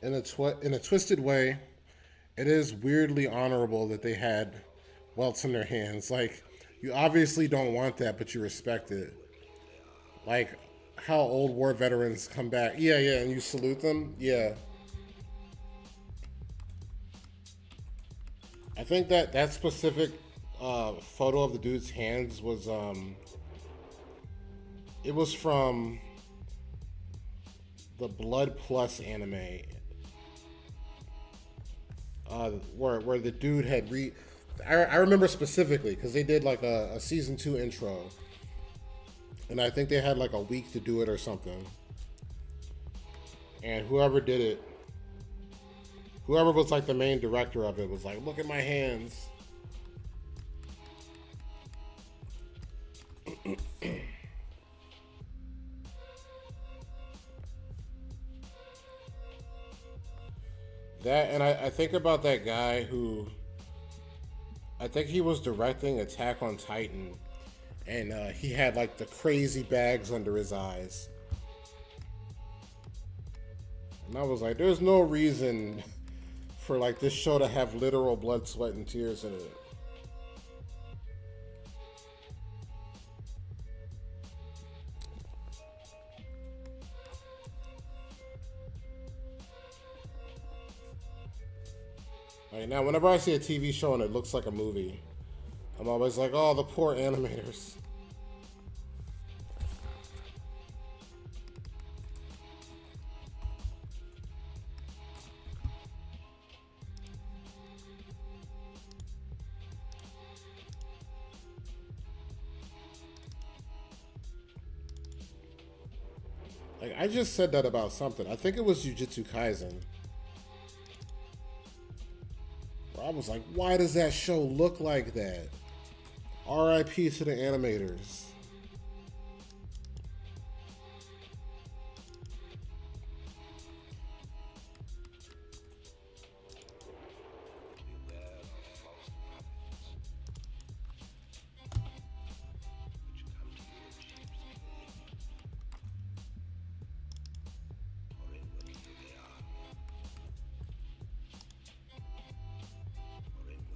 In a twisted way, it is weirdly honorable that they had welts in their hands. Like, you obviously don't want that, but you respect it. Like how old war veterans come back. Yeah, yeah, and you salute them. Yeah. I think that specific photo of the dude's hands was it was from the Blood Plus anime, where the dude had I remember specifically because they did like a season 2 intro, and I think they had like a week to do it or something. And whoever was like the main director of it was like, "Look at my hands." That, and I think about that guy who, I think he was directing Attack on Titan, and he had like the crazy bags under his eyes. And I was like, there's no reason for like this show to have literal blood, sweat, and tears in it. Like now, whenever I see a TV show and it looks like a movie, I'm always like, oh, the poor animators. Like, I just said that about something. I think it was Jujutsu Kaisen. Where I was like, why does that show look like that? RIP to the animators.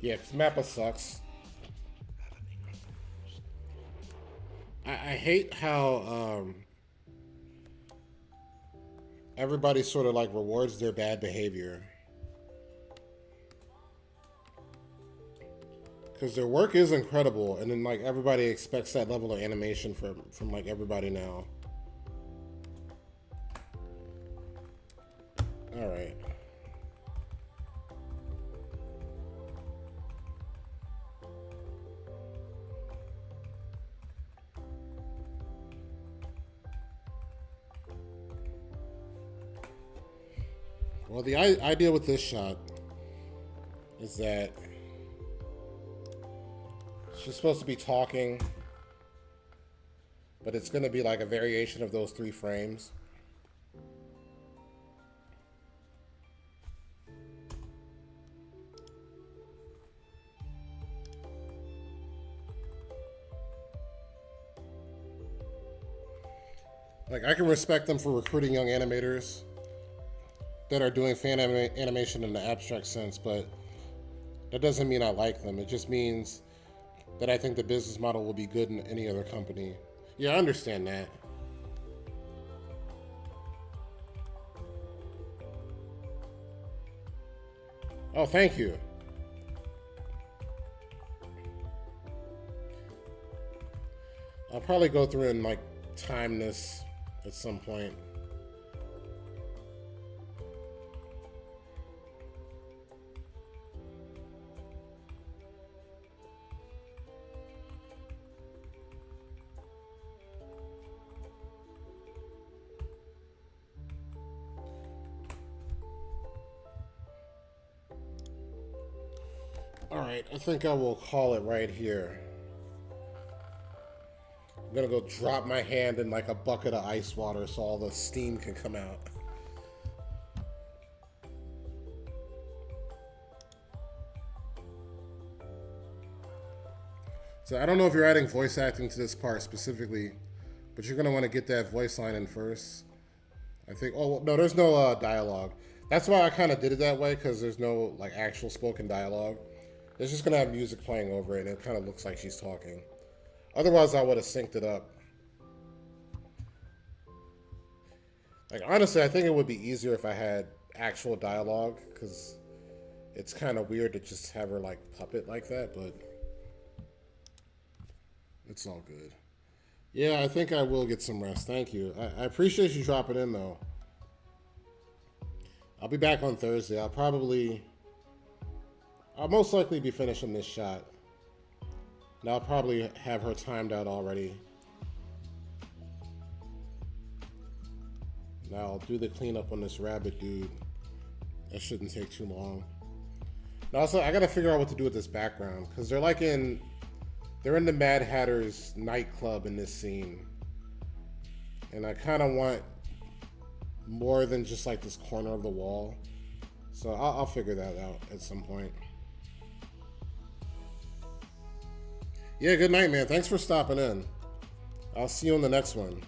Yeah, because Mappa sucks. I hate how everybody sort of like rewards their bad behavior. Because their work is incredible, and then like everybody expects that level of animation from like everybody now. All right. Well, the idea with this shot is that she's supposed to be talking, but it's going to be like a variation of those 3 frames. Like, I can respect them for recruiting young animators that are doing animation in the abstract sense, but that doesn't mean I like them. It just means that I think the business model will be good in any other company. Yeah, I understand that. Oh, thank you. I'll probably go through and like time this at some point. All right, I think I will call it right here. I'm gonna go drop my hand in like a bucket of ice water so all the steam can come out. So I don't know if you're adding voice acting to this part specifically, but you're gonna want to get that voice line in first. I think. Oh no, there's no dialogue. That's why I kind of did it that way, because there's no like actual spoken dialogue. It's just gonna have music playing over it, and it kind of looks like she's talking. Otherwise, I would have synced it up. Like honestly, I think it would be easier if I had actual dialogue, because it's kind of weird to just have her like puppet like that, but it's all good. Yeah, I think I will get some rest. Thank you. I appreciate you dropping in, though. I'll be back on Thursday. I'll most likely be finishing this shot. And I'll probably have her timed out already. Now I'll do the cleanup on this rabbit dude. That shouldn't take too long. Now also, I gotta figure out what to do with this background, because they're in the Mad Hatter's nightclub in this scene. And I kind of want more than just like this corner of the wall. So I'll figure that out at some point. Yeah, good night, man. Thanks for stopping in. I'll see you on the next one.